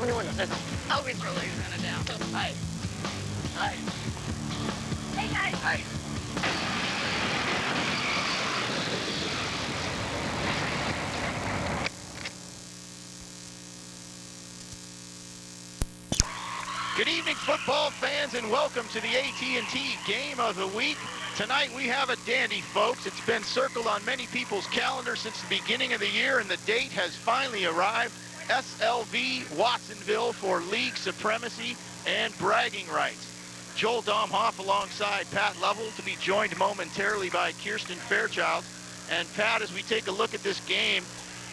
Open the window. Oh, we throw legs in and down. Hi. Hi. Hey, guys. Hi. Good evening, football fans, and welcome to the AT&T Game of the Week. Tonight we have a dandy, folks. It's been circled on many people's calendars since the beginning of the year, and the date has finally arrived. SLV Watsonville for league supremacy and bragging rights. Joel Domhoff alongside Pat Lovell to be joined momentarily by Kirsten Fairchild. And Pat, as we take a look at this game,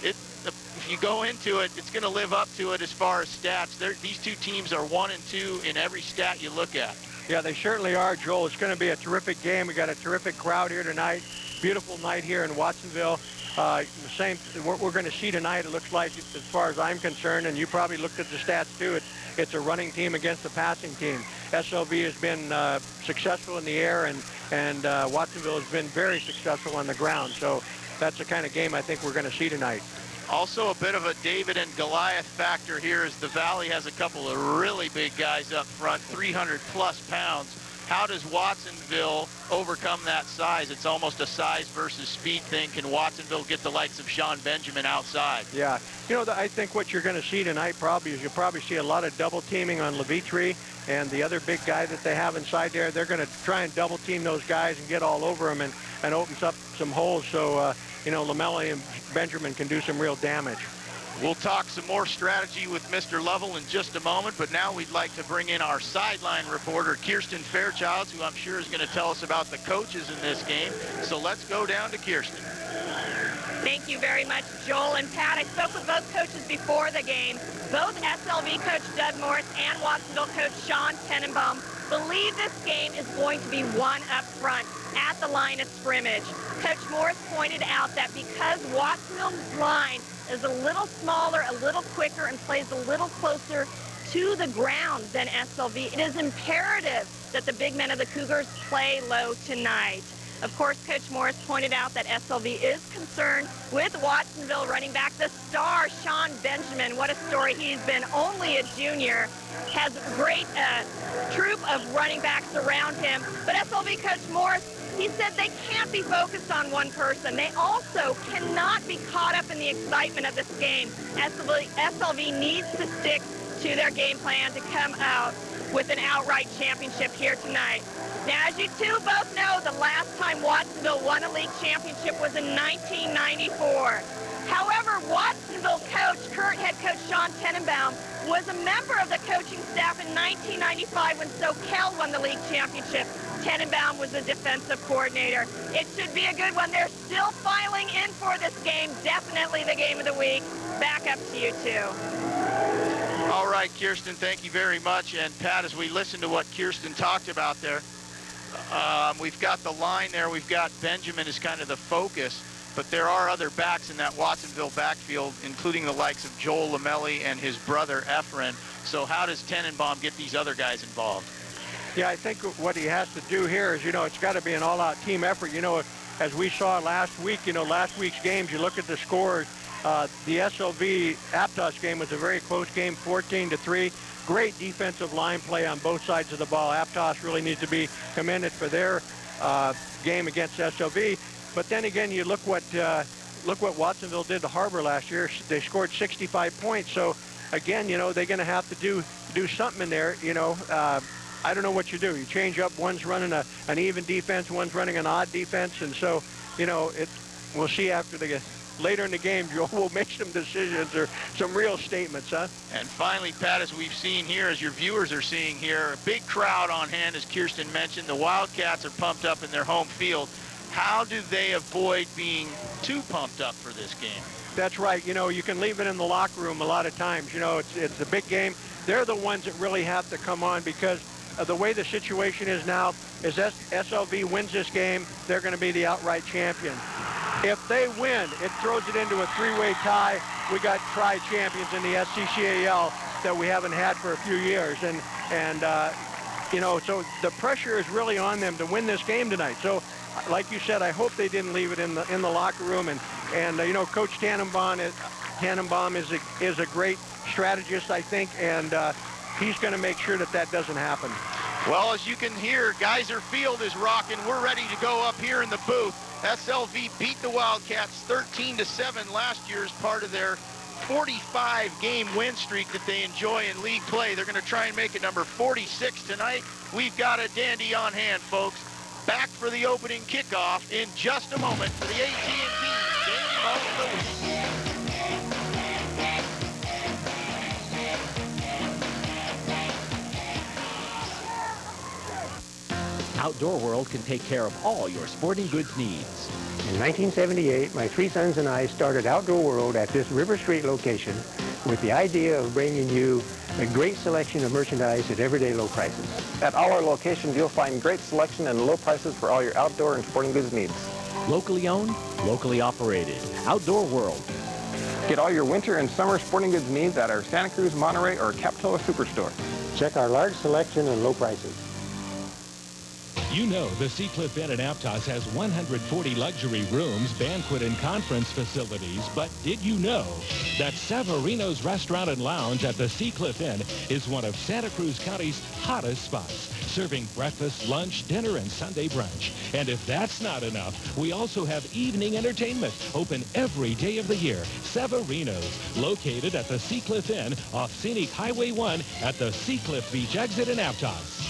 if you go into it, it's going to live up to it as far as stats. These two teams are 1 and 2 in every stat you look at. Yeah, they certainly are, Joel. It's going to be a terrific game. We got a terrific crowd here tonight. Beautiful night here in Watsonville. The same we're going to see tonight, it looks like, as far as I'm concerned, and you probably looked at the stats too. It's a running team against a passing team. SLV has been successful in the air, and Watsonville has been very successful on the ground. So that's the kind of game I think we're going to see tonight. Also a bit of a David and Goliath factor here as the Valley has a couple of really big guys up front, 300-plus pounds. How does Watsonville overcome that size? It's almost a size versus speed thing. Can Watsonville get the likes of Sean Benjamin outside? Yeah. You know, I think what you're going to see tonight probably is you'll probably see a lot of double teaming on Levitri and the other big guy that they have inside there. They're going to try and double team those guys and get all over them and opens up some holes so, you know, Lamelli and Benjamin can do some real damage. We'll talk some more strategy with Mr. Lovell in just a moment, but now we'd like to bring in our sideline reporter, Kirsten Fairchild, who I'm sure is going to tell us about the coaches in this game. So let's go down to Kirsten. Thank you very much, Joel and Pat. I spoke with both coaches before the game. Both SLV coach Doug Morris and Watsonville coach Sean Tenenbaum believe this game is going to be won up front at the line of scrimmage. Coach Morris pointed out that because Watsonville's line is a little smaller, a little quicker, and plays a little closer to the ground than SLV, it is imperative that the big men of the Cougars play low tonight. Of course, Coach Morris pointed out that SLV is concerned with Watsonville running back the star, Sean Benjamin. What a story he's been, only a junior. Has a great troop of running backs around him. But SLV Coach Morris, he said they can't be focused on one person. They also cannot be caught up in the excitement of this game. SLV needs to stick to their game plan to come out with an outright championship here tonight. Now, as you two both know, the last time Watsonville won a league championship was in 1994. However, Watsonville coach, current head coach Sean Tenenbaum, was a member of the coaching staff in 1995 when SCCAL won the league championship. Tenenbaum was the defensive coordinator. It should be a good one. They're still filing in for this game. Definitely the game of the week. Back up to you two. All right, Kirsten, thank you very much. And Pat, as we listen to what Kirsten talked about there, we've got the line there. We've got Benjamin as kind of the focus, but there are other backs in that Watsonville backfield, including the likes of Joel Lamelli and his brother Efren. So how does Tenenbaum get these other guys involved? Yeah, I think what he has to do here is, you know, it's got to be an all-out team effort. You know, as we saw last week, you know, last week's games, you look at the scores, the SLV Aptos game was a very close game, 14-3. Great defensive line play on both sides of the ball. Aptos really needs to be commended for their game against SLV. But then again, you look what Watsonville did to Harbor last year. They scored 65 points. So again, you know, they're going to have to do something in there. You know, I don't know what you do. You change up. One's running an even defense, one's running an odd defense, and so, you know, we'll see after later in the game, Joel will make some decisions or some real statements, huh? And finally, Pat, as we've seen here, as your viewers are seeing here, a big crowd on hand, as Kirsten mentioned. The Wildcats are pumped up in their home field. How do they avoid being too pumped up for this game? That's right. You know, you can leave it in the locker room a lot of times. You know, it's a big game. They're the ones that really have to come on because the way the situation is now is SLV wins this game, they're going to be the outright champion. If they win, it throws it into a three-way tie. We got tri-champions in the SCCAL that we haven't had for a few years. And you know, so the pressure is really on them to win this game tonight. So, like you said, I hope they didn't leave it in the locker room. And you know, Coach Tannenbaum, Tannenbaum is a great strategist, I think, and he's going to make sure that that doesn't happen. Well, as you can hear, Geyser Field is rocking. We're ready to go up here in the booth. SLV beat the Wildcats 13-7 last year as part of their 45-game win streak that they enjoy in league play. They're going to try and make it number 46 tonight. We've got a dandy on hand, folks. Back for the opening kickoff in just a moment for the AT&T Game of the Week. Outdoor World can take care of all your sporting goods needs. In 1978, my three sons and I started Outdoor World at this River Street location with the idea of bringing you a great selection of merchandise at everyday low prices. At all our locations, you'll find great selection and low prices for all your outdoor and sporting goods needs. Locally owned, locally operated. Outdoor World. Get all your winter and summer sporting goods needs at our Santa Cruz, Monterey, or Capitola Superstore. Check our large selection and low prices. You know the Seacliff Inn in Aptos has 140 luxury rooms, banquet and conference facilities, but did you know that Severino's Restaurant and Lounge at the Seacliff Inn is one of Santa Cruz County's hottest spots, serving breakfast, lunch, dinner, and Sunday brunch. And if that's not enough, we also have evening entertainment open every day of the year. Severino's, located at the Seacliff Inn off Scenic Highway 1 at the Seacliff Beach exit in Aptos.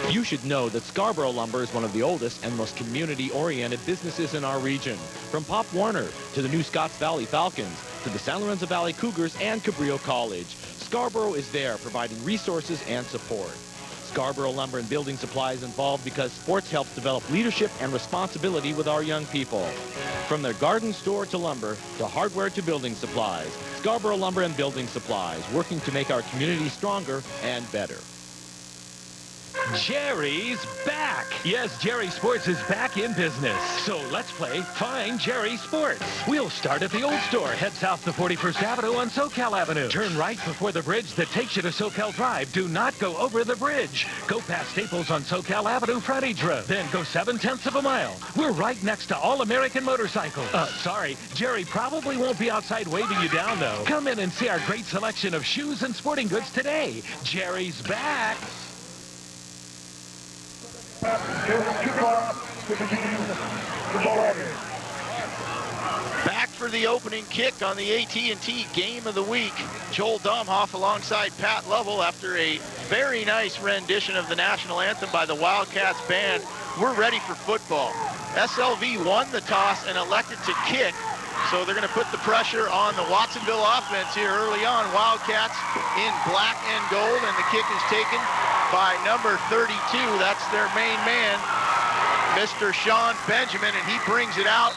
You should know that Scarborough Lumber is one of the oldest and most community-oriented businesses in our region. From Pop Warner to the new Scotts Valley Falcons to the San Lorenzo Valley Cougars and Cabrillo College, Scarborough is there providing resources and support. Scarborough Lumber and Building Supply is involved because sports helps develop leadership and responsibility with our young people. From their garden store to lumber to hardware to building supplies, Scarborough Lumber and Building Supplies, working to make our community stronger and better. Jerry's back. Yes, Jerry Sports is back in business. So let's play Find Jerry Sports. We'll start at the old store. Head south to 41st Avenue on SoCal Avenue. Turn right before the bridge that takes you to SoCal Drive. Do not go over the bridge. Go past Staples on SoCal Avenue frontage road. Then go 7/10 of a mile. We're right next to All American Motorcycles. Sorry, Jerry probably won't be outside waving you down, though. Come in and see our great selection of shoes and sporting goods today. Jerry's back. Back for the opening kick on the AT&T Game of the Week. Joel Domhoff alongside Pat Lovell after a very nice rendition of the national anthem by the Wildcats band. We're ready for football. SLV won the toss and elected to kick, so they're going to put the pressure on the Watsonville offense here early on. Wildcats in black and gold, and the kick is taken by number 32. That's their main man, Mr. Sean Benjamin, and he brings it out.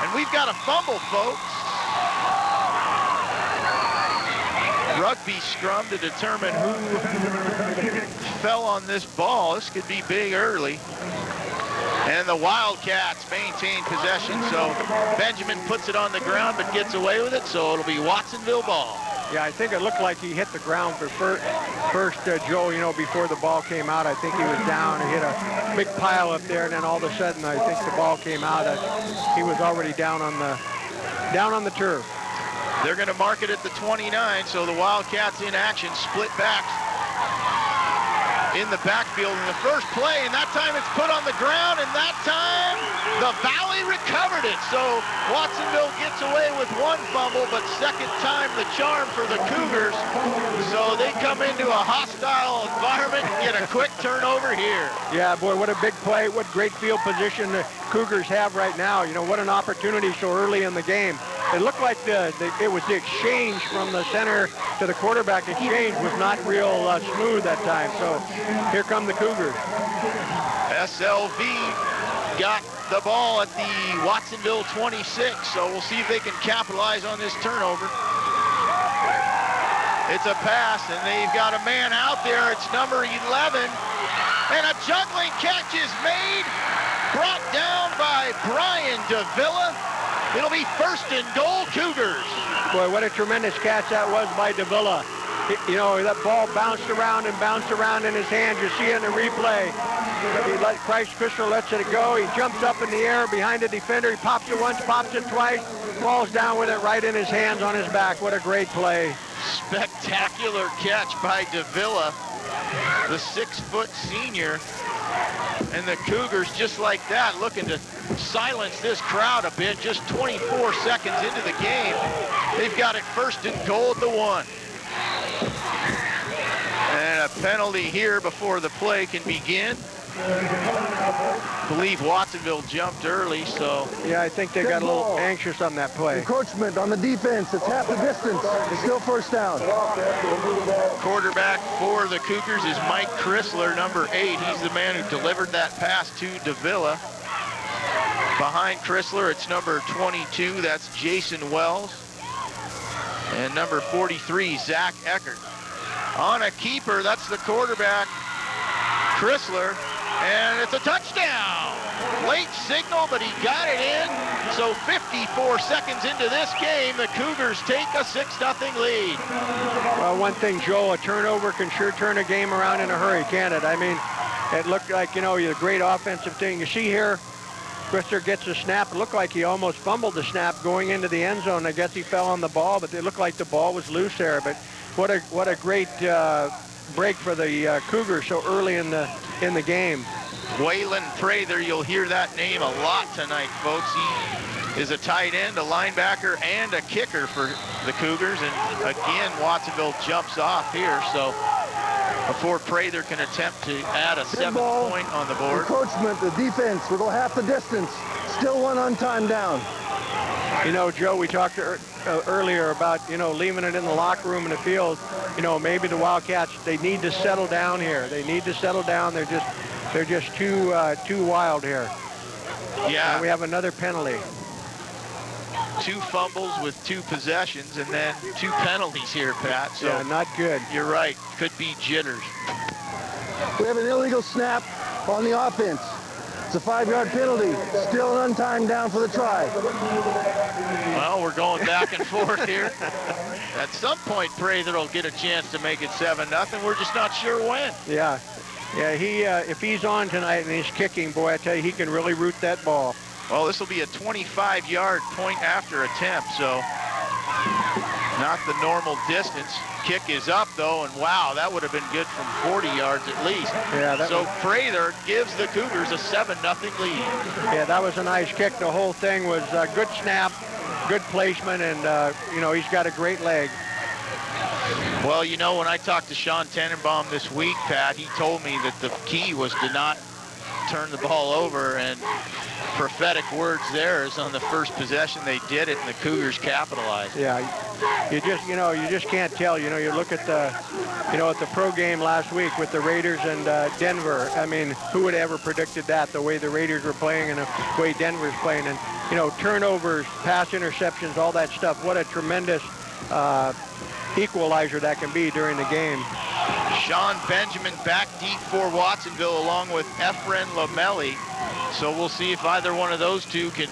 And we've got a fumble, folks. Rugby scrum to determine who fell on this ball. This could be big early. And the Wildcats maintain possession, so Benjamin puts it on the ground but gets away with it, so it'll be Watsonville ball. Yeah, I think it looked like he hit the ground for first, Joe, you know, before the ball came out. I think he was down. He hit a big pile up there, and then all of a sudden, I think the ball came out. He was already down on the turf. They're going to mark it at the 29, so the Wildcats in action, split backs in the backfield in the first play, and that time it's put on the ground, and that time the Valley recovered it. So Watsonville gets away with one fumble, but second time the charm for the Cougars. So they come into a hostile environment and get a quick turnover here. Yeah, boy, what a big play. What great field position the Cougars have right now. You know, what an opportunity so early in the game. It looked like it was the exchange from the center to the quarterback exchange was not real smooth that time. So here come the Cougars. SLV got the ball at the Watsonville 26, so we'll see if they can capitalize on this turnover. It's a pass, and they've got a man out there. It's number 11, and a juggling catch is made, brought down by Brian Davila. It'll be first and goal, Cougars. Boy, what a tremendous catch that was by Davila. You know, that ball bounced around in his hands. You see it in the replay. Christ Crystal lets it go. He jumps up in the air behind the defender. He pops it once, pops it twice, falls down with it right in his hands on his back. What a great play. Spectacular catch by Davila, the 6-foot senior. And the Cougars, just like that, looking to silence this crowd a bit. Just 24 seconds into the game, they've got it first and goal at the 1. And a penalty here before the play can begin. I believe Watsonville jumped early, so... Yeah, I think they got a little anxious on that play. Encroachment on the defense. It's half the distance. It's still first down. Quarterback for the Cougars is Mike Chrysler, number 8. He's the man who delivered that pass to Davila. Behind Chrysler, it's number 22. That's Jason Wells. And number 43, Zach Eckert. On a keeper, that's the quarterback, Chrysler. And it's a touchdown. Late signal, but he got it in. So 54 seconds into this game, the Cougars take a 6-0 lead. Well, one thing, Joel, a turnover can sure turn a game around in a hurry, can't it? I mean, it looked like, you know, a great offensive thing. You see here, Chrysler gets a snap. It looked like he almost fumbled the snap going into the end zone. I guess he fell on the ball, but it looked like the ball was loose there. But what a great break for the Cougars so early in the game. Waylon Prather, you'll hear that name a lot tonight, folks. He is a tight end, a linebacker, and a kicker for the Cougars. And again, Watsonville jumps off here, so before Prather can attempt to add a 7th point on the board. Encroachment, the defense, we'll go half the distance. Still 1 on time down. You know, Joe, we talked earlier about, you know, leaving it in the locker room in the field. You know, maybe the Wildcats, they need to settle down here. They need to settle down. They're just too wild here. Yeah. And we have another penalty. 2 fumbles with 2 possessions, and then 2 penalties here, Pat. So yeah, not good. You're right. Could be jitters. We have an illegal snap on the offense. It's a 5-yard penalty. Still an untimed down for the try. Well, we're going back and forth here. At some point, Prather will get a chance to make it 7-0. We're just not sure when. Yeah. Yeah, he if he's on tonight and he's kicking, boy, I tell you, he can really root that ball. Well, this will be a 25-yard point after attempt, so not the normal distance. Kick is up, though, and wow, that would have been good from 40 yards at least. Yeah, so Prather gives the Cougars a 7-0 lead. Yeah, that was a nice kick. The whole thing was a good snap, good placement, and, you know, he's got a great leg. Well, you know, when I talked to Sean Tenenbaum this week, Pat, he told me that the key was to not turn the ball over, and prophetic words there is on the first possession they did it, and the Cougars capitalized. Yeah, you just can't tell. You know, you look at the, you know, at the pro game last week with the Raiders and Denver. I mean, who would have ever predicted that, the way the Raiders were playing and the way Denver's playing? And, you know, turnovers, pass interceptions, all that stuff. What a tremendous equalizer that can be during the game. Sean Benjamin back deep for Watsonville along with Efren Lamelli. So we'll see if either one of those two can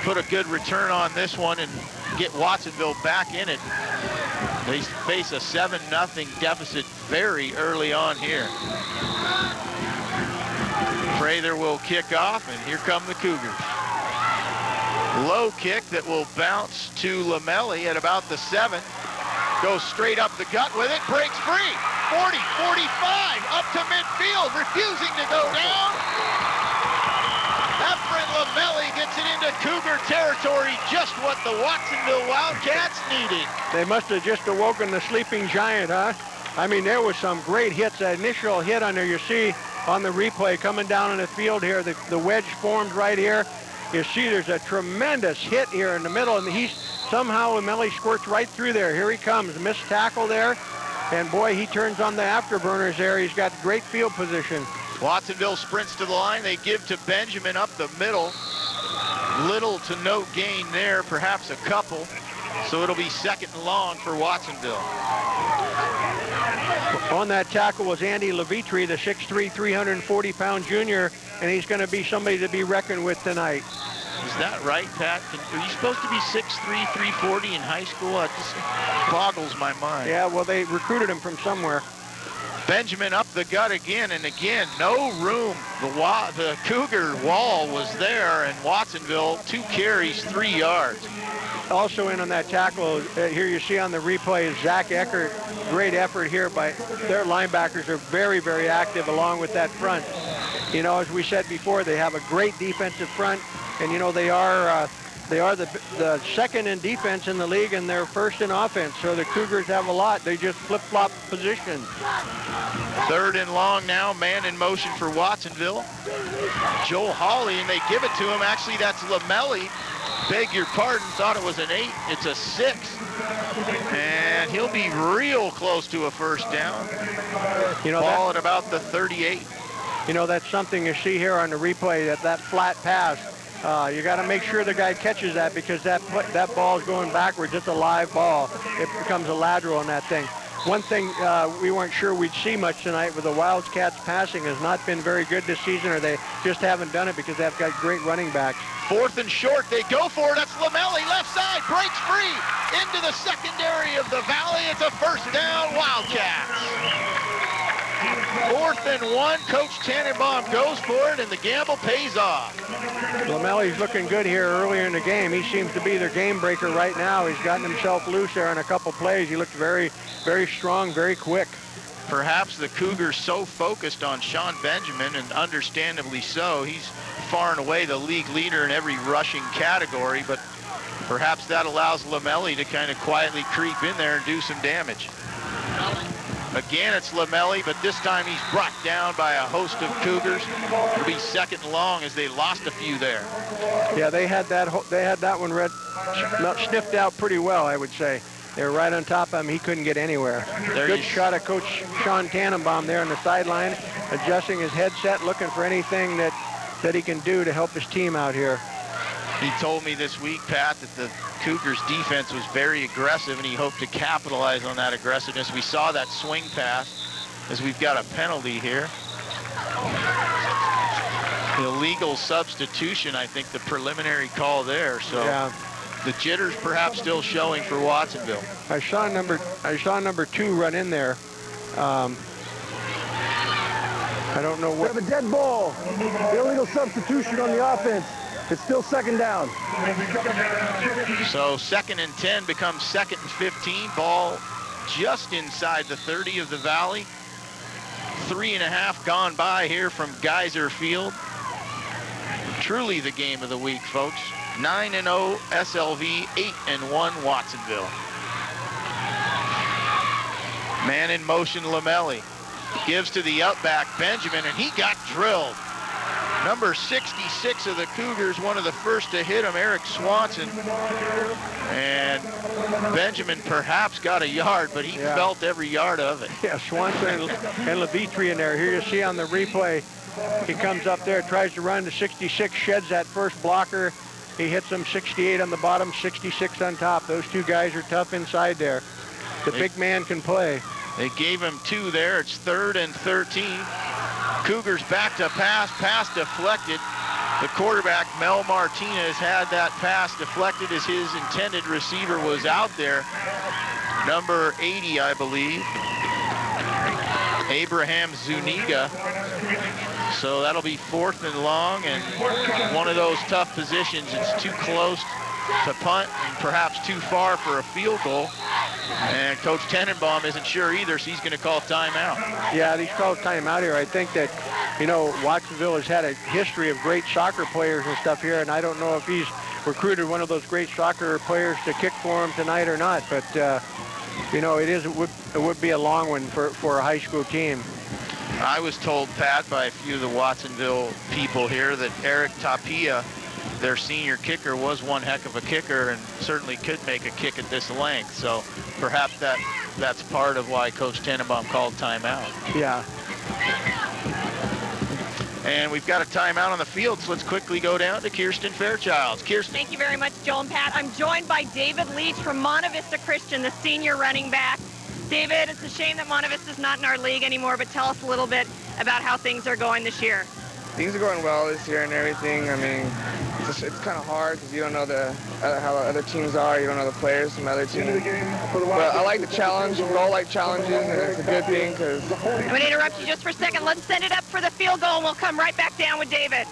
put a good return on this one and get Watsonville back in it. They face a 7-0 deficit very early on here. Prather will kick off, and here come the Cougars. Low kick that will bounce to Lamelli at about the 7. Goes straight up the gut with it, breaks free. 40, 45, up to midfield, refusing to go down. Efren Lamelli gets it into Cougar territory, just what the Watsonville Wildcats needed. They must have just awoken the sleeping giant, huh? I mean, there was some great hits. That initial hit on there, you see on the replay coming down in the field here, the wedge formed right here. You see there's a tremendous hit here in the middle, and somehow Lamelli squirts right through there. Here he comes, missed tackle there. And boy, he turns on the afterburners there. He's got great field position. Watsonville sprints to the line. They give to Benjamin up the middle. Little to no gain there, perhaps a couple. So it'll be 2nd and long for Watsonville. On that tackle was Andy Levitri, the 6'3", 340-pound junior, and he's going to be somebody to be reckoned with tonight. Is that right, Pat? Are you supposed to be 6'3", 340 in high school? That just boggles my mind. Yeah, well, they recruited him from somewhere. Benjamin up the gut again, and again, no room. The Cougar wall was there, and Watsonville, 2 carries, 3 yards. Also in on that tackle, here you see on the replay is Zach Eckert. Great effort here by their linebackers are very, very active along with that front. You know, as we said before, they have a great defensive front, and you know they are the second in defense in the league, and they're first in offense. So the Cougars have a lot. They just flip-flop position. 3rd and long now, man in motion for Watsonville. Joel Hawley, and they give it to him. Actually, that's Lamelli. Beg your pardon, thought it was an 8. It's a 6. And he'll be real close to a first down. You know, ball at about the 38. You know, that's something you see here on the replay, that flat pass. You got to make sure the guy catches that, because that ball is going backwards. It's a live ball. It becomes a lateral on that thing. One thing we weren't sure we'd see much tonight with the Wildcats passing has not been very good this season, or they just haven't done it because they've got great running backs. 4th and short, they go for it. That's Lamelli, left side, breaks free into the secondary of the Valley. It's a first down, Wildcats. 4th and 1, Coach Tannenbaum goes for it, and the gamble pays off. Lamelli's looking good here earlier in the game. He seems to be their game breaker right now. He's gotten himself loose there on a couple plays. He looked very, very strong, very quick. Perhaps the Cougars so focused on Sean Benjamin, and understandably so. He's far and away the league leader in every rushing category, but perhaps that allows Lamelli to kind of quietly creep in there and do some damage. Again, it's Lamelli, but this time he's brought down by a host of Cougars. It'll be 2nd and long as they lost a few there. Yeah, they had that one sniffed out pretty well, I would say. They were right on top of him. He couldn't get anywhere. Good shot of Coach Sean Tannenbaum there on the sideline, adjusting his headset, looking for anything that he can do to help his team out here. He told me this week, Pat, that the Cougars defense was very aggressive, and he hoped to capitalize on that aggressiveness. We saw that swing pass as we've got a penalty here. Illegal substitution, I think, the preliminary call there. So yeah. The jitters perhaps still showing for Watsonville. I saw number 2 run in there. I don't know what. We have a dead ball. Illegal substitution on the offense. It's still 2nd down. So 2nd and 10 becomes 2nd and 15. Ball just inside the 30 of the Valley. 3.5 gone by here from Geyser Field. Truly the game of the week, folks. 9-0 SLV, 8-1 Watsonville. Man in motion, Lamelli. Gives to the outback, Benjamin, and he got drilled. Number 66 of the Cougars, one of the first to hit him, Eric Swanson. And Benjamin perhaps got a yard, but he felt every yard of it. Yeah, Swanson and Levitri in there. Here you see on the replay, he comes up there, tries to run to 66, sheds that first blocker. He hits him 68 on the bottom, 66 on top. Those two guys are tough inside there. The big man can play. They gave him 2 there. It's 3rd and 13. Cougars back to pass deflected. The quarterback, Mel Martinez, had that pass deflected as his intended receiver was out there. Number 80, I believe. Abraham Zuniga. So that'll be 4th and long, and one of those tough positions. It's too close to punt and perhaps too far for a field goal. And Coach Tannenbaum isn't sure either, so he's going to call timeout. Yeah, he's called timeout here. I think that, you know, Watsonville has had a history of great soccer players and stuff here, and I don't know if he's recruited one of those great soccer players to kick for him tonight or not, but, you know, it would be a long one for a high school team. I was told, Pat, by a few of the Watsonville people here that Eric Tapia, their senior kicker, was one heck of a kicker and certainly could make a kick at this length. So perhaps that's part of why Coach Tannenbaum called timeout. Yeah. And we've got a timeout on the field, so let's quickly go down to Kirsten Fairchild. Kirsten. Thank you very much, Joel and Pat. I'm joined by David Leach from Monte Vista Christian, the senior running back. David, it's a shame that Monte Vista is not in our league anymore, but tell us a little bit about how things are going this year. Things are going well this year and everything. I mean, it's kind of hard because you don't know how other teams are. You don't know the players from other teams. But I like the challenge. We all like challenges, and it's a good thing because... I'm going to interrupt you just for a second. Let's send it up for the field goal, and we'll come right back down with David.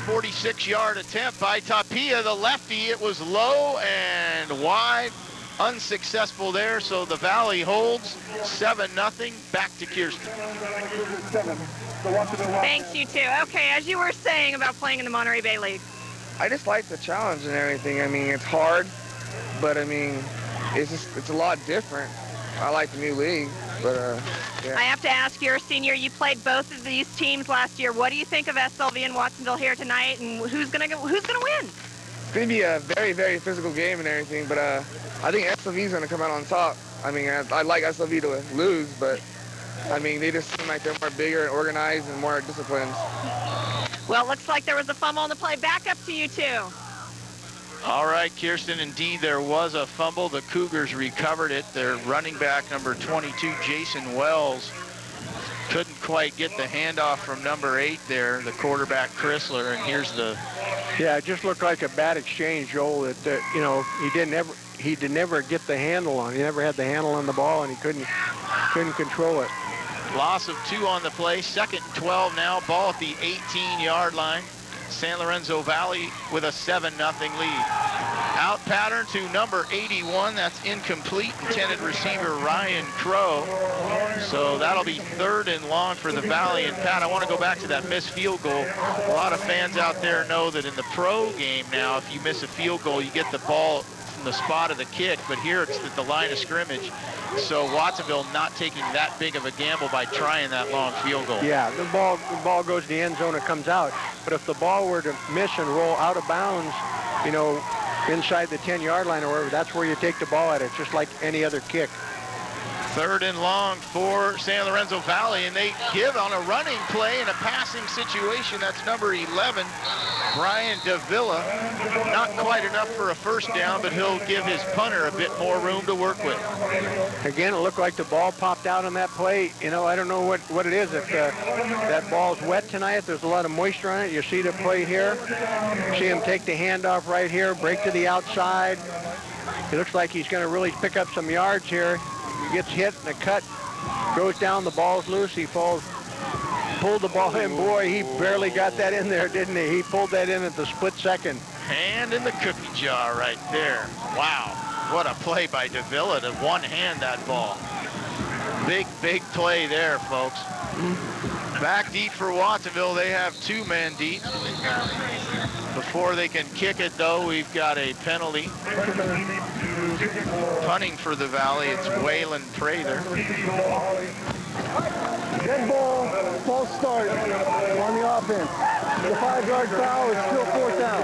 46-yard attempt by Tapia, the lefty. It was low and wide, unsuccessful there, so the Valley holds 7-0. Back to Kirsten. Thanks, you two. Okay, as you were saying about playing in the Monterey Bay League. I just like the challenge and everything. I mean, it's hard, but I mean, it's a lot different. I like the new league, but yeah. I have to ask, you're a senior. You played both of these teams last year. What do you think of SLV and Watsonville here tonight, and who's gonna win? It's gonna be a very, very physical game and everything, but I think SLV is gonna come out on top. I mean, I'd like SLV to lose, but I mean, they just seem like they're more bigger and organized and more disciplined. Well, it looks like there was a fumble on the play. Back up to you two. All right, Kirsten, indeed there was a fumble. The Cougars recovered it. Their running back, number 22, Jason Wells, couldn't quite get the handoff from number 8 there, the quarterback Chrysler, and here's the... Yeah, it just looked like a bad exchange, Joel, that, you know, he did never get the handle on. He never had the handle on the ball, and he couldn't control it. Loss of 2 on the play. 2nd and 12 now. Ball at the 18-yard line. San Lorenzo Valley with a 7-0 lead. Out pattern to number 81. That's incomplete. Intended receiver Ryan Crow. So that'll be 3rd and long for the Valley. And Pat, I want to go back to that missed field goal. A lot of fans out there know that in the pro game now, if you miss a field goal, you get the ball from the spot of the kick. But here it's at the line of scrimmage. So Watsonville not taking that big of a gamble by trying that long field goal. Yeah, the ball goes to the end zone and comes out. But if the ball were to miss and roll out of bounds, you know, inside the 10-yard line or wherever, that's where you take the ball at. It's just like any other kick. 3rd and long for San Lorenzo Valley, and they give on a running play in a passing situation. That's number 11, Brian Davila. Not quite enough for a first down, but he'll give his punter a bit more room to work with. Again, it looked like the ball popped out on that play. You know, I don't know what it is. If that ball's wet tonight, there's a lot of moisture on it. You see the play here. See him take the handoff right here, break to the outside. It looks like he's going to really pick up some yards here. He gets hit in a cut, goes down, the ball's loose, he falls, pulled the ball in. Boy, he barely got that in there, didn't he? He pulled that in at the split second. Hand in the cookie jar right there. Wow, what a play by Davila to one-hand that ball. Big, big play there, folks. Back deep for Watsonville. They have 2 men deep. Before they can kick it, though, we've got a penalty. Punting for the Valley, it's Waylon Prather. Dead ball, false start on the offense. The 5-yard foul is still 4th down.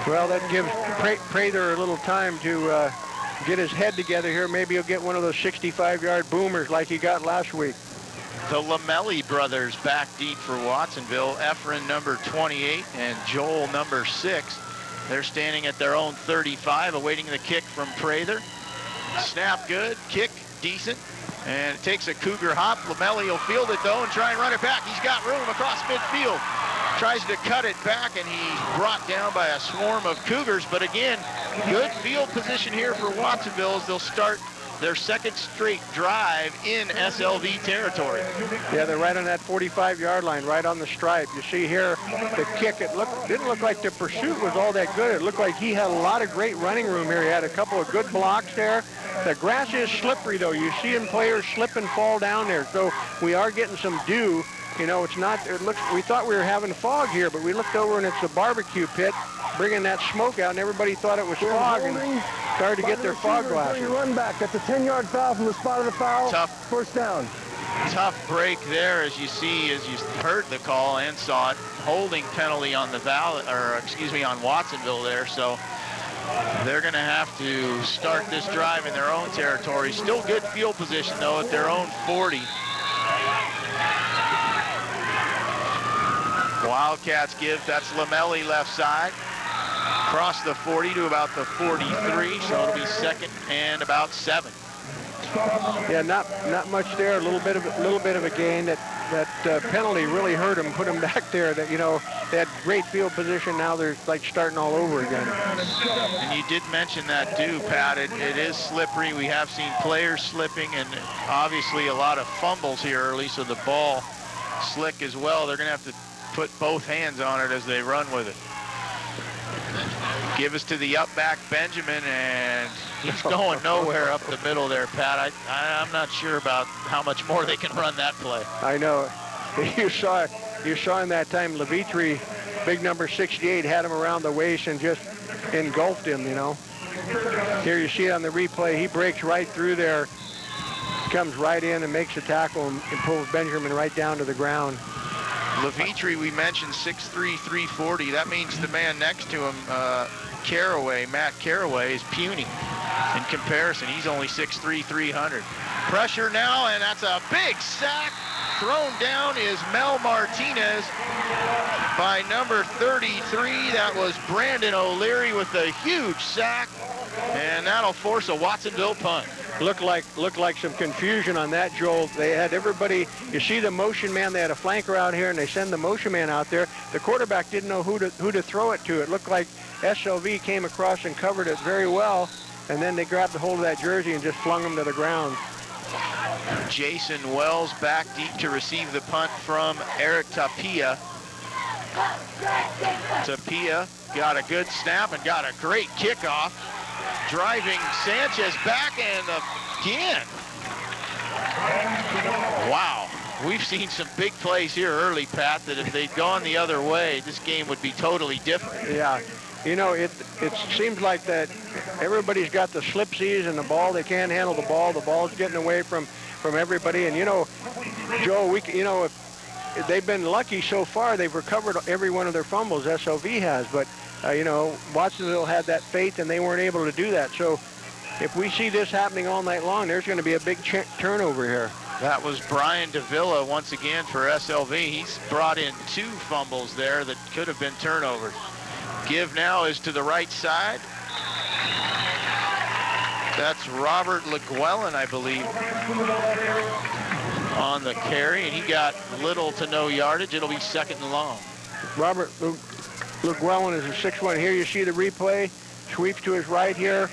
Well, that gives Prather a little time to get his head together here. Maybe he'll get one of those 65-yard boomers like he got last week. The Lamelli brothers back deep for Watsonville. Efren, number 28, and Joel, number 6. They're standing at their own 35, awaiting the kick from Prather. Snap good, kick decent, and it takes a Cougar hop. Lamelli will field it, though, and try and run it back. He's got room across midfield. Tries to cut it back, and he's brought down by a swarm of Cougars. But again, good field position here for Watsonville as they'll start their 2nd straight drive in SLV territory. Yeah, they're right on that 45-yard line, right on the stripe. You see here the kick. It didn't look like the pursuit was all that good. It looked like he had a lot of great running room here. He had a couple of good blocks there. The grass is slippery, though. You see players slip and fall down there. So we are getting some dew. You know, it's not, we thought we were having fog here, but we looked over and it's a barbecue pit bringing that smoke out, and everybody thought it was fog and started to get their fog glasses. Run back. That's a 10-yard foul from the spot of the foul. Tough. 1st down. Tough break there, as you see, as you heard the call and saw it. Holding penalty on the on Watsonville there. So they're going to have to start this drive in their own territory. Still good field position, though, at their own 40. Wildcats give, that's Lamelli left side. Across the 40 to about the 43, so it'll be 2nd and about 7. Yeah, not much there. A little bit of a gain. That penalty really hurt them, put them back there. That, you know, they had great field position. Now they're like starting all over again. And you did mention that too, Pat. It is slippery. We have seen players slipping, and obviously a lot of fumbles here early. So the ball slick as well. They're going to have to put both hands on it as they run with it. Give us to the up back Benjamin, and he's going nowhere up the middle there, Pat. I'm not sure about how much more they can run that play. I know. You saw in that time, Levitri, big number 68, had him around the waist and just engulfed him, you know. Here you see it on the replay. He breaks right through there, comes right in and makes a tackle and pulls Benjamin right down to the ground. Levitri, we mentioned 6'3", 340. That means the man next to him, Matt Caraway, is puny in comparison. He's only 6'3", 300. Pressure now, and that's a big sack. Thrown down is Mel Martinez by number 33. That was Brandon O'Leary with a huge sack, and that'll force a Watsonville punt. Looked like some confusion on that, Joel. They had everybody, you see the motion man, they had a flanker out here and they send the motion man out there. The quarterback didn't know who to throw it to. It looked like SLV came across and covered it very well, and then they grabbed a hold of that jersey and just flung him to the ground. Jason Wells back deep to receive the punt from Eric Tapia. Tapia got a good snap and got a great kickoff. Driving Sanchez back, and again. Wow. We've seen some big plays here early, Pat, that if they'd gone the other way, this game would be totally different. Yeah. You know, it seems like that everybody's got the slipsies and the ball. They can't handle the ball. The ball's getting away from everybody. And, you know, Joe, if they've been lucky so far. They've recovered every one of their fumbles, SLV has. But, you know, Watsonville had that faith, and they weren't able to do that. So if we see this happening all night long, there's going to be a big turnover here. That was Brian Davila once again for SLV. He's brought in 2 fumbles there that could have been turnovers. Give now is to the right side. That's Robert LeGuellin, I believe, on the carry, and he got little to no yardage. It'll be second and long. Robert LeGuellin is a 6'1". Here you see the replay. Sweeps to his right here.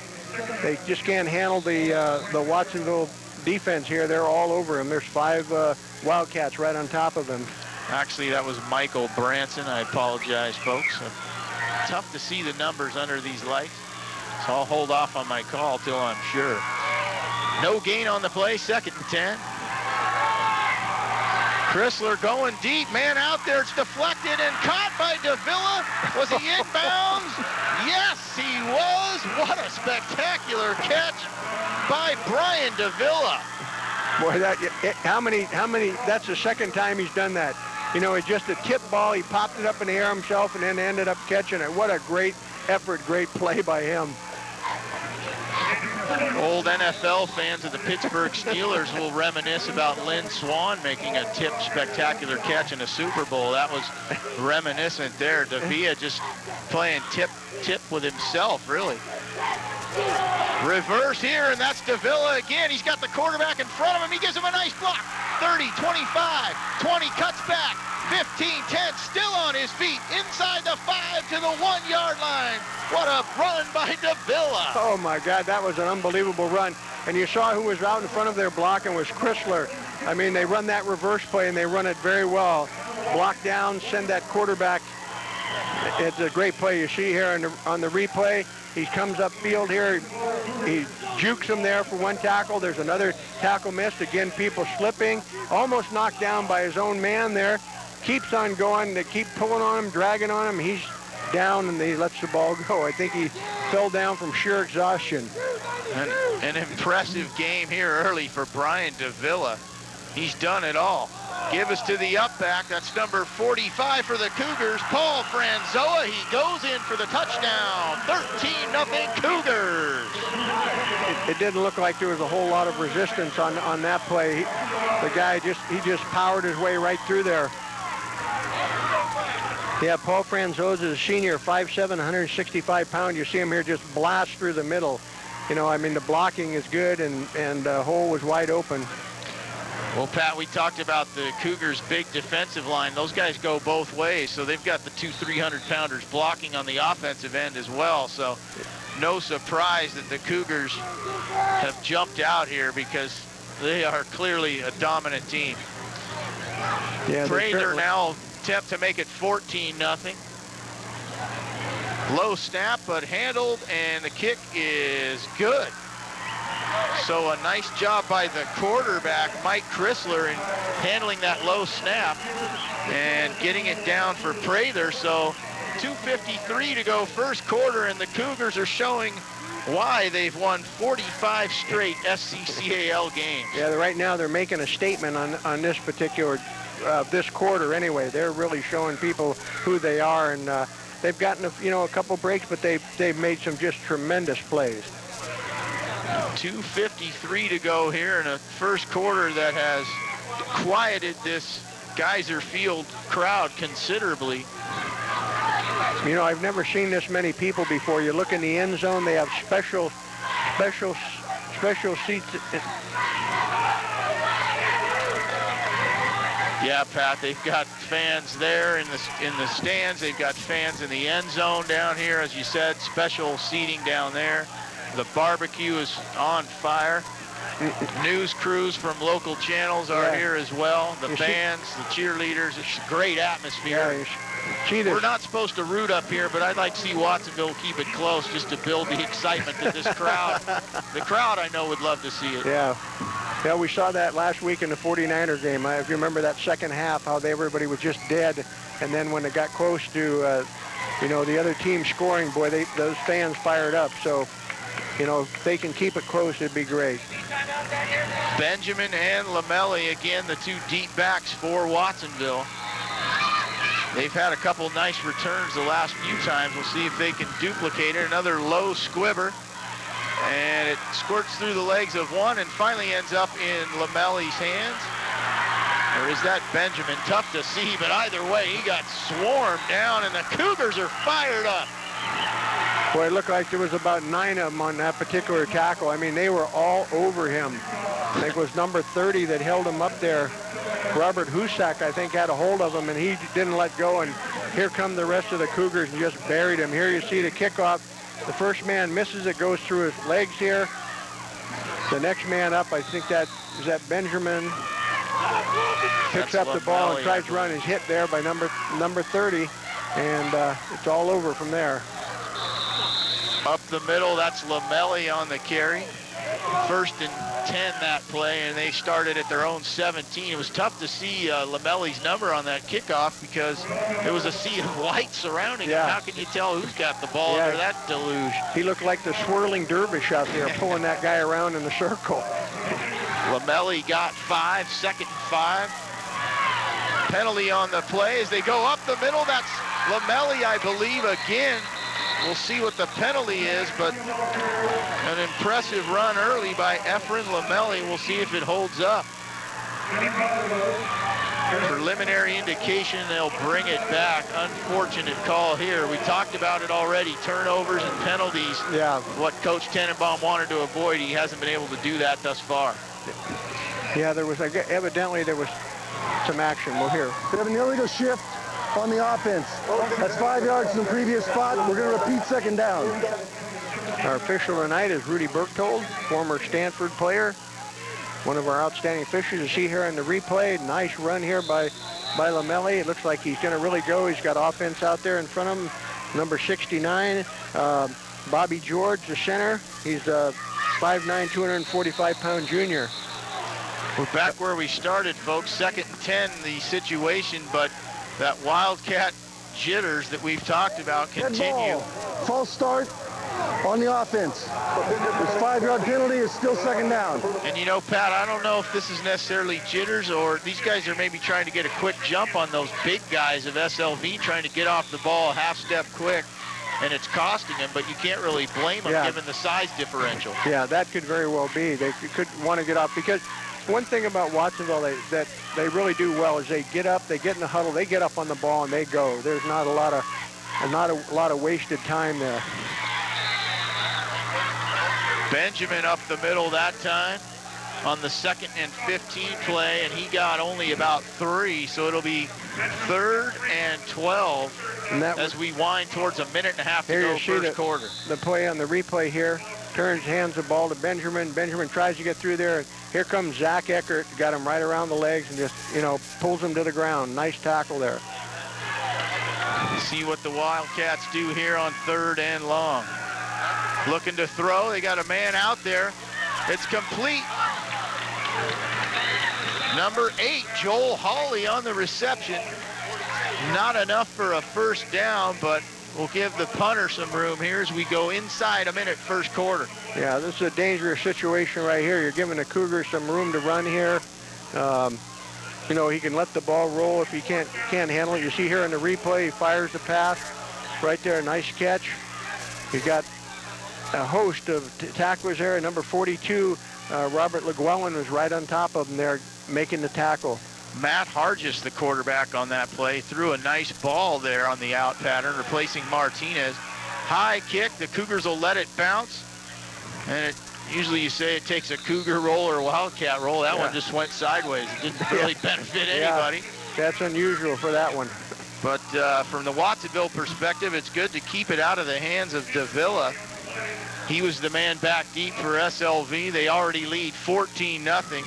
They just can't handle the Watsonville defense here. They're all over him. There's 5 Wildcats right on top of him. Actually, that was Michael Branson. I apologize, folks. Tough to see the numbers under these lights, so I'll hold off on my call till I'm sure. No gain on the play, second and 10. Chrysler going deep, man out there, it's deflected and caught by Davila. Was he inbounds? Yes, he was. What a spectacular catch by Brian Davila. Boy, how many, that's the second time he's done that. You know, it's just a tip ball. He popped it up in the air himself and then ended up catching it. What a great effort, great play by him. Old NFL fans of the Pittsburgh Steelers will reminisce about Lynn Swann making a tip spectacular catch in a Super Bowl. That was reminiscent there. Davila just playing tip with himself, really. Reverse here, and that's Davila again. He's got the quarterback in front of him. He gives him a nice block. 30, 25, 20, cuts back. 15, 10, still on his feet. Inside the 5 to the 1-yard line. What a run by Davila. Oh, my God, that was an unbelievable run. And you saw who was out in front of their blocking was Chrysler. I mean, they run that reverse play, and they run it very well. Block down, send that quarterback. It's a great play. You see here on the replay, he comes upfield here. He jukes him there for 1 tackle. There's another tackle missed. Again, people slipping. Almost knocked down by his own man there. Keeps on going. They keep pulling on him, dragging on him. He's down, and he lets the ball go. I think he fell down from sheer exhaustion. An impressive game here early for Brian Davila. He's done it all. Give us to the up back. That's number 45 for the Cougars, Paul Franzoa. He goes in for the touchdown. 13-0 Cougars. It didn't look like there was a whole lot of resistance on that play. The guy just powered his way right through there. Yeah, Paul Franzoa is a senior, 5'7", 165 pounds. You see him here just blast through the middle. You know, I mean, the blocking is good, and the hole was wide open. Well, Pat, we talked about the Cougars' big defensive line. Those guys go both ways, so they've got the 2 300-pounders blocking on the offensive end as well. So no surprise that the Cougars have jumped out here because they are clearly a dominant team. Yeah, Prather now attempt to make it 14-0. Low snap, but handled, and the kick is good. So a nice job by the quarterback, Mike Chrysler, in handling that low snap and getting it down for Prather. So 2:53 to go first quarter, and the Cougars are showing why they've won 45 straight SCCAL games. Yeah, right now they're making a statement on this particular, this quarter anyway. They're really showing people who they are, and they've gotten a couple breaks, but they've made some just tremendous plays. 2:53 to go here in a first quarter that has quieted this Geyser Field crowd considerably. You know, I've never seen this many people before. You look in the end zone, they have special seats. Yeah, Pat, they've got fans there in the stands. They've got fans in the end zone down here, as you said, special seating down there. The barbecue is on fire. News crews from local channels are here as well. The bands, the cheerleaders, it's a great atmosphere. We're not supposed to root up here, but I'd like to see Watsonville keep it close just to build the excitement that this crowd, the crowd I know would love to see it. Yeah, we saw that last week in the 49er game. If you remember that second half, how everybody was just dead, and then when it got close to, the other team scoring, boy, those fans fired up. So, if they can keep it close, it'd be great. Benjamin and Lamelli, again, the two deep backs for Watsonville. They've had a couple nice returns the last few times. We'll see if they can duplicate it. Another low squibber, and it squirts through the legs of one and finally ends up in Lamelli's hands. Or is that Benjamin? Tough to see, but either way, he got swarmed down, and the Cougars are fired up. Boy, it looked like there was about 9 of them on that particular tackle. I mean, they were all over him. I think it was number 30 that held him up there. Robert Husak, I think, had a hold of him, and he didn't let go, and here come the rest of the Cougars and just buried him. Here you see the kickoff. The first man misses it, goes through his legs here. The next man up, I think is that Benjamin, picks up the ball and tries to run. He's hit there by number 30, and it's all over from there. Up the middle, that's Lamelli on the carry. 1st and 10 that play, and they started at their own 17. It was tough to see Lamelli's number on that kickoff because there was a sea of white surrounding him. How can you tell who's got the ball under that deluge? He looked like the swirling dervish out there pulling that guy around in the circle. Lamelli got 5, 2nd and 5. Penalty on the play as they go up the middle. That's Lamelli, I believe, again. We'll see what the penalty is, but an impressive run early by Efren Lamelli. We'll see if it holds up. Preliminary indication they'll bring it back. Unfortunate call here. We talked about it already. Turnovers and penalties. Yeah. What Coach Tenenbaum wanted to avoid. He hasn't been able to do that thus far. Yeah, evidently there was some action. We'll hear. We have an illegal shift on the offense. That's 5 yards from the previous spot. We're going to repeat 2nd down. Our official tonight is Rudy Berchtold, former Stanford player. One of our outstanding officials. You see here in the replay, nice run here by Lamelli. It looks like he's going to really go. He's got offense out there in front of him. Number 69, Bobby George, the center. He's a 5'9", 245-pound junior. We're back where we started, folks. 2nd and 10, the situation, but that Wildcat jitters that we've talked about continue. False start on the offense. This 5-yard penalty is still 2nd down. And you know, Pat, I don't know if this is necessarily jitters or these guys are maybe trying to get a quick jump on those big guys of SLV, trying to get off the ball a half step quick, and it's costing them, but you can't really blame them given the size differential. Yeah, that could very well be. They could want to get off because one thing about Watsonville that they really do well is they get up, they get in the huddle, they get up on the ball, and they go. There's not a lot of wasted time there. Benjamin up the middle that time on the 2nd and 15 play, and he got only about 3, so it'll be 3rd and 12 as we wind towards a minute and a half to go first quarter. The play on the replay here. hands the ball to Benjamin. Benjamin tries to get through there. And here comes Zach Eckert, got him right around the legs and just, pulls him to the ground. Nice tackle there. See what the Wildcats do here on 3rd and long. Looking to throw. They got a man out there. It's complete. Number 8, Joel Hawley on the reception. Not enough for a first down, but we'll give the punter some room here as we go inside a minute first quarter. Yeah, this is a dangerous situation right here. You're giving the Cougars some room to run here. He can let the ball roll if he can't handle it. You see here in the replay, he fires the pass right there. Nice catch. He's got a host of tacklers there. Number 42, Robert LeGuellin, was right on top of him there making the tackle. Matt Hargis, the quarterback on that play, threw a nice ball there on the out pattern, replacing Martinez. High kick. The Cougars will let it bounce. And usually you say it takes a Cougar roll or a Wildcat roll. That one just went sideways. It didn't really benefit anybody. That's unusual for that one. But from the Watsonville perspective, it's good to keep it out of the hands of Davila. He was the man back deep for SLV. They already lead 14-0.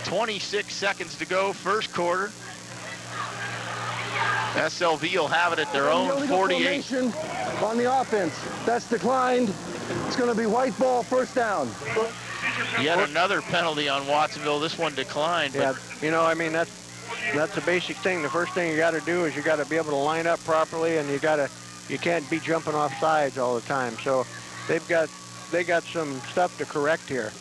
26 seconds to go, first quarter. SLV will have it at their own 48. On the offense. That's declined. It's going to be white ball, first down. Yet another penalty on Watsonville. This one declined. But yeah, that's a basic thing. The first thing you got to do is you got to be able to line up properly, and you can't be jumping off sides all the time. So they got some stuff to correct here.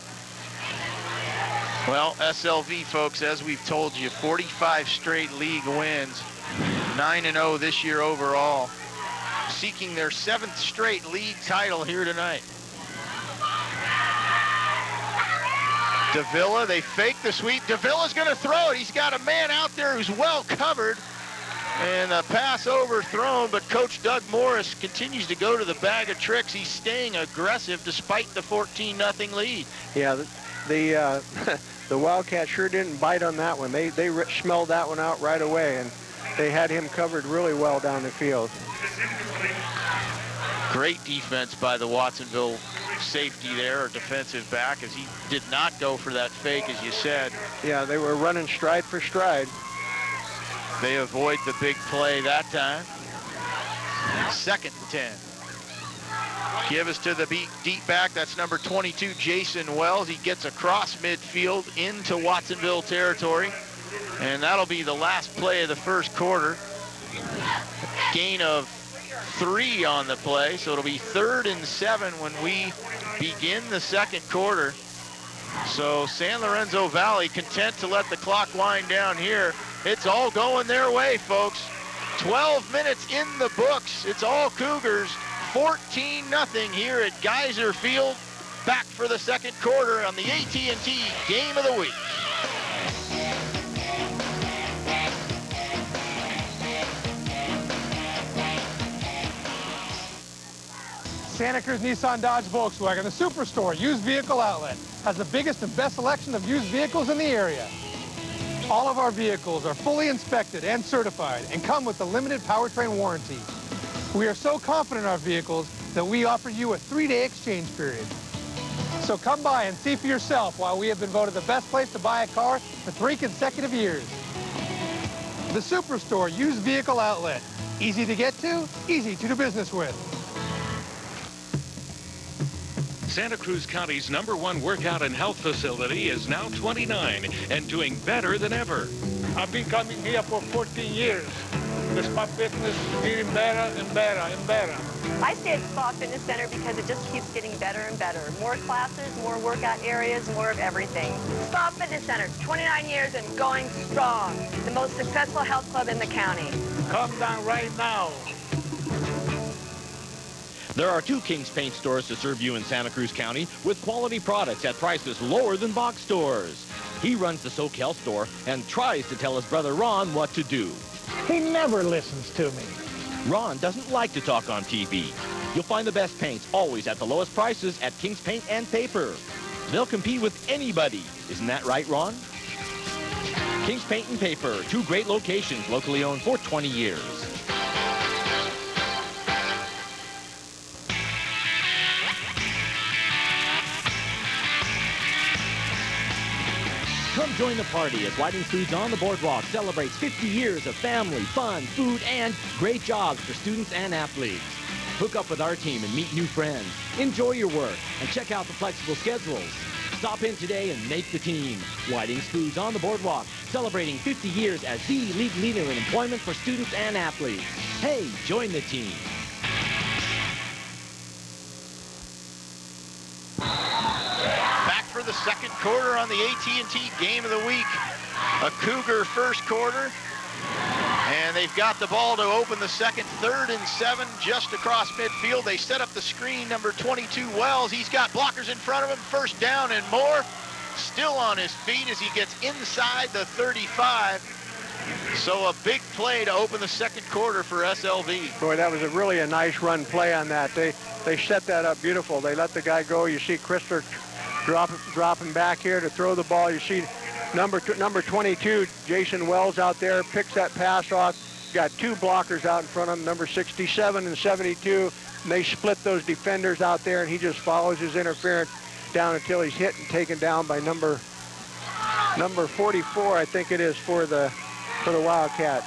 Well, SLV, folks, as we've told you, 45 straight league wins, 9-0 this year overall, seeking their 7th straight league title here tonight. Davila, they fake the sweep. Davila's going to throw it. He's got a man out there who's well covered. And the pass overthrown, but Coach Doug Morris continues to go to the bag of tricks. He's staying aggressive despite the 14-0 lead. Yeah, the Wildcats sure didn't bite on that one. They smelled that one out right away, and they had him covered really well down the field. Great defense by the Watsonville safety there, or defensive back, as he did not go for that fake, as you said. Yeah, they were running stride for stride. They avoid the big play that time. 2nd and 10. Give us to the deep back. That's number 22, Jason Wells. He gets across midfield into Watsonville territory. And that'll be the last play of the first quarter. Gain of 3 on the play. So it'll be 3rd and 7 when we begin the second quarter. So San Lorenzo Valley content to let the clock wind down here. It's all going their way, folks. 12 minutes in the books. It's all Cougars. 14-0 here at Geyser Field. Back for the second quarter on the AT&T Game of the Week. Santa Cruz Nissan Dodge Volkswagen, the Superstore used vehicle outlet, has the biggest and best selection of used vehicles in the area. All of our vehicles are fully inspected and certified and come with a limited powertrain warranty. We are so confident in our vehicles that we offer you a 3-day exchange period. So come by and see for yourself why we have been voted the best place to buy a car for 3 consecutive years. The Superstore used vehicle outlet. Easy to get to, easy to do business with. Santa Cruz County's #1 workout and health facility is now 29 and doing better than ever. I've been coming here for 14 years. The Spa Fitness is getting better and better and better. I stay at Spa Fitness Center because it just keeps getting better and better. More classes, more workout areas, more of everything. Spa Fitness Center, 29 years and going strong. The most successful health club in the county. Come down right now. There are 2 King's Paint stores to serve you in Santa Cruz County with quality products at prices lower than box stores. He runs the SCCAL store and tries to tell his brother Ron what to do. He never listens to me. Ron doesn't like to talk on TV. You'll find the best paints always at the lowest prices at King's Paint and Paper. They'll compete with anybody. Isn't that right, Ron? King's Paint and Paper, 2 great locations, locally owned for 20 years. Come join the party as Whiting Foods on the Boardwalk celebrates 50 years of family, fun, food, and great jobs for students and athletes. Hook up with our team and meet new friends. Enjoy your work and check out the flexible schedules. Stop in today and make the team. Whiting's Foods on the Boardwalk, celebrating 50 years as the league leader in employment for students and athletes. Hey, join the team. Back for the second quarter on the AT&T Game of the Week. A Cougar first quarter. And they've got the ball to open the second, 3rd and 7, just across midfield. They set up the screen, number 22, Wells. He's got blockers in front of him, first down and more. Still on his feet as he gets inside the 35. So a big play to open the second quarter for SLV. Boy, that was really a nice run play on that. They set that up beautiful. They let the guy go. You see Chrysler dropping back here to throw the ball. You see number 22, Jason Wells out there, picks that pass off. Got 2 blockers out in front of him, number 67 and 72. And they split those defenders out there, and he just follows his interference down until he's hit and taken down by number 44, I think it is, for the Wildcats.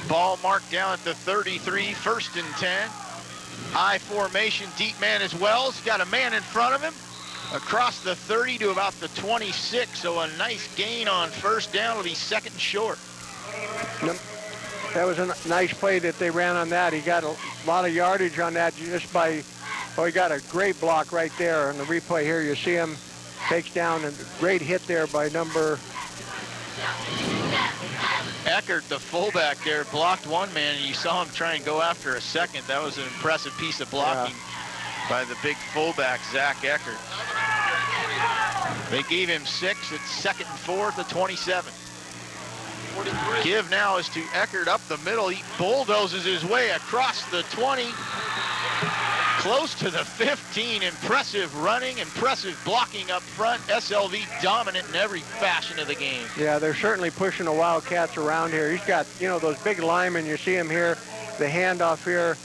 Ball marked down at the 33, 1st and 10. I formation, deep man as Wells. Got a man in front of him. Across the 30 to about the 26, so a nice gain on first down. Will be 2nd and short. That was a nice play that they ran on that. He got a lot of yardage on that just by, he got a great block right there. On the replay here, you see him takes down a great hit there by number... Eckert, the fullback there, blocked one man, and you saw him try and go after a second. That was an impressive piece of blocking by the big fullback, Zach Eckert. They gave him 6. It's 2nd and 4 at the 27. Give now is to Eckert up the middle. He bulldozes his way across the 20, close to the 15. Impressive running, impressive blocking up front. SLV dominant in every fashion of the game. Yeah, they're certainly pushing the Wildcats around here. He's got, those big linemen. You see him here, the handoff here.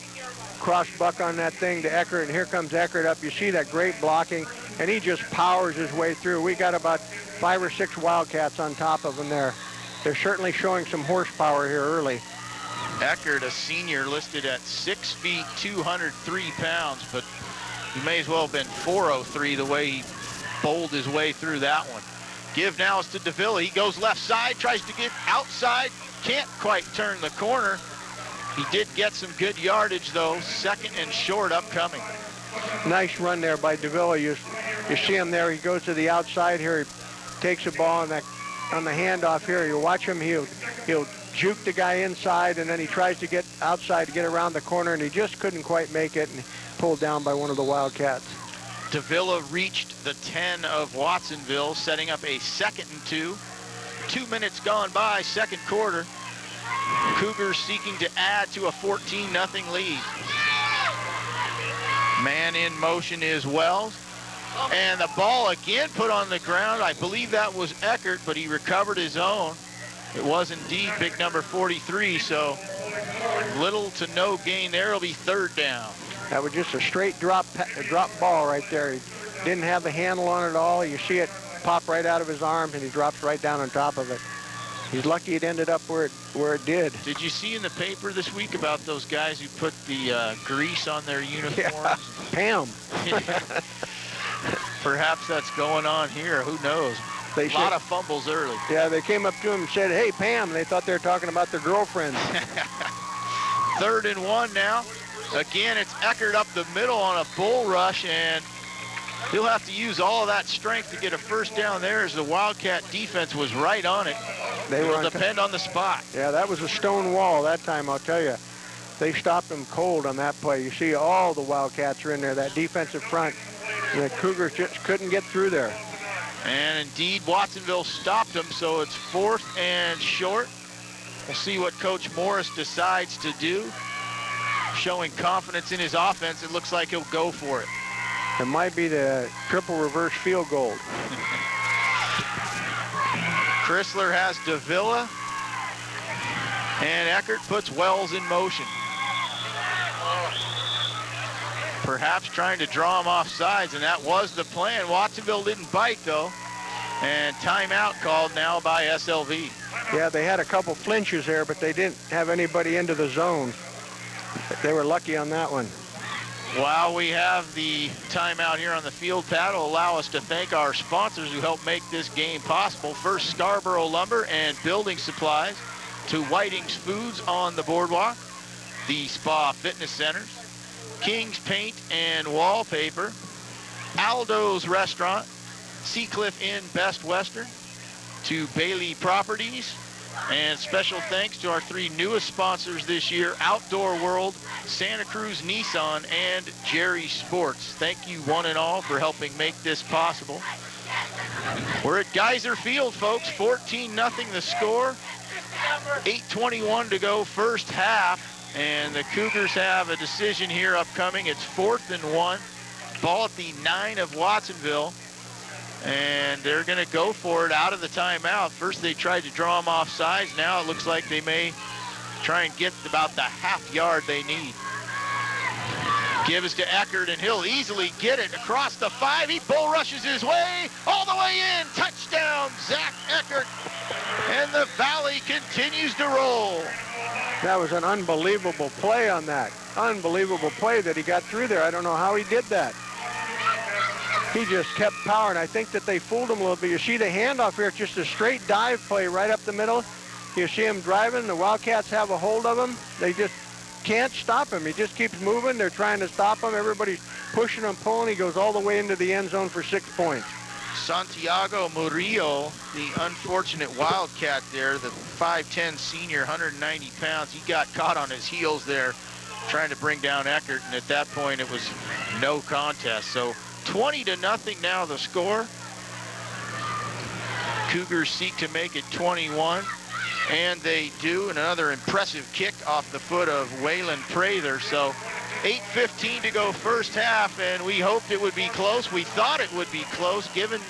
Cross buck on that thing to Eckert, and here comes Eckert up. You see that great blocking, and he just powers his way through. We got about 5 or 6 Wildcats on top of him there. They're certainly showing some horsepower here early. Eckert, a senior, listed at 6 feet, 203 pounds, but he may as well have been 403 the way he bowled his way through that one. Give now is to Davila. He goes left side, tries to get outside, can't quite turn the corner. He did get some good yardage, though. 2nd and short upcoming. Nice run there by Davila. You see him there. He goes to the outside here. He takes the ball on the handoff here. You watch him. He'll juke the guy inside, and then he tries to get outside to get around the corner, and he just couldn't quite make it, and pulled down by one of the Wildcats. Davila reached the 10 of Watsonville, setting up a 2nd and 2. 2 minutes gone by, second quarter. Cougars seeking to add to a 14-0 lead. Man in motion is Wells. And the ball again put on the ground. I believe that was Eckert, but he recovered his own. It was indeed big number 43, so little to no gain there. It'll be 3rd down. That was just a straight drop ball right there. He didn't have the handle on it at all. You see it pop right out of his arms, and he drops right down on top of it. He's lucky it ended up where it did. Did you see in the paper this week about those guys who put the grease on their uniforms? Yeah. Pam. Perhaps that's going on here. Who knows? A lot of fumbles early. Yeah, they came up to him and said, "Hey, Pam." They thought they were talking about their girlfriends. 3rd and 1 now. Again, it's Eckert up the middle on a bull rush, and he'll have to use all of that strength to get a first down there, as the Wildcat defense was right on it. It'll depend on the spot. Yeah, that was a stone wall that time, I'll tell you. They stopped them cold on that play. You see all the Wildcats are in there, that defensive front. And the Cougars just couldn't get through there. And indeed, Watsonville stopped them, so it's 4th and short. We'll see what Coach Morris decides to do. Showing confidence in his offense, it looks like he'll go for it. It might be the triple reverse field goal. Chrysler has Davila, and Eckert puts Wells in motion. Perhaps trying to draw him off sides, and that was the plan. Watsonville didn't bite, though, And timeout called now by SLV. Yeah, they had a couple flinches there, but they didn't have anybody into the zone. They were lucky on that one. While we have the timeout here on the field pad, will allow us to thank our sponsors who helped make this game possible. First, Scarborough Lumber and Building Supplies, to Whiting's Foods on the boardwalk, the Spa Fitness Centers, King's Paint and Wallpaper, Aldo's Restaurant, Seacliff Inn Best Western, to Bailey Properties, and special thanks to our 3 newest sponsors this year, Outdoor World, Santa Cruz Nissan, and Jerry Sports. Thank you one and all for helping make this possible. We're at Geyser Field, folks. 14-0 the score. 8:21 to go first half, and the Cougars have a decision here upcoming. It's 4th and 1. Ball at the 9 of Watsonville. And they're going to go for it out of the timeout. First they tried to draw them off sides. Now it looks like they may try and get about the half yard they need. Give us to Eckert, and he'll easily get it across the 5. He bull rushes his way all the way in. Touchdown, Zach Eckert. And the Valley continues to roll. That was an unbelievable play on that. Unbelievable play that he got through there. I don't know how he did that. He just kept powering. I think that they fooled him a little bit. You see the handoff here, it's just a straight dive play right up the middle. You see him driving. The Wildcats have a hold of him. They just can't stop him. He just keeps moving. They're trying to stop him. Everybody's pushing him, pulling. He goes all the way into the end zone for 6 points. Santiago Murillo, the unfortunate Wildcat there, the 5'10 senior, 190 pounds, he got caught on his heels there trying to bring down Eckert, and at that point it was no contest. So 20-0 now the score. Cougars seek to make it 21, and they do. And another impressive kick off the foot of Waylon Prather. So 8:15 to go first half, and we hoped it would be close. We thought it would be close given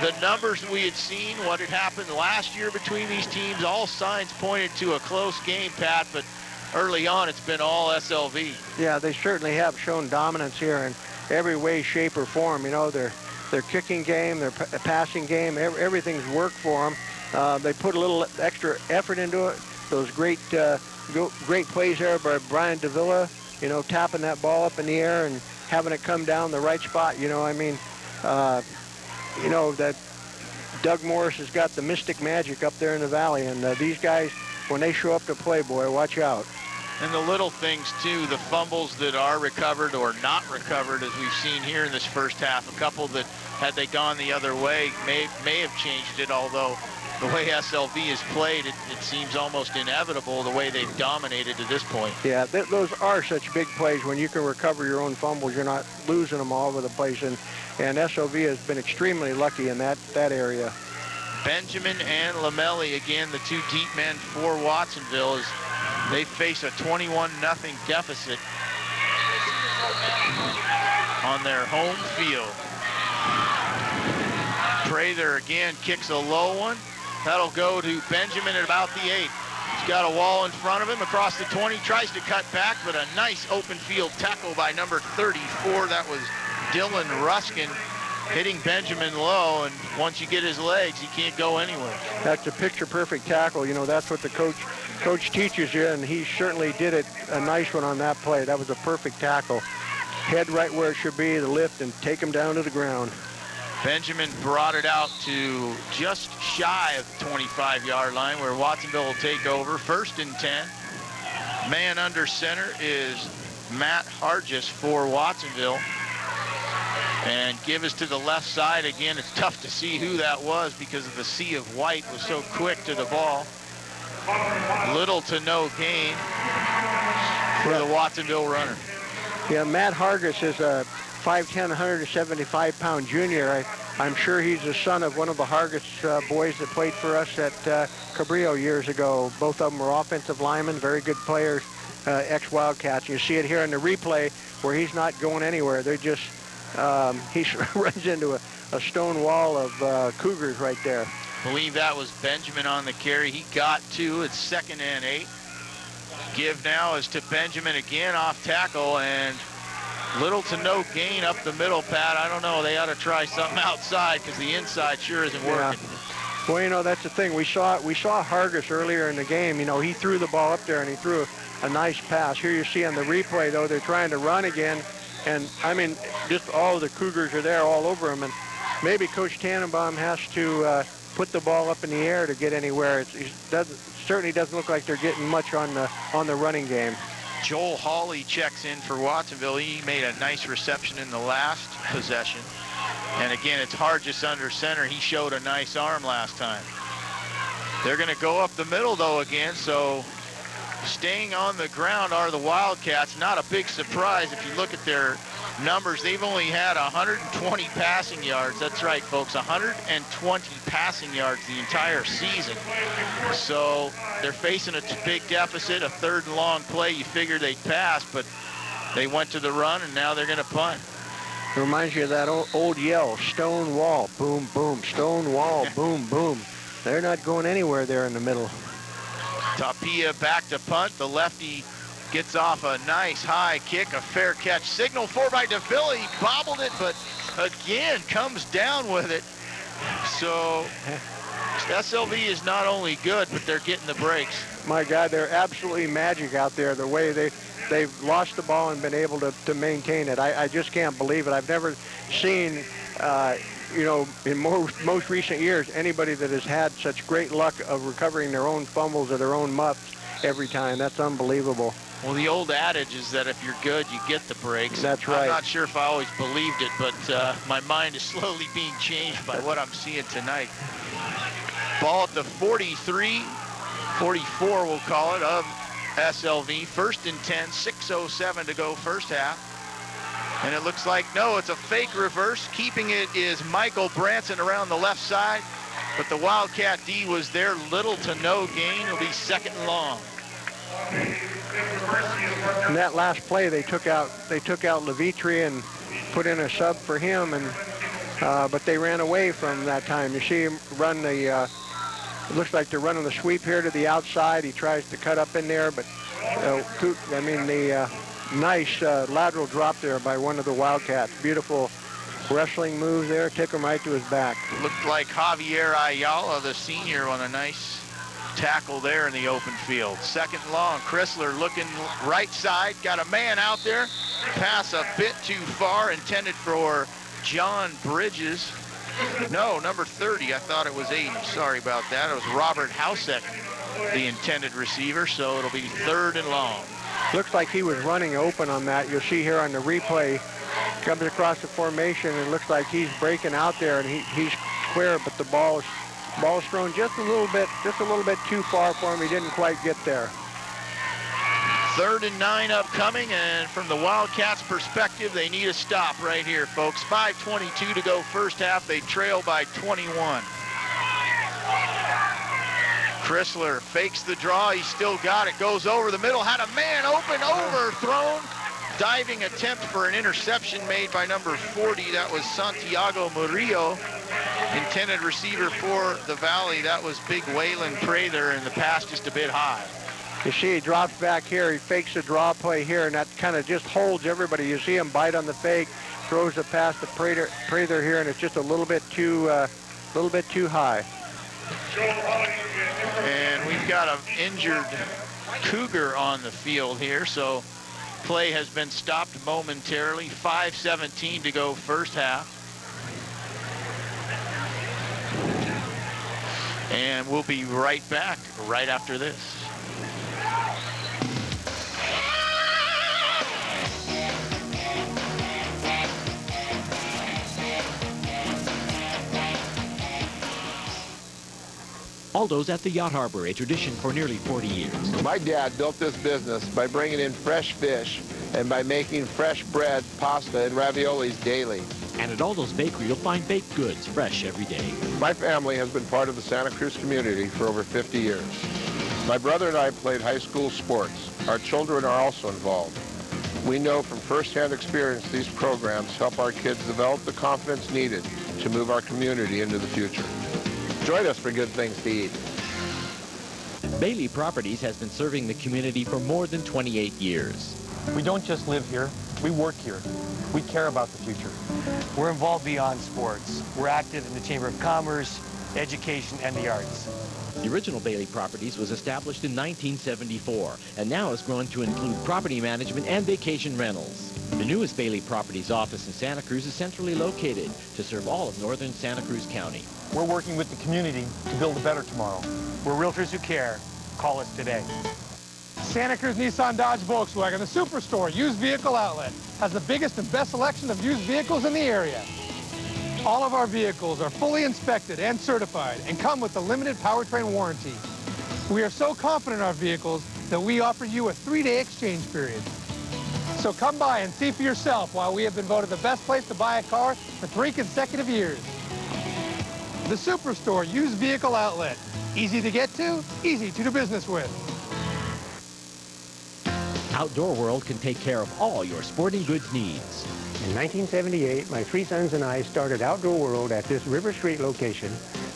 the numbers we had seen, what had happened last year between these teams. All signs pointed to a close game, Pat, but early on it's been all SLV. Yeah, they certainly have shown dominance here in every way, shape, or form. You know, their kicking game, their passing game, everything's worked for them. They put a little extra effort into it. Those great plays there by Brian Davila, you know, tapping that ball up in the air and having it come down the right spot. You know, I mean, you know, that Doug Morris has got the mystic magic up there in the Valley, and these guys, when they show up to play, boy, watch out. And the little things, too, the fumbles that are recovered or not recovered, as we've seen here in this first half. A couple that, had they gone the other way, may have changed it, although the way SLV has played, it seems almost inevitable the way they've dominated to this point. Yeah, those are such big plays. When you can recover your own fumbles, you're not losing them all over the place. And SLV has been extremely lucky in that area. Benjamin and Lamelli, again, the 2 deep men for Watsonville, as they face a 21-0 deficit on their home field. Prather again kicks a low one. That'll go to Benjamin at about the 8. He's got a wall in front of him across the 20, tries to cut back, but a nice open field tackle by number 34. That was Dylan Ruskin hitting Benjamin low, and once you get his legs, he can't go anywhere. That's a picture-perfect tackle. You know, that's what the coach teaches you, and he certainly did it. A nice one on that play. That was a perfect tackle. Head right where it should be, the lift, and take him down to the ground. Benjamin brought it out to just shy of the 25-yard line, where Watsonville will take over. 1st and 10. Man under center is Matt Hargis for Watsonville. And give us to the left side again. It's tough to see who that was because of the sea of white was so quick to the ball. Little to no gain for the Watsonville runner. Yeah, Matt Hargis is a 5'10", 175-pound junior. I'm sure he's the son of one of the Hargis boys that played for us at Cabrillo years ago. Both of them were offensive linemen, very good players, ex-Wildcats. You see it here in the replay where he's not going anywhere. They're just, he runs into a stone wall of Cougars right there. I believe that was Benjamin on the carry. He got 2. It's 2nd and 8. Give now is to Benjamin again off tackle, and Little to no gain up the middle, Pat. I don't know. They ought to try something outside because the inside sure isn't working. Well, you know, that's the thing. We saw Hargis earlier in the game. You know, he threw the ball up there and he threw a nice pass. Here you see on the replay, though, they're trying to run again. And, I mean, just all the Cougars are there all over him. And maybe Coach Tannenbaum has to put the ball up in the air to get anywhere. It certainly doesn't look like they're getting much on the running game. Joel Hawley checks in for Watsonville. He made a nice reception in the last possession. And again, it's Hargis under center. He showed a nice arm last time. They're going to go up the middle, though, again. So staying on the ground are the Wildcats. Not a big surprise if you look at their numbers. They've only had 120 passing yards. That's right, folks, 120 passing yards the entire season. So they're facing a big deficit, a 3rd and long play. You figured they'd pass, but they went to the run, and now they're going to punt. It reminds you of that old yell, stone wall, boom, boom, stone wall, boom, boom. They're not going anywhere there in the middle. Tapia back to punt. The lefty gets off a nice high kick, a fair catch. Signal for by DeVille. He bobbled it, but again comes down with it. So SLV is not only good, but they're getting the breaks. My God, they're absolutely magic out there, the way they've lost the ball and been able to maintain it. I just can't believe it. I've never seen, you know, in most recent years, anybody that has had such great luck of recovering their own fumbles or their own muffs every time. That's unbelievable. Well, the old adage is that if you're good, you get the breaks. That's right. I'm not sure if I always believed it, but my mind is slowly being changed by what I'm seeing tonight. Ball at the 43, 44 we'll call it, of SLV. 1st and 10, 6:07 to go first half. And it looks like, no, it's a fake reverse. Keeping it is Michael Branson around the left side, but the Wildcat D was there. Little to no gain. It'll be 2nd and long. In that last play, they took out Levitri and put in a sub for him, and but they ran away from that time. You see him run the. It looks like they're running the sweep here to the outside. He tries to cut up in there, but I mean the nice lateral drop there by one of the Wildcats. Beautiful wrestling move there. Took him right to his back. Looked like Javier Ayala, the senior, on a nice tackle there in the open field. 2nd and long. Chrysler looking right side. Got a man out there. Pass a bit too far. Intended for John Bridges. No, number 30. I thought it was 80. Sorry about that. It was Robert Hausek, the intended receiver. So it'll be 3rd and long. Looks like he was running open on that. You'll see here on the replay, comes across the formation and looks like he's breaking out there, and he's clear, but the ball's thrown just a little bit too far for him. He didn't quite get there. 3rd and 9 upcoming, and from the Wildcats' perspective, they need a stop right here, folks. 5:22 to go first half. They trail by 21. Chrysler fakes the draw. He's still got it. Goes over the middle. Had a man open, overthrown. Diving attempt for an interception made by number 40. That was Santiago Murillo. Intended receiver for the Valley. That was big Waylon Prather, and the pass just a bit high. You see he drops back here. He fakes the draw play here, and that kind of just holds everybody. You see him bite on the fake, throws the pass to Prather here, and it's just a little bit too high. And we've got an injured Cougar on the field here, so play has been stopped momentarily. 5:17 to go first half. And we'll be right back right after this. Aldo's at the Yacht Harbor, a tradition for nearly 40 years. My dad built this business by bringing in fresh fish and by making fresh bread, pasta, and raviolis daily. And at Aldo's Bakery, you'll find baked goods fresh every day. My family has been part of the Santa Cruz community for over 50 years. My brother and I played high school sports. Our children are also involved. We know from firsthand experience these programs help our kids develop the confidence needed to move our community into the future. Join us for good things to eat. Bailey Properties has been serving the community for more than 28 years. We don't just live here. We work here. We care about the future. We're involved beyond sports. We're active in the Chamber of Commerce, education, and the arts. The original Bailey Properties was established in 1974 and now has grown to include property management and vacation rentals. The newest Bailey Properties office in Santa Cruz is centrally located to serve all of northern Santa Cruz County. We're working with the community to build a better tomorrow. We're realtors who care. Call us today. Santa Cruz Nissan Dodge Volkswagen, the Superstore used vehicle outlet, has the biggest and best selection of used vehicles in the area. All of our vehicles are fully inspected and certified and come with a limited powertrain warranty. We are so confident in our vehicles that we offer you a 3-day exchange period. So come by and see for yourself why we have been voted the best place to buy a car for 3 consecutive years. The Superstore used vehicle outlet. Easy to get to, easy to do business with. Outdoor World can take care of all your sporting goods needs. In 1978, my 3 sons and I started Outdoor World at this River Street location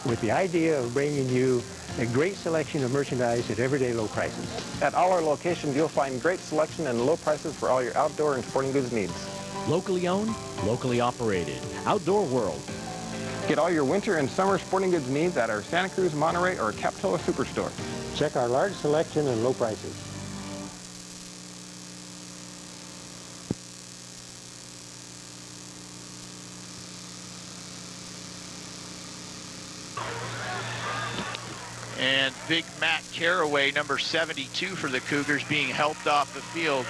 with the idea of bringing you a great selection of merchandise at everyday low prices. At all our locations, you'll find great selection and low prices for all your outdoor and sporting goods needs. Locally owned, locally operated. Outdoor World. Get all your winter and summer sporting goods needs at our Santa Cruz, Monterey, or Capitola Superstore. Check our large selection and low prices. And big Matt Caraway, number 72 for the Cougars, being helped off the field.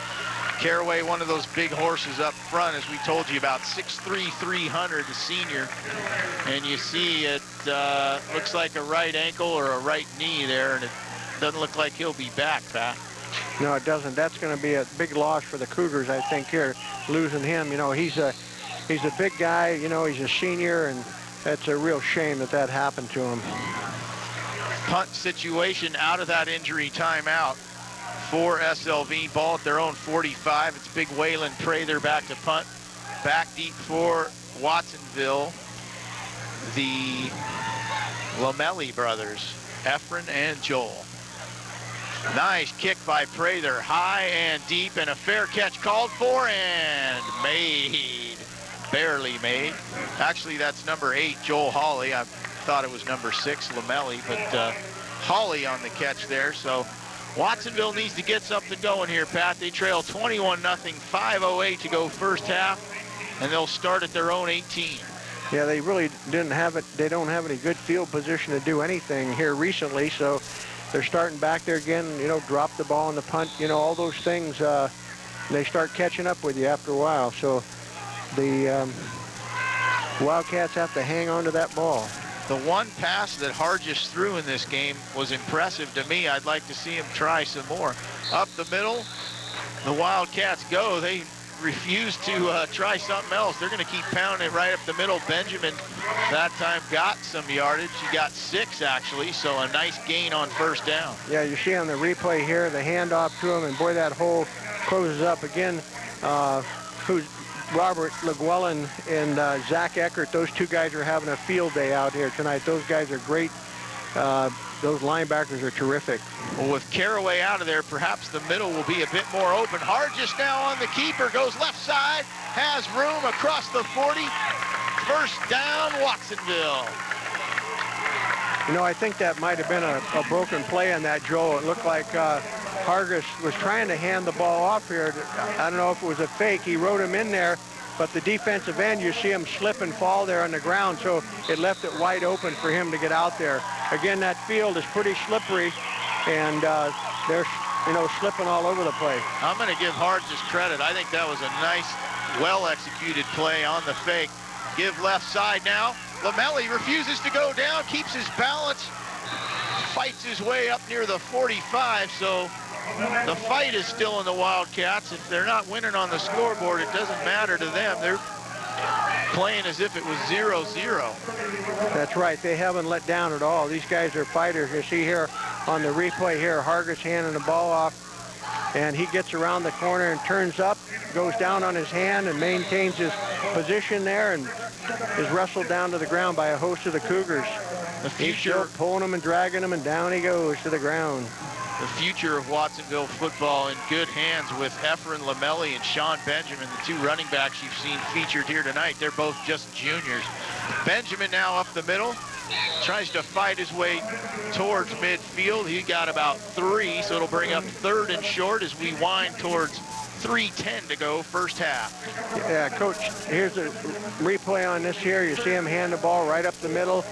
Caraway, one of those big horses up front, as we told you about, 6'3", 300, the senior. And you see it looks like a right ankle or a right knee there, and it doesn't look like he'll be back, Pat. No, it doesn't. That's going to be a big loss for the Cougars, I think, here, losing him. You know, he's a big guy. You know, he's a senior, and that's a real shame that that happened to him. Punt situation out of that injury timeout for SLV. Ball at their own 45. It's big Waylon Prather back to punt. Back deep for Watsonville. The Lamelli brothers, Efren and Joel. Nice kick by Prather, high and deep, and a fair catch called for and made. Barely made. Actually, that's number 8, Joel Hawley. I thought it was number 6, Lamelli, but Hawley on the catch there. So Watsonville needs to get something going here, Pat. They trail 21-0, 5:08 to go first half, and they'll start at their own 18. Yeah, they really didn't have it. They don't have any good field position to do anything here recently, so they're starting back there again, you know, drop the ball on the punt, you know, all those things, they start catching up with you after a while. So the Wildcats have to hang on to that ball. The one pass that Hargis threw in this game was impressive to me. I'd like to see him try some more. Up the middle, the Wildcats go. They refuse to try something else. They're going to keep pounding it right up the middle. Benjamin that time got some yardage. He got 6 actually, so a nice gain on first down. Yeah, you see on the replay here, the handoff to him, and boy, that hole closes up again. Who's Robert Llewellyn and Zach Eckert, those 2 guys are having a field day out here tonight. Those guys are great. Those linebackers are terrific. Well, with Caraway out of there, perhaps the middle will be a bit more open. Hargis now on the keeper, goes left side, has room across the 40. First down, Watsonville. You know, I think that might have been a broken play on that, Joel. It looked like Hargis was trying to hand the ball off here. I don't know if it was a fake. He rode him in there, but the defensive end, you see him slip and fall there on the ground, so it left it wide open for him to get out there. Again, that field is pretty slippery, and they're, you know, slipping all over the place. I'm going to give Hargis credit. I think that was a nice, well-executed play on the fake. Give left side now. Lamelli refuses to go down, keeps his balance, fights his way up near the 45, so the fight is still in the Wildcats. If they're not winning on the scoreboard, it doesn't matter to them. They're playing as if it was 0-0. That's right. They haven't let down at all. These guys are fighters. You see here on the replay here, Hargis handing the ball off, and he gets around the corner and turns up, goes down on his hand and maintains his position there and is wrestled down to the ground by a host of the Cougars. The He's still pulling him and dragging him, and down he goes to the ground. the future of Watsonville football in good hands with Efren Lamelli and Sean Benjamin, the two running backs you've seen featured here tonight. They're both just juniors. Benjamin now up the middle, tries to fight his way towards midfield. He got about 3, so it'll bring up 3rd and short as we wind towards 3:10 to go, first half. Yeah, Coach, here's a replay on this here. You see him hand the ball right up the middle,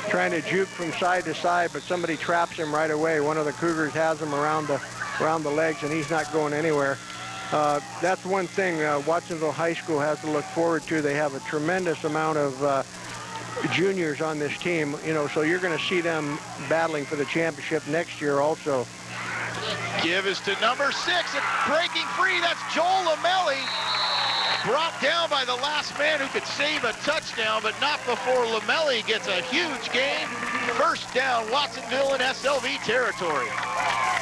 trying to juke from side to side, but somebody traps him right away. One of the Cougars has him around the legs, and he's not going anywhere. That's one thing Watsonville High School has to look forward to. They have a tremendous amount of juniors on this team, you know, so you're going to see them battling for the championship next year also. Give is to number 6, and breaking free, that's Joel Lamelli. Brought down by the last man who could save a touchdown, but not before Lamelli gets a huge gain. First down, Watsonville in SLV territory.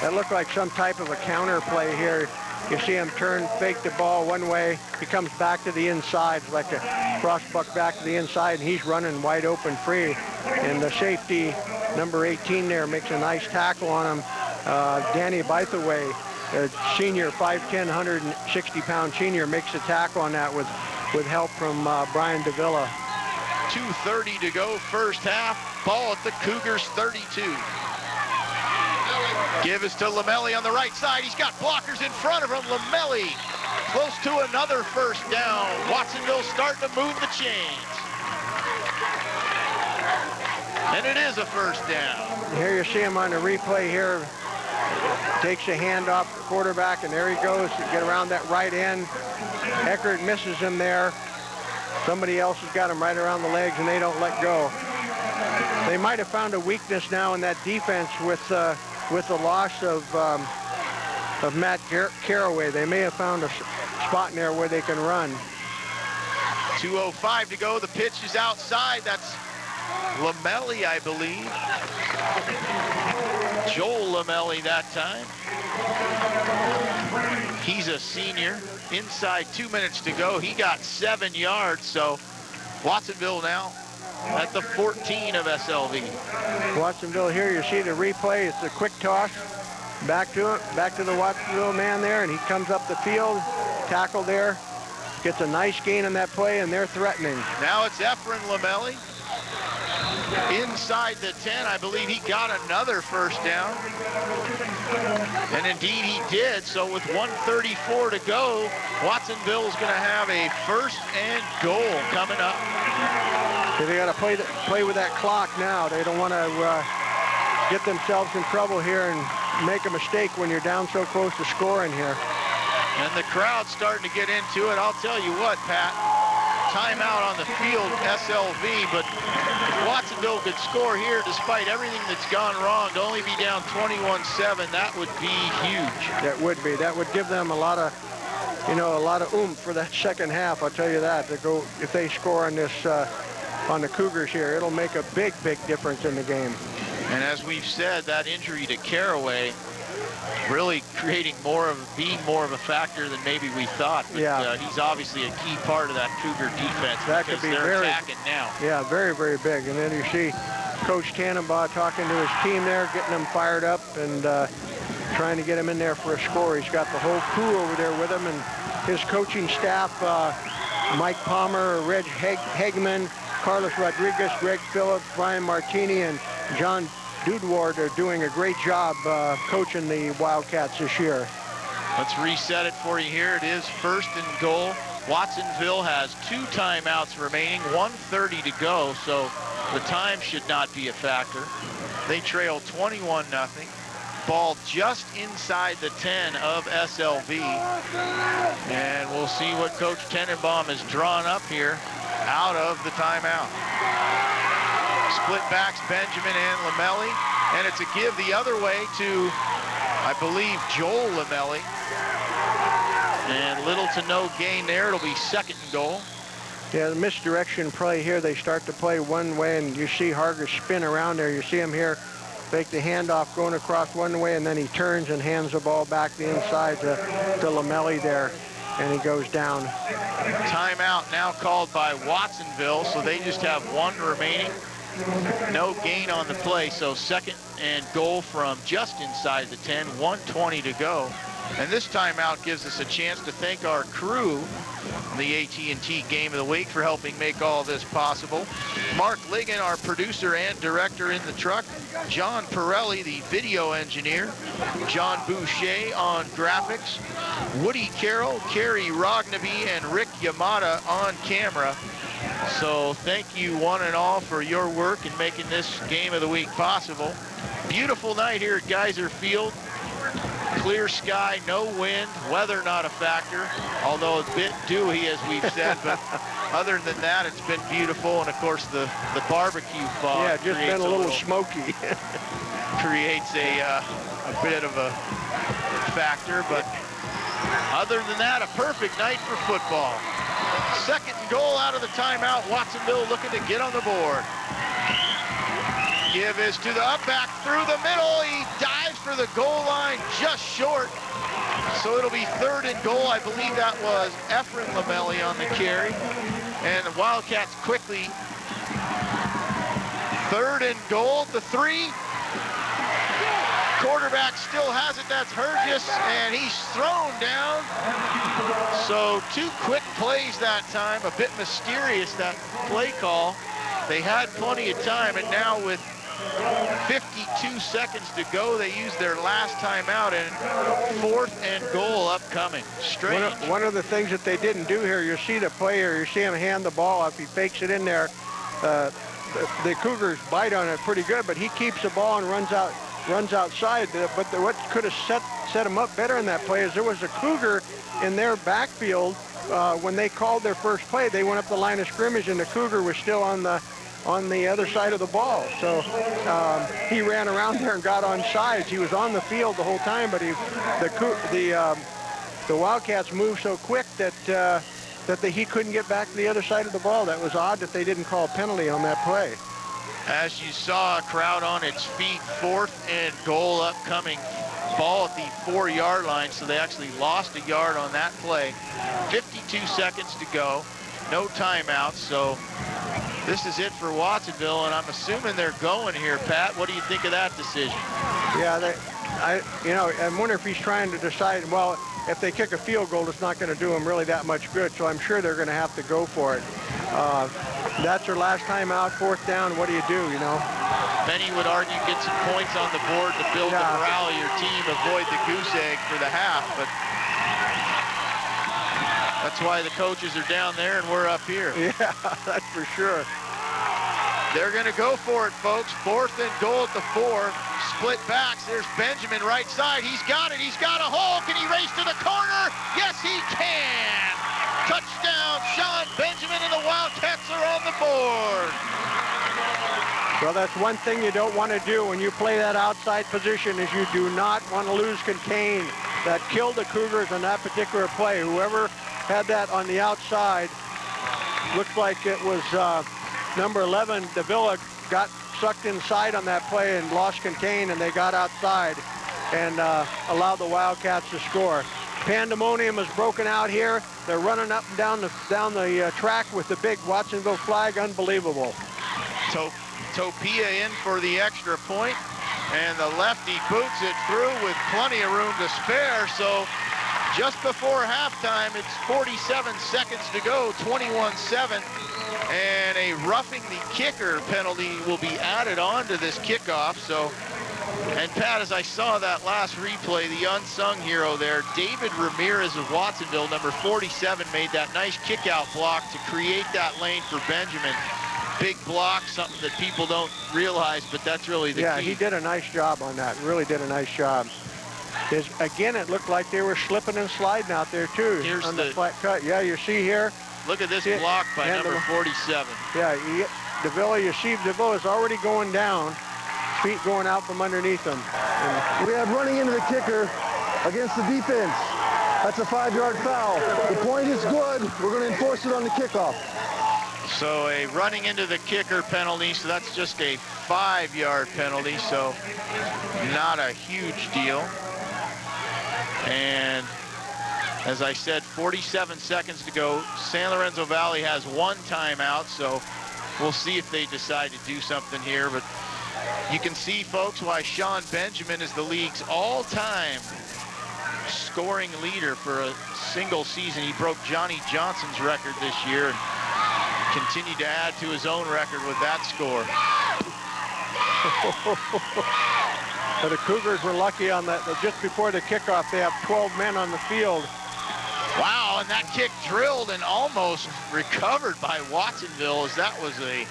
That looked like some type of a counter play here. You see him turn, fake the ball one way. He comes back to the inside, like a crossbuck back to the inside, and he's running wide open free. And the safety, number 18 there, makes a nice tackle on him. Danny Bythaway, a senior, 5'10", 160-pound senior, makes a tackle on that with help from Brian Davila. 2:30 to go, first half. Ball at the Cougars 32. Give is to Lamelli on the right side. He's got blockers in front of him. Lamelli close to another first down. Watsonville starting to move the chains. And it is a first down. Here you see him on the replay here. Takes a hand off the quarterback, and there he goes to get around that right end. Eckert misses him there. Somebody else has got him right around the legs, and they don't let go. They might have found a weakness now in that defense with the loss of Matt Caraway. They may have found a spot in there where they can run. 2:05 to go. The pitch is outside. That's Lamelli, I believe. Joel Lamelli that time. He's a senior. Inside 2 minutes to go. He got 7 yards, so Watsonville now at the 14 of SLV. Watsonville here, you see the replay. It's a quick toss. Back to the Watsonville man there, and he comes up the field. Tackle there. Gets a nice gain on that play, and they're threatening. Now it's Efren Lamelli. Inside the 10, I believe he got another first down. And indeed he did. So with 1:34 to go, Watsonville is going to have a first and goal coming up. So they got to play with that clock now. They don't want to get themselves in trouble here and make a mistake when you're down so close to scoring here. And the crowd's starting to get into it. I'll tell you what, Pat. Timeout on the field, SLV, but if Watsonville could score here despite everything that's gone wrong, to only be down 21-7, that would be huge. That would be. That would give them a lot of oomph for that second half. I'll tell you that. To go, if they score on this, on the Cougars here, it'll make a big, big difference in the game. And as we've said, that injury to Caraway really being more of a factor than maybe we thought. But, yeah. He's obviously a key part of that Cougar defense. That could be they're attacking now. Yeah, very, very big. And then you see Coach Tannenbaugh talking to his team there, getting them fired up and trying to get him in there for a score. He's got the whole crew over there with him, and his coaching staff, Mike Palmer, Reg Hegman, Carlos Rodriguez, Greg Phillips, Brian Martini, and John Dudward are doing a great job coaching the Wildcats this year. Let's reset it for you here. It is first and goal. Watsonville has 2 timeouts remaining, 1:30 to go, so the time should not be a factor. They trail 21-0. Ball just inside the 10 of SLV. And we'll see what Coach Tenenbaum has drawn up here out of the timeout. Split backs Benjamin and Lamelli, and it's a give the other way to, I believe, Joel Lamelli. And little to no gain there. It'll be second and goal. Yeah, the misdirection play here. They start to play one way, and you see Harger spin around there. You see him here fake the handoff going across one way, and then he turns and hands the ball back the inside to Lamelli there, and he goes down. Timeout now called by Watsonville, so they just have 1 remaining. No gain on the play, so second and goal from just inside the 10, 1:20 to go. And this timeout gives us a chance to thank our crew in the AT&T Game of the Week for helping make all this possible. Mark Ligon, our producer and director in the truck. John Pirelli, the video engineer. John Boucher on graphics. Woody Carroll, Kerry Rognaby, and Rick Yamada on camera. So thank you one and all for your work in making this Game of the Week possible. Beautiful night here at Geyser Field. Clear sky, no wind, weather not a factor, although a bit dewy, as we've said, but other than that, it's been beautiful. And of course, the barbecue fog. Yeah, just been a little smoky. Creates a bit of a factor, but other than that, a perfect night for football. Second and goal out of the timeout. Watsonville looking to get on the board. Give is to the up back through the middle. He dives for the goal line just short. So it'll be third and goal. I believe that was Efren Lamelli on the carry. And the Wildcats quickly. Third and goal at the 3. Quarterback still has it. That's Hergis, and he's thrown down. So 2 quick plays that time. A bit mysterious, that play call. They had plenty of time, and now with 52 seconds to go, they used their last timeout, and fourth and goal upcoming. Strange. One of the things that they didn't do here, you see the player, you see him hand the ball up, he fakes it in there. The Cougars bite on it pretty good, but he keeps the ball and runs outside. But what could have set him up better in that play is there was a Cougar in their backfield. When they called their first play, they went up the line of scrimmage, and the Cougar was still on the other side of the ball. So he ran around there and got on sides. He was on the field the whole time, but the Wildcats moved so quick that he couldn't get back to the other side of the ball. That was odd that they didn't call a penalty on that play. As you saw, a crowd on its feet. Fourth and goal upcoming. Ball at the 4-yard line, so they actually lost a yard on that play. 52 seconds to go. No timeouts, so this is it for Watsonville, and I'm assuming they're going here. Pat, what do you think of that decision? Yeah, I wonder if he's trying to decide, well, if they kick a field goal, it's not going to do them really that much good, so I'm sure they're going to have to go for it. That's their last time out, fourth down. What do you do, you know? Many would argue get some points on the board to build the morale of your team, avoid the goose egg for the half, but that's why the coaches are down there and we're up here. Yeah, that's for sure. They're going to go for it, folks. Fourth and goal at the 4. Split backs. There's Benjamin right side. He's got it. He's got a hole. Can he race to the corner? Yes, he can. Touchdown, Sean Benjamin, and the Wildcats are on the board. Well, that's one thing you don't want to do when you play that outside position, is you do not want to lose contain. That killed the Cougars on that particular play. Whoever had that on the outside, looked like it was number 11, Davila, got sucked inside on that play and lost contain, and they got outside and allowed the Wildcats to score. Pandemonium is broken out here. They're running up and down the track with the big Watsonville flag. Unbelievable. Topia in for the extra point, and the lefty boots it through with plenty of room to spare. So just before halftime, it's 47 seconds to go, 21-7, and a roughing the kicker penalty will be added on to this kickoff. So, and Pat, as I saw that last replay, the unsung hero there, David Ramirez of Watsonville, number 47, made that nice kick-out block to create that lane for Benjamin. Big block, something that people don't realize, but that's really the key. Yeah, he did a nice job on that. Really did a nice job. Again, it looked like they were slipping and sliding out there, too. Here's on the flat cut. Yeah, you see here. Look at this block by number 47. Yeah, Davila, you see Davila's already going down. Feet going out from underneath him. We have running into the kicker against the defense. That's a 5-yard foul. The point is good. We're going to enforce it on the kickoff. So a running into the kicker penalty, so that's just a 5-yard penalty, so not a huge deal. And as I said, 47 seconds to go. San Lorenzo Valley has one timeout, so we'll see if they decide to do something here. But you can see, folks, why Sean Benjamin is the league's all-time scoring leader for a single season. He broke Johnny Johnson's record this year and continued to add to his own record with that score. But the Cougars were lucky on that. Just before the kickoff, they have 12 men on the field. Wow, and that kick drilled and almost recovered by Watsonville, as that was a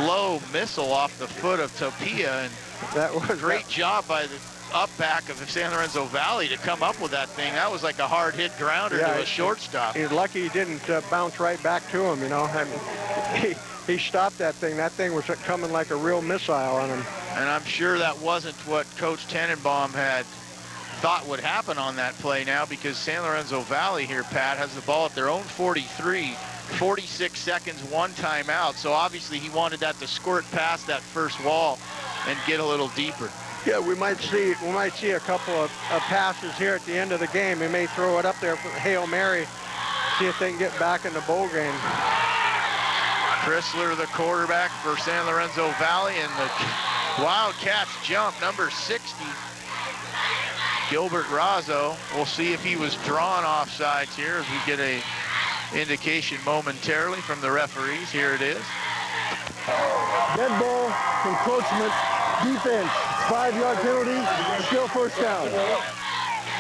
low missile off the foot of Topia. And that was a great job by the up back of the San Lorenzo Valley to come up with that thing. That was like a hard hit grounder to a shortstop. He's lucky he didn't bounce right back to him, you know. I mean, he stopped that thing. That thing was coming like a real missile on him. And I'm sure that wasn't what Coach Tenenbaum had thought would happen on that play now, because San Lorenzo Valley here, Pat, has the ball at their own 43, 46 seconds, one timeout. So obviously he wanted that to squirt past that first wall and get a little deeper. Yeah, we might see a couple of passes here at the end of the game. They may throw it up there for Hail Mary, see if they can get back in the bowl game. Chrysler, the quarterback for San Lorenzo Valley, and the Wildcats jump, number 60. Gilbert Razzo. We'll see if he was drawn offsides here as we get a indication momentarily from the referees. Here it is. Dead ball, encroachment, defense, 5-yard penalty, still first down.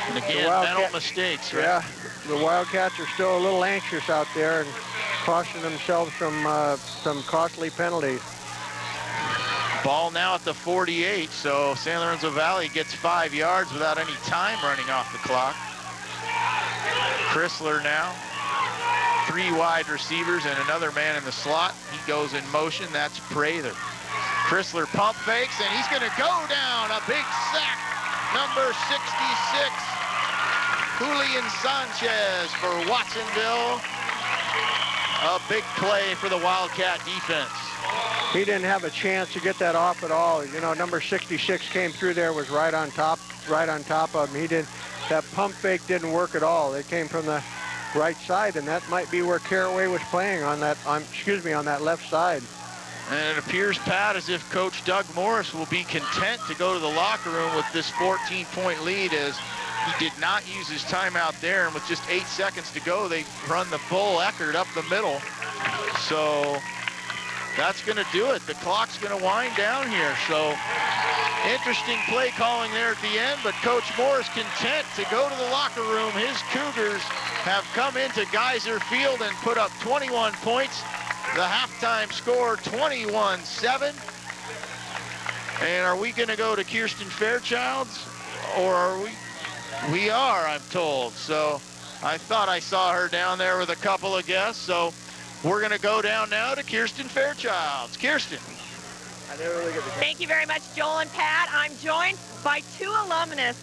And again, mental mistakes, right? Yeah, the Wildcats are still a little anxious out there and cautioning themselves from some costly penalties. Ball now at the 48, so San Lorenzo Valley gets 5 yards without any time running off the clock. Chrysler now. 3 wide receivers and another man in the slot. He goes in motion. That's Prather. Chrysler pump fakes, and he's going to go down. A big sack. Number 66, Julian Sanchez for Watsonville. A big play for the Wildcat defense. He didn't have a chance to get that off at all. You know, number 66 came through there, was right on top of him. That pump fake didn't work at all. It came from the right side, and that might be where Caraway was playing on that left side. And it appears, Pat, as if Coach Doug Morris will be content to go to the locker room with this 14-point lead, as he did not use his timeout there, and with just 8 seconds to go, they run the full Eckert up the middle. So that's going to do it. The clock's going to wind down here. So interesting play calling there at the end, but Coach Morris content to go to the locker room. His Cougars have come into Geyser Field and put up 21 points. The halftime score, 21-7. And are we going to go to Kirsten Fairchild's, or are we? We are, I'm told. So I thought I saw her down there with a couple of guests. So we're going to go down now to Kirsten Fairchild's. Kirsten. Thank you very much, Joel and Pat. I'm joined by 2 alumnus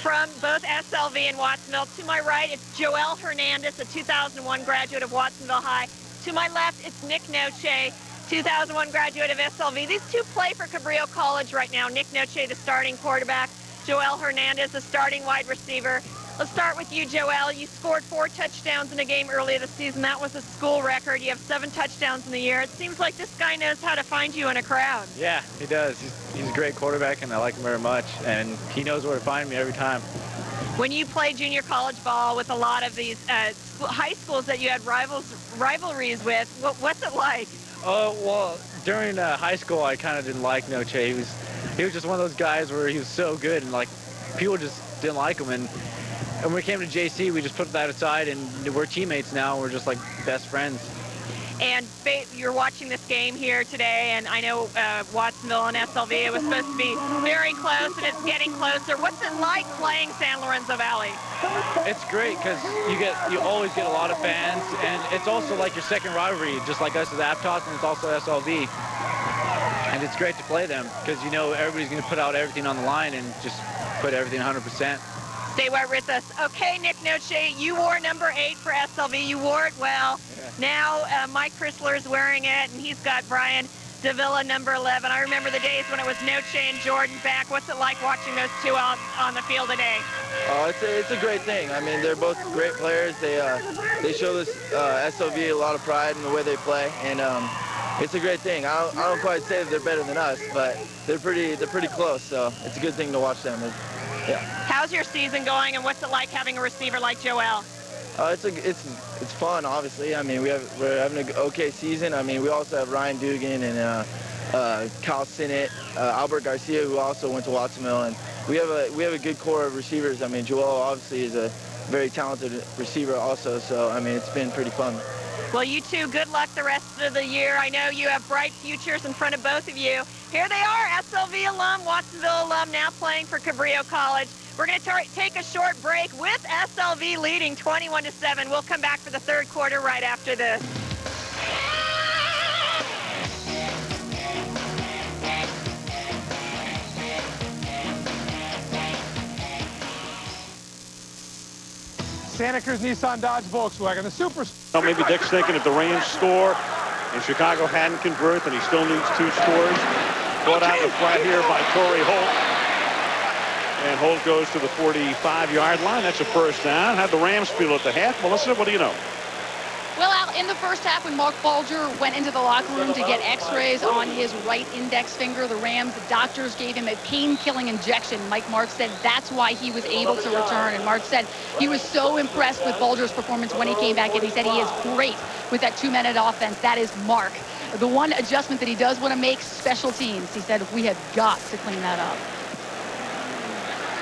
from both SLV and Watsonville. To my right, it's Joel Hernandez, a 2001 graduate of Watsonville High. To my left, it's Nick Noche, 2001 graduate of SLV. These 2 play for Cabrillo College right now. Nick Noche, the starting quarterback. Joel Hernandez, the starting wide receiver. Let's start with you, Joel. You scored 4 touchdowns in a game earlier this season. That was a school record. You have 7 touchdowns in the year. It seems like this guy knows how to find you in a crowd. Yeah, he does. He's a great quarterback, and I like him very much. And he knows where to find me every time. When you play junior college ball with a lot of these high schools that you had rivalries with, what's it like? Well, during high school, I kind of didn't like Noche. He was just one of those guys where he was so good, and like people just didn't like him. And when we came to JC, we just put that aside, and we're teammates now. We're just like best friends. And you're watching this game here today, and I know Watsonville and SLV, it was supposed to be very close, and it's getting closer. What's it like playing San Lorenzo Valley? It's great because you always get a lot of fans, and it's also like your second rivalry, just like us as Aptos, and it's also SLV. And it's great to play them because you know everybody's going to put out everything on the line and just put everything 100%. Stay right with us. Okay, Nick Noche, you wore number 8 for SLV. You wore it well. Yeah. Now Mike Chrysler is wearing it, and he's got Brian Davila, number 11. I remember the days when it was Noche and Jordan back. What's it like watching those 2 out on the field today? Oh, it's a great thing. I mean, they're both great players. They show this SLV a lot of pride in the way they play, and it's a great thing. I don't quite say that they're better than us, but they're pretty close. So it's a good thing to watch them. Yeah. How's your season going, and what's it like having a receiver like Joel? It's fun, obviously. I mean, we're having an okay season. I mean, we also have Ryan Dugan and Kyle Sinnott, Albert Garcia, who also went to Watsonville, and we have a good core of receivers. I mean, Joel obviously is a very talented receiver also, so I mean, it's been pretty fun. Well, you two, good luck the rest of the year. I know you have bright futures in front of both of you. Here they are, SLV alum, Watsonville alum, now playing for Cabrillo College. We're going to take a short break with SLV leading 21-7. We'll come back for the third quarter right after this. Santa Cruz Nissan Dodge Volkswagen, the Super. Well, maybe Dick's thinking if the Rams score and Chicago hadn't convert, then he still needs 2 scores. Brought out in the flat here by Torrey Holt. And Holt goes to the 45-yard line. That's a first down. How'd the Rams feel at the half? Melissa, what do you know? Well, Al, in the first half, when Mark Bulger went into the locker room to get x-rays on his right index finger, the Rams, the doctors gave him a pain-killing injection. Mike Marks said that's why he was able to return. And Mark said he was so impressed with Bulger's performance when he came back in. He said he is great with that 2-minute offense. That is Mark. The one adjustment that he does want to make, special teams. He said we have got to clean that up.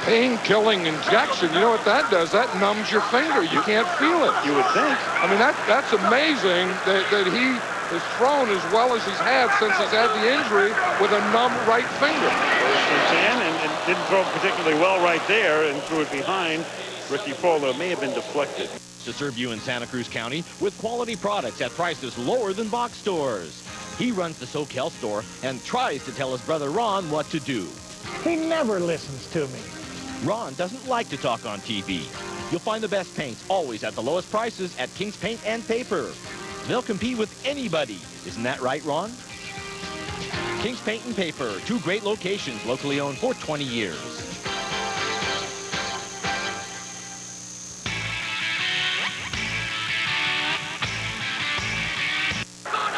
Pain-killing injection. You know what that does? That numbs your finger. You can't feel it. You would think. I mean, that's amazing that he has thrown as well as he's had since he's had the injury with a numb right finger. And didn't throw particularly well right there and threw it behind. Ricky Fowler may have been deflected. To serve you in Santa Cruz County with quality products at prices lower than box stores. He runs the SCCAL store and tries to tell his brother Ron what to do. He never listens to me. Ron doesn't like to talk on TV. You'll find the best paints always at the lowest prices at King's Paint and Paper. They'll compete with anybody. Isn't that right, Ron? King's Paint and Paper, 2 great locations, locally owned for 20 years.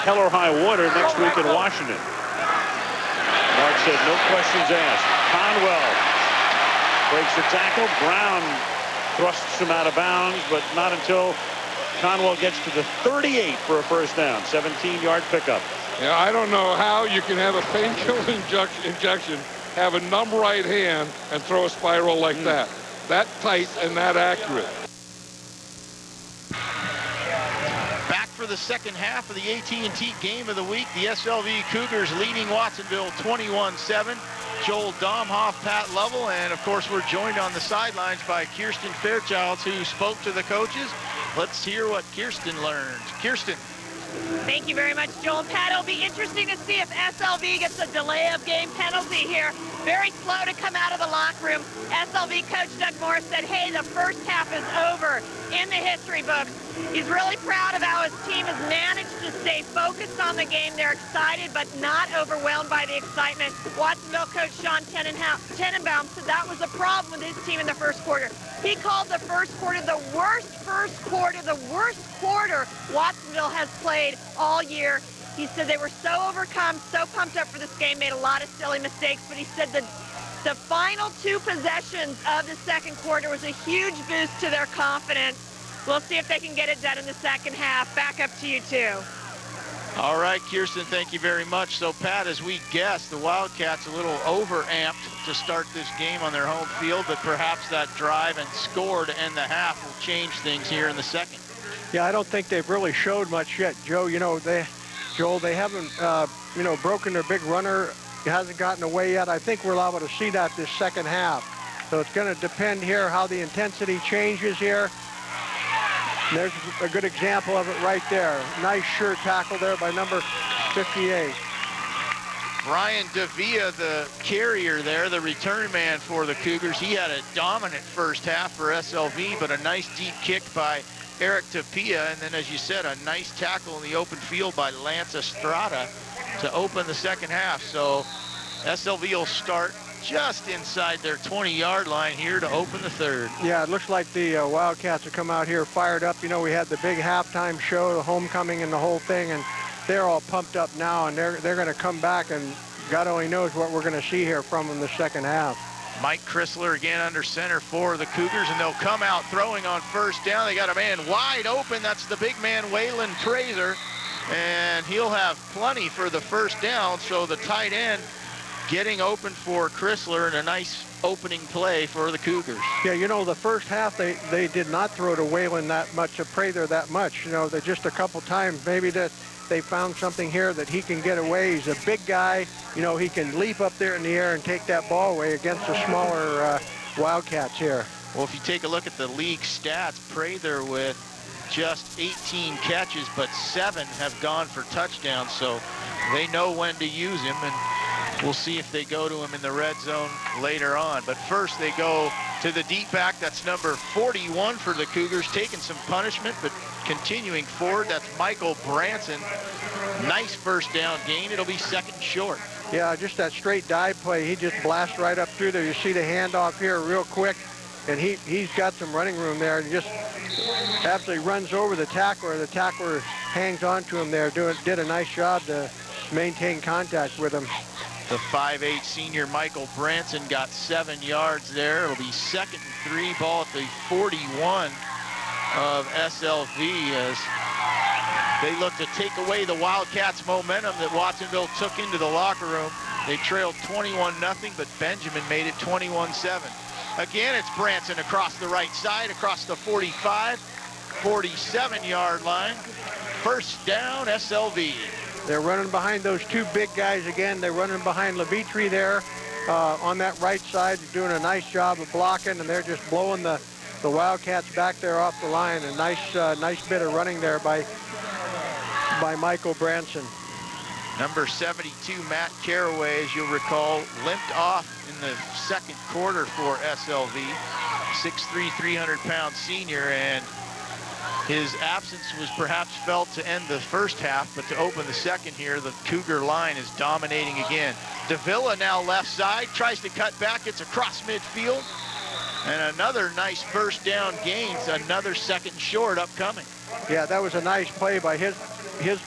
Hell or high water next week in Washington. Mark said no questions asked. Conwell breaks the tackle. Brown thrusts him out of bounds, but not until Conwell gets to the 38 for a first down. 17-yard pickup. Yeah, I don't know how you can have a painkilling injection, have a numb right hand, and throw a spiral like that. That tight and that accurate. Back for the second half of the AT&T Game of the Week. The SLV Cougars leading Watsonville 21-7. Joel Domhoff, Pat Lovell, and of course we're joined on the sidelines by Kirsten Fairchilds, who spoke to the coaches. Let's hear what Kirsten learned. Kirsten. Thank you very much, Joel. Pat, it'll be interesting to see if SLV gets a delay of game penalty here. Very slow to come out of the locker room. SLV coach Doug Morris said, hey, the first half is over in the history books. He's really proud of how his team has managed to stay focused on the game. They're excited, but not overwhelmed by the excitement. Watsonville coach Sean Tenenbaum said that was a problem with his team in the first quarter. He called the first quarter the worst quarter Watsonville has played all year. He said they were so overcome, so pumped up for this game, made a lot of silly mistakes, but he said the final 2 possessions of the second quarter was a huge boost to their confidence. We'll see if they can get it done in the second half. Back up to you two. All right, Kirsten, thank you very much. So, Pat, as we guessed, the Wildcats a little overamped to start this game on their home field, but perhaps that drive and score to end the half will change things here in the second. Yeah, I don't think they've really showed much yet, Joe. You know, Joel, they haven't, broken their big runner. It hasn't gotten away yet. I think we're liable to see that this second half. So it's going to depend here how the intensity changes here. And there's a good example of it right there. Nice sure tackle there by number 58. Brian Davia, the carrier there, the return man for the Cougars. He had a dominant first half for SLV, but a nice deep kick by Eric Tapia. And then, as you said, a nice tackle in the open field by Lance Estrada to open the second half. So SLV will start just inside their 20-yard line here to open the third. Yeah, it looks like the Wildcats have come out here fired up. You know, we had the big halftime show, the homecoming and the whole thing, and they're all pumped up now, and they're going to come back, and God only knows what we're going to see here from them the second half. Mike Chrysler again under center for the Cougars, and they'll come out throwing on first down. They got a man wide open. That's the big man, Waylon Fraser, and he'll have plenty for the first down. So the tight end getting open for Chrysler, and a nice opening play for the Cougars. Yeah, you know, the first half they did not throw to Waylon that much, to Prather that much. You know, they just a couple times, maybe that they found something here that he can get away. He's a big guy. You know, he can leap up there in the air and take that ball away against the smaller Wildcats here. Well, if you take a look at the league stats, Prather with just 18 catches, but 7 have gone for touchdowns, so they know when to use him, and we'll see if they go to him in the red zone later on. But first they go to the deep back. That's number 41 for the Cougars, taking some punishment, but continuing forward. That's Michael Branson. Nice first down gain. It'll be second short. Yeah, just that straight dive play. He just blasts right up through there. You see the handoff here real quick, and he's got some running room there, and just absolutely runs over the tackler. The tackler hangs on to him there, did a nice job to maintain contact with him. The 5'8" senior Michael Branson got 7 yards there. It'll be second and 3, ball at the 41 of SLV as they look to take away the Wildcats' momentum that Watsonville took into the locker room. They trailed 21-0, but Benjamin made it 21-7. Again, it's Branson across the right side, across the 45, 47-yard line. First down, SLV. They're running behind those two big guys again. They're running behind Levitri there on that right side, doing a nice job of blocking, and they're just blowing the Wildcats back there off the line. A nice bit of running there by Michael Branson. Number 72, Matt Caraway, as you'll recall, limped off in the second quarter for SLV. 6'3", 300-pound senior, and his absence was perhaps felt to end the first half, but to open the second here, the Cougar line is dominating again. Davila now left side, tries to cut back. It's across midfield. And another nice first down gains, another second short upcoming. Yeah, that was a nice play by his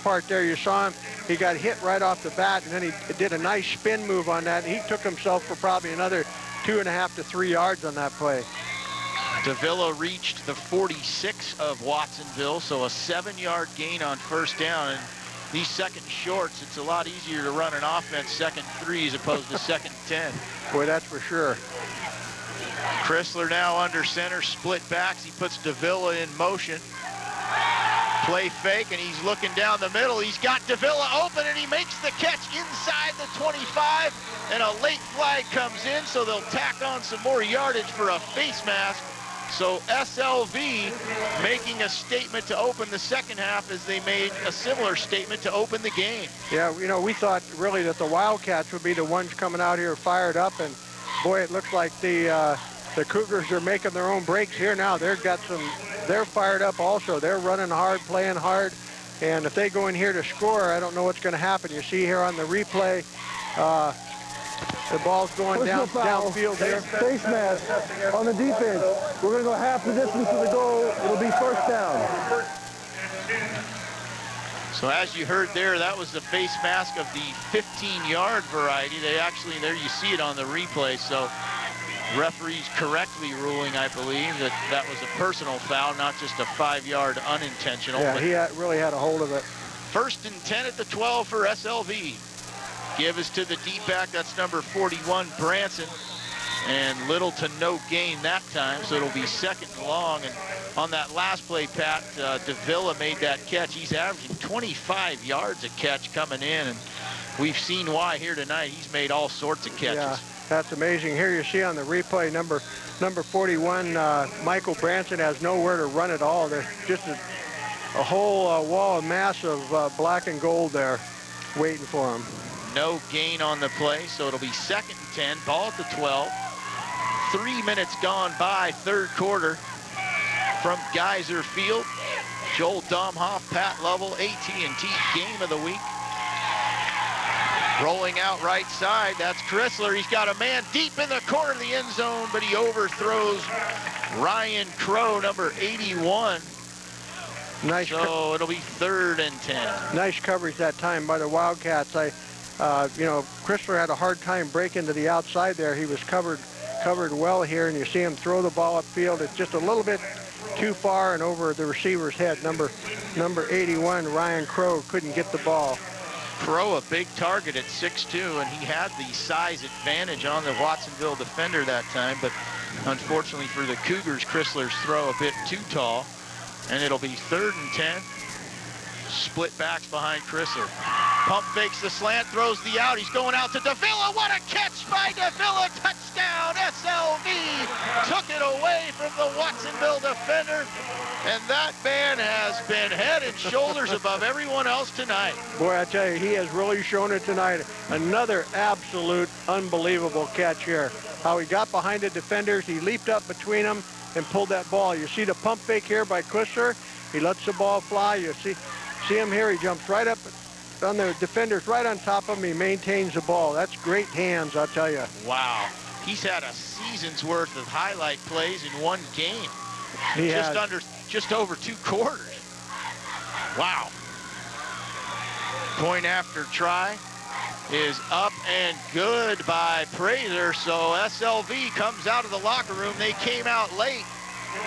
part there. You saw him. He got hit right off the bat, and then he did a nice spin move on that. He took himself for probably another 2.5 to 3 yards on that play. Davila reached the 46 of Watsonville, so a 7-yard gain on first down. And these second shorts, it's a lot easier to run an offense second 3 as opposed to second 10. Boy, that's for sure. Chrysler now under center, split backs. He puts Davila in motion. Play fake, and he's looking down the middle. He's got Davila open, and he makes the catch inside the 25, and a late flag comes in, so they'll tack on some more yardage for a face mask. So SLV making a statement to open the second half as they made a similar statement to open the game. Yeah, you know, we thought really that the Wildcats would be the ones coming out here fired up, and boy, it looks like the Cougars are making their own breaks here now. They're fired up also. They're running hard, playing hard, and if they go in here to score, I don't know what's going to happen. You see here on the replay, the ball's going downfield here. Face mask on the defense. We're going to go half the distance to the goal. It'll be first down. So as you heard there, that was the face mask of the 15-yard variety. They actually, there you see it on the replay. So referees correctly ruling, I believe, that that was a personal foul, not just a 5-yard unintentional. Yeah, he really had a hold of it. First and 10 at the 12 for SLV. Give us to the deep back. That's number 41, Branson. And little to no gain that time, so it'll be second and long. And on that last play, Pat, Davila made that catch. He's averaging 25 yards a catch coming in, and we've seen why here tonight. He's made all sorts of catches. Yeah, that's amazing. Here you see on the replay, number 41, Michael Branson has nowhere to run at all. There's just a whole wall of mass of black and gold there waiting for him. No gain on the play, so it'll be second and 10, ball at the 12. 3 minutes gone by, third quarter from Geyser Field. Joel Domhoff, Pat Lovell, AT&T Game of the Week. Rolling out right side, that's Chrysler. He's got a man deep in the corner of the end zone, but he overthrows Ryan Crow, number 81. Nice. So it'll be 3rd and 10. Nice coverage that time by the Wildcats. You know, Chrysler had a hard time breaking to the outside there. He was covered well here, and you see him throw the ball upfield. It's just a little bit too far and over the receiver's head. Number 81, Ryan Crow, couldn't get the ball. Crow, a big target at 6'2", and he had the size advantage on the Watsonville defender that time, but unfortunately for the Cougars, Chrysler's throw a bit too tall, and it'll be 3rd and 10. Split backs behind Chrysler. Pump fakes the slant, throws the out. He's going out to Davila. What a catch by Davila. Touchdown, SLV. Took it away from the Watsonville defender. And that man has been head and shoulders above everyone else tonight. Boy, I tell you, he has really shown it tonight. Another absolute unbelievable catch here. How he got behind the defenders. He leaped up between them and pulled that ball. You see the pump fake here by Chrysler. He lets the ball fly. You see him here. He jumps right up on the defenders, right on top of him. He maintains the ball. That's great hands, I'll tell you. Wow. He's had a season's worth of highlight plays in one game. He Just over 2 quarters. Wow. Point after try is up and good by Prather. So SLV comes out of the locker room. They came out late,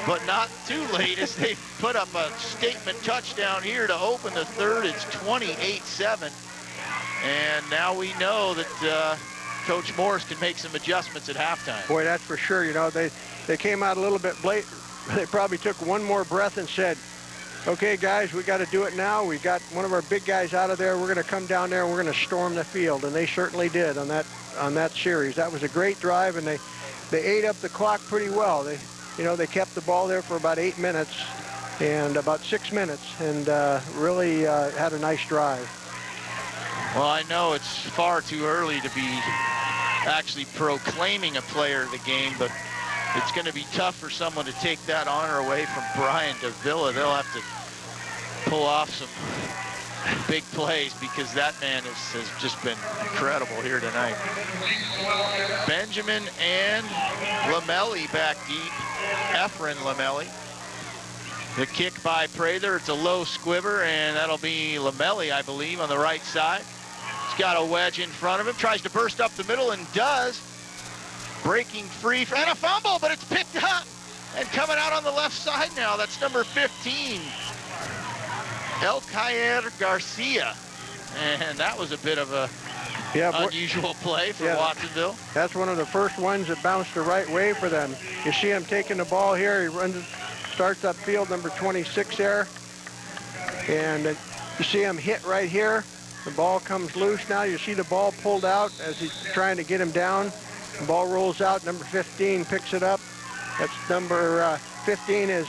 but not too late as they put up a statement touchdown here to open the 3rd. It's 28-7. And now we know that Coach Morris can make some adjustments at halftime. Boy, that's for sure. You know, they came out a little bit late. They probably took one more breath and said, okay, guys, we got to do it now. We got one of our big guys out of there. We're going to come down there and we're going to storm the field. And they certainly did on that series. That was a great drive, and they ate up the clock pretty well. They kept the ball there for about 8 minutes and about 6 minutes, and really had a nice drive. Well, I know it's far too early to be actually proclaiming a player of the game, but it's going to be tough for someone to take that honor away from Brian Davila. They'll have to pull off some big plays because that man has just been incredible here tonight. Benjamin and Lamelli back deep. Efren Lamelli. The kick by Prather. It's a low squiver, and that'll be Lamelli, I believe, on the right side. He's got a wedge in front of him. Tries to burst up the middle and does. Breaking free and a fumble, but it's picked up and coming out on the left side now. That's number 15, Elkayer Garcia. And that was a bit of a unusual play for Watsonville. That's one of the first ones that bounced the right way for them. You see him taking the ball here. He starts upfield, number 26 there. And you see him hit right here. The ball comes loose now. You see the ball pulled out as he's trying to get him down. The ball rolls out. Number 15 picks it up. That's number 15 is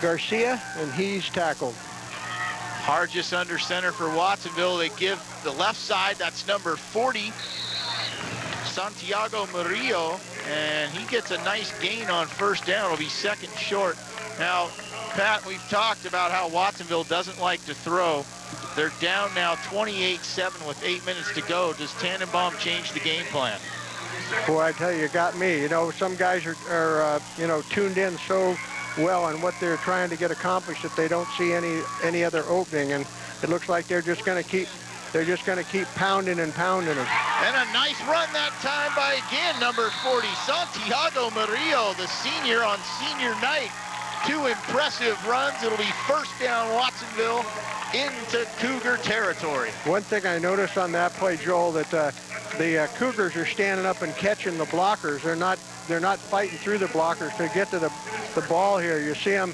Garcia, and he's tackled. Hargis under center for Watsonville. They give the left side. That's number 40, Santiago Murillo, and he gets a nice gain on first down. It'll be 2nd short. Now, Pat, we've talked about how Watsonville doesn't like to throw. They're down now 28-7 with 8 minutes to go. Does Tannenbaum change the game plan? Boy, I tell you, you got me. You know, some guys are tuned in so well on what they're trying to get accomplished that they don't see any other opening, and it looks like they're just going to keep pounding and pounding it. And a nice run that time by, again, number 40, Santiago Murillo, the senior on senior night. 2 impressive runs. It'll be first down Watsonville into Cougar territory. One thing I noticed on that play, Joel, that the Cougars are standing up and catching the blockers. They're not fighting through the blockers to get to the ball here. You see them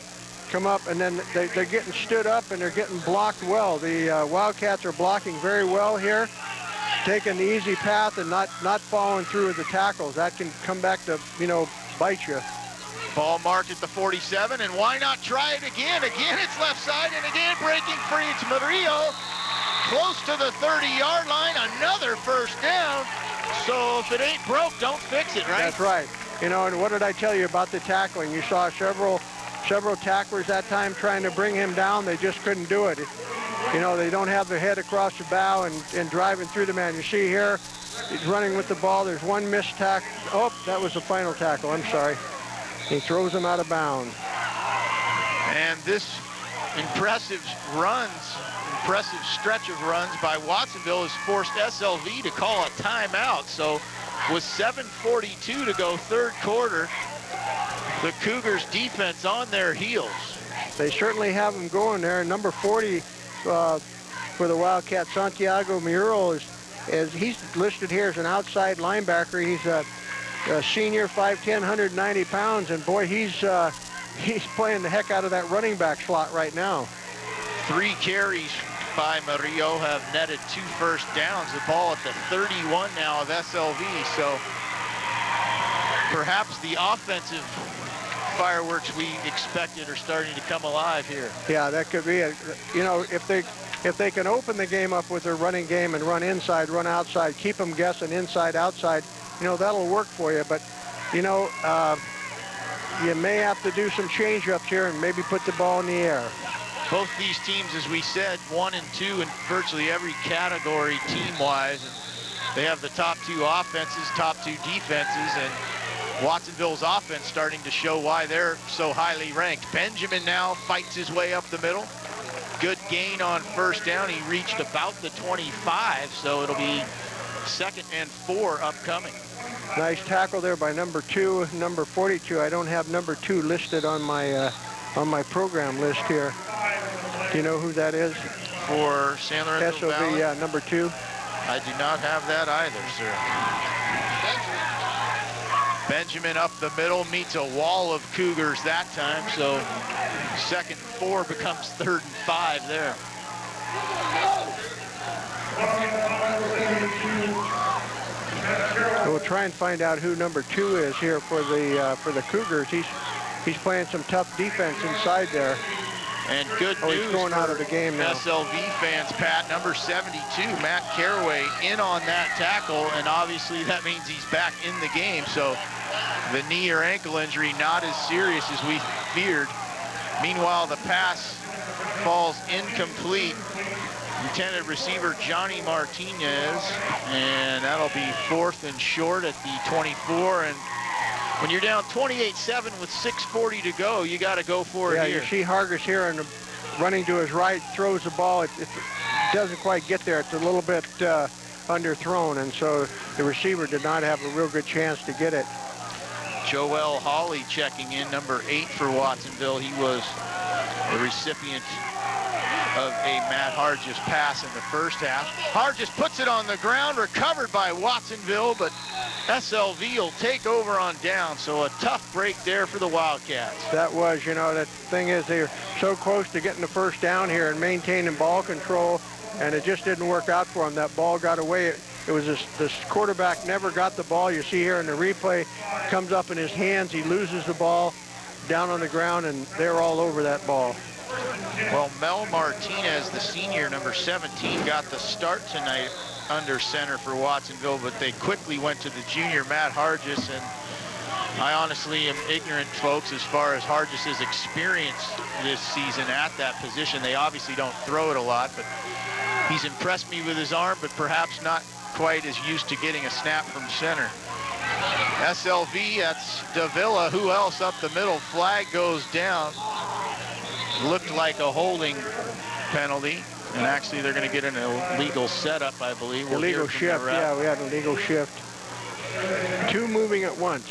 come up, and then they're getting stood up and they're getting blocked well. The Wildcats are blocking very well here, taking the easy path and not following through with the tackles. That can come back to bite you. Ball marked at the 47, and why not try it again? Again, it's left side, and again breaking free. It's Murillo, close to the 30-yard line. Another first down. So if it ain't broke, don't fix it, right? That's right. And what did I tell you about the tackling? You saw several tacklers that time trying to bring him down. They just couldn't do it. They don't have their head across the bow and driving through the man. You see here, he's running with the ball. There's one missed tackle. Oh, that was the final tackle. I'm sorry. He throws him out of bounds. And this impressive stretch of runs by Watsonville has forced SLV to call a timeout. So with 7:42 to go third quarter, the Cougars defense on their heels. They certainly have them going there. Number 40 for the Wildcats, Santiago Murrell, he's listed here as an outside linebacker. He's a senior, 5'10", 190 pounds, and boy, he's playing the heck out of that running back slot right now. 3 carries by Murillo have netted 2 first downs. The ball at the 31 now of SLV, so perhaps the offensive fireworks we expected are starting to come alive here. Yeah, that could be it. You know, if they can open the game up with their running game and run inside, run outside, keep them guessing inside, outside, you know, that'll work for you. But, you know, you may have to do some change-ups here and maybe put the ball in the air. Both these teams, as we said, 1 and 2 in virtually every category team-wise. They have the top 2 offenses, top 2 defenses, and Watsonville's offense starting to show why they're so highly ranked. Benjamin now fights his way up the middle. Good gain on first down. He reached about the 25, so it'll be 2nd and 4 upcoming. Nice tackle there by number 2, number 42. I don't have number 2 listed on my program list here. Do you know who that is? For San Lorenzo SLV, Valley? yeah, number 2. I do not have that either, sir. Benjamin up the middle, meets a wall of Cougars that time, so 2nd and 4 becomes 3rd and 5 there. We'll try and find out who number 2 is here for the Cougars. He's playing some tough defense inside there. And good news he's going out of the game now. SLV fans, Pat, number 72, Matt Caraway, in on that tackle, and obviously that means he's back in the game. So the knee or ankle injury not as serious as we feared. Meanwhile, the pass falls incomplete. Intended receiver Johnny Martinez, and that'll be 4th and short at the 24. And when you're down 28-7 with 6:40 to go, you got to go for it here. Yeah, you see Hargis here and running to his right, throws the ball. It doesn't quite get there. It's a little bit underthrown, and so the receiver did not have a real good chance to get it. Joel Hawley checking in, number 8 for Watsonville. He was the recipient of a Matt Hargis pass in the first half. Hargis puts it on the ground, recovered by Watsonville, but SLV will take over on down, so a tough break there for the Wildcats. That was, you know, the thing is they're so close to getting the first down here and maintaining ball control, and it just didn't work out for them. That ball got away. It was this quarterback never got the ball. You see here in the replay, comes up in his hands, he loses the ball down on the ground, and they're all over that ball. Well, Mel Martinez, the senior, number 17, got the start tonight under center for Watsonville, but they quickly went to the junior, Matt Hargis, and I honestly am ignorant, folks, as far as Hargis's experience this season at that position. They obviously don't throw it a lot, but he's impressed me with his arm, but perhaps not quite as used to getting a snap from center. SLV, that's Davila. Who else up the middle? Flag goes down. Looked like a holding penalty, and actually they're going to get an illegal setup, I believe. We'll illegal shift, yeah, we had an illegal shift. 2 moving at once.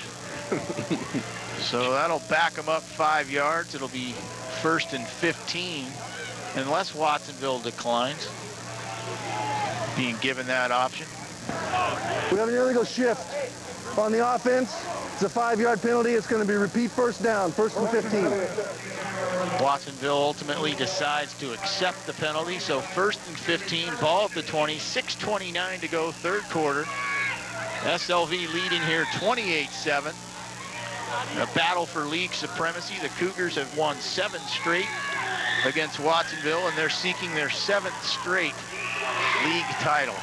So that'll back them up 5 yards. It'll be 1st and 15, unless Watsonville declines being given that option. We have an illegal shift on the offense. It's a 5-yard penalty. It's going to be repeat first down, 1st and 15. Watsonville ultimately decides to accept the penalty, so 1st and 15, ball at the 20, 6:29 to go, 3rd quarter. SLV leading here 28-7. A battle for league supremacy. The Cougars have won 7 straight against Watsonville, and they're seeking their 7th straight league title.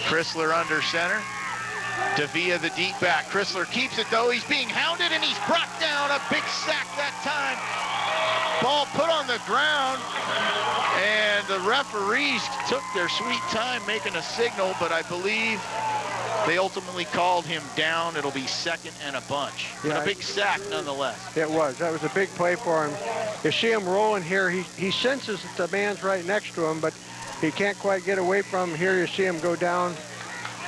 Chrysler under center. Davia, the deep back. Chrysler keeps it, though. He's being hounded, and he's brought down. A big sack that time. Ball put on the the ground, and the referees took their sweet time making a signal, but I believe they ultimately called him down. It'll be second and a bunch. Yeah, but a big sack nonetheless. It was. That was a big play for him. You see him rolling here. He senses that the man's right next to him, but he can't quite get away from him. Here you see him go down.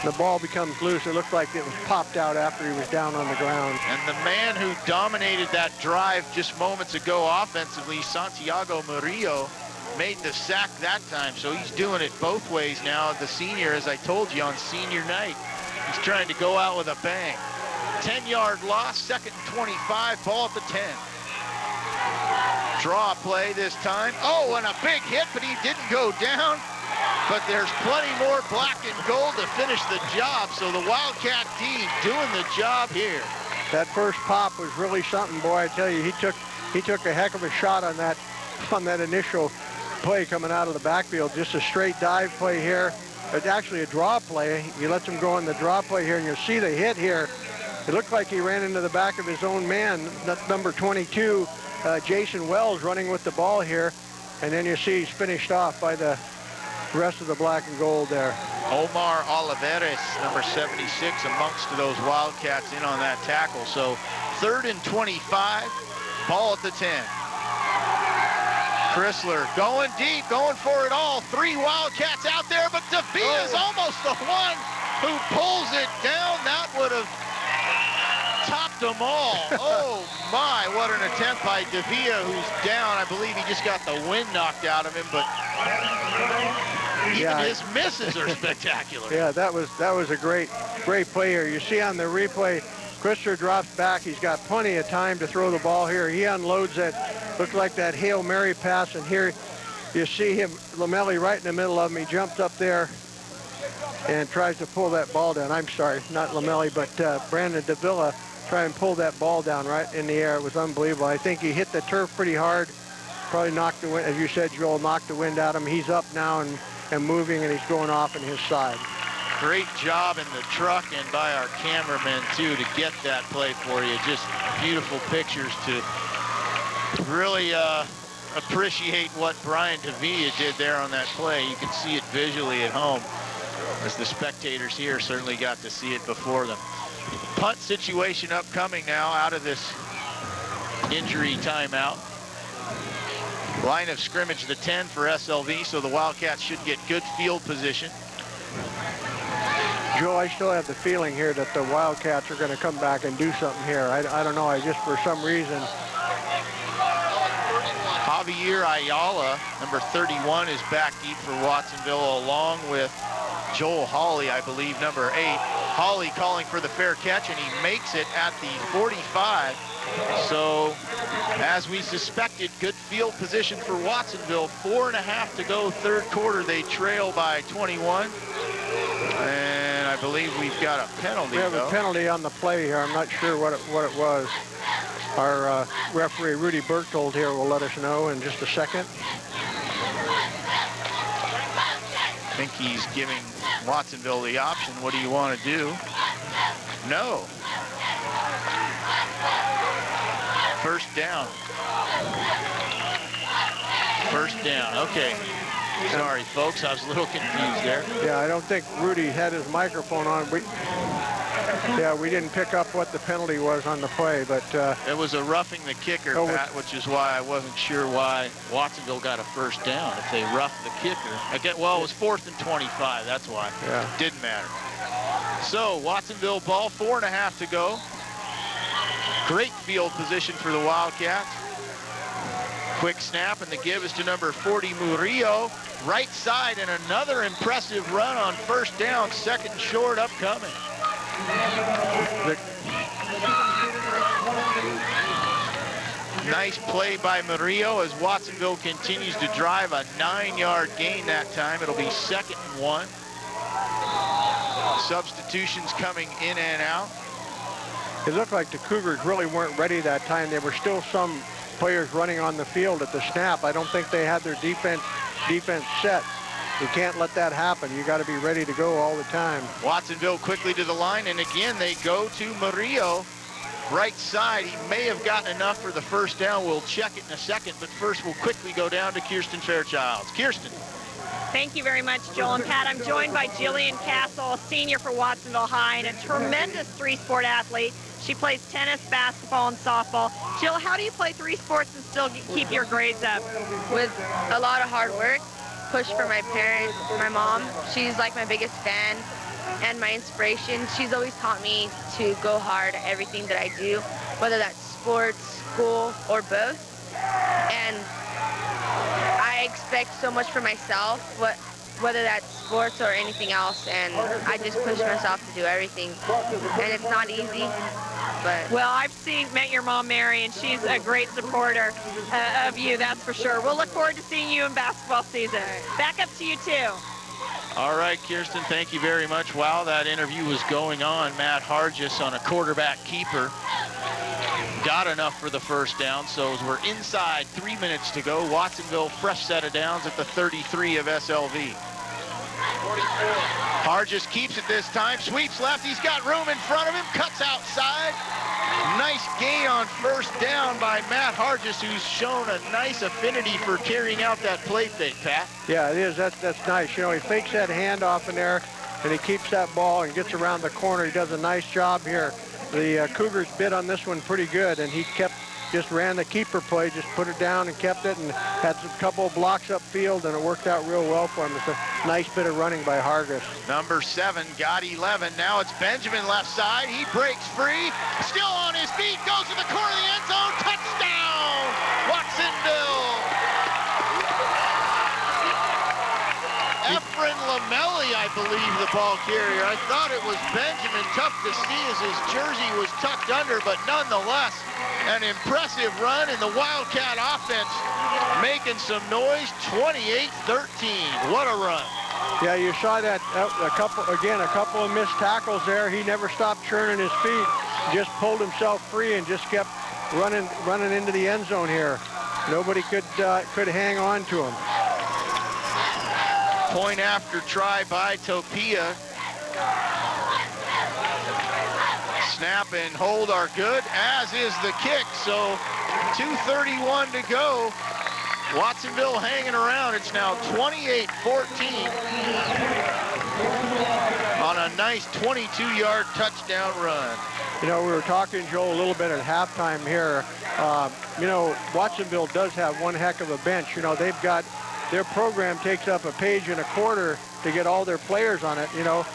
The ball becomes loose. It looked like it was popped out after he was down on the ground. And the man who dominated that drive just moments ago offensively, Santiago Murillo, made the sack that time. So he's doing it both ways now. The senior, as I told you, on senior night. He's trying to go out with a bang. 10-yard loss, second and 25, ball at the 10. Draw play this time. Oh, and a big hit, but he didn't go down. But there's plenty more black and gold to finish the job. So the Wildcat D doing the job here. That first pop was really something, boy. I tell you, he took a heck of a shot on that initial play coming out of the backfield. Just a straight dive play here. It's actually a draw play. He lets him go in the draw play here, and you'll see the hit here. It looked like he ran into the back of his own man. That's number 22, Jason Wells, running with the ball here. And then you see he's finished off by the rest of the black and gold there. Omar Oliveras, number 76, amongst those Wildcats in on that tackle. So third and 25, ball at the 10. Chrysler going deep, going for it all. 3 Wildcats out there, but Davia's almost the one who pulls it down. That would have topped them all. Oh my, what an attempt by Davia, who's down. I believe he just got the wind knocked out of him, but even his misses are spectacular. Yeah, that was a great play here. You see on the replay, Chrysler drops back. He's got plenty of time to throw the ball here. He unloads it. Looked like that Hail Mary pass, and here you see him, Lamelli, right in the middle of him. He jumps up there and tries to pull that ball down. I'm sorry, not Lamelli, but Brandon Davila trying to pull that ball down right in the air. It was unbelievable. I think he hit the turf pretty hard. Probably knocked the wind, as you said, Joel, knocked the wind out of him. He's up now and moving, and he's going off on his side. Great job in the truck and by our cameraman, too, to get that play for you. Just beautiful pictures to really appreciate what Brian Davia did there on that play. You can see it visually at home, as the spectators here certainly got to see it before them. Punt situation upcoming now out of this injury timeout. Line of scrimmage, the 10 for SLV, so the Wildcats should get good field position. Joe, I still have the feeling here that the Wildcats are going to come back and do something here. I don't know. I just, for some reason. Javier Ayala, number 31, is back deep for Watsonville, along with Joel Hawley, I believe, number 8. Hawley calling for the fair catch, and he makes it at the 45. So, as we suspected, good field position for Watsonville. 4.5 to go, third quarter. They trail by 21. And I believe we've got a penalty. We have a penalty on the play here. I'm not sure what it was. Our referee, Rudy Berthold, here will let us know in just a second. I think he's giving Watsonville the option. What do you want to do? No. First down. First down. Okay. Sorry, folks. I was a little confused there. Yeah, I don't think Rudy had his microphone on. We didn't pick up what the penalty was on the play, but... it was a roughing the kicker, Pat, which is why I wasn't sure why Watsonville got a first down. If they roughed the kicker. Well, it was 4th and 25. That's why. Yeah. Didn't matter. So, Watsonville ball, 4.5 to go. Great field position for the Wildcats. Quick snap, and the give is to number 40, Murillo. Right side, and another impressive run on first down. Second and short upcoming. Nice play by Murillo as Watsonville continues to drive. A 9-yard gain that time. It'll be 2nd and 1. Substitutions coming in and out. It looked like the Cougars really weren't ready that time. There were still some players running on the field at the snap. I don't think they had their defense set. You can't let that happen. You got to be ready to go all the time. Watsonville quickly to the line, and again they go to Murillo. right side. He may have gotten enough for the first down. We'll check it in a second, but first we'll quickly go down to Kirsten Fairchilds. Kirsten. Thank you very much, Joel and Pat. I'm joined by Jillian Castle, a senior for Watsonville High and a tremendous three-sport athlete. She plays tennis, basketball, and softball. Jill, how do you play three sports and still keep your grades up? With a lot of hard work, push from my parents, my mom. She's like my biggest fan and my inspiration. She's always taught me to go hard at everything that I do, whether that's sports, school, or both. And I expect so much for myself, whether that's sports or anything else, and I just push myself to do everything. And it's not easy, but... Well, I've met your mom, Mary, and she's a great supporter of you, that's for sure. We'll look forward to seeing you in basketball season. Back up to you, too. All right, Kirsten, thank you very much. While that interview was going on, Matt Hargis on a quarterback keeper got enough for the first down. So as we're inside 3 minutes to go, Watsonville fresh set of downs at the 33 of SLV. Hargis keeps it this time, sweeps left, he's got room in front of him, cuts outside. Nice gain on first down by Matt Hargis, who's shown a nice affinity for carrying out that play fake, Pat. Yeah, it is. That's nice. You know, he fakes that handoff in there, and he keeps that ball and gets around the corner. He does a nice job here. The Cougars bid on this one pretty good, and he just ran the keeper play, just put it down and kept it, and had a couple of blocks upfield, and it worked out real well for him. It's a nice bit of running by Hargis. Number 7 got 11. Now it's Benjamin left side. He breaks free. Still on his feet. Goes to the corner of the end zone. Touchdown, Watsonville. Efren Lamelli, I believe, the ball carrier. I thought it was Benjamin. Tough to see as his jersey was tucked under, but nonetheless, an impressive run, and the Wildcat offense making some noise. 28-13. What a run. Yeah, you saw that a couple of missed tackles there. He never stopped churning his feet, just pulled himself free and just kept running into the end zone here. Nobody could hang on to him. Point after try by Topia. Snap and hold are good, as is the kick. So 2:31 to go. Watsonville hanging around. It's now 28-14 on a nice 22-yard touchdown run. You know, we were talking, Joel, a little bit at halftime here. You know, Watsonville does have one heck of a bench. You know, they've got, their program takes up a page and a quarter to get all their players on it. You know,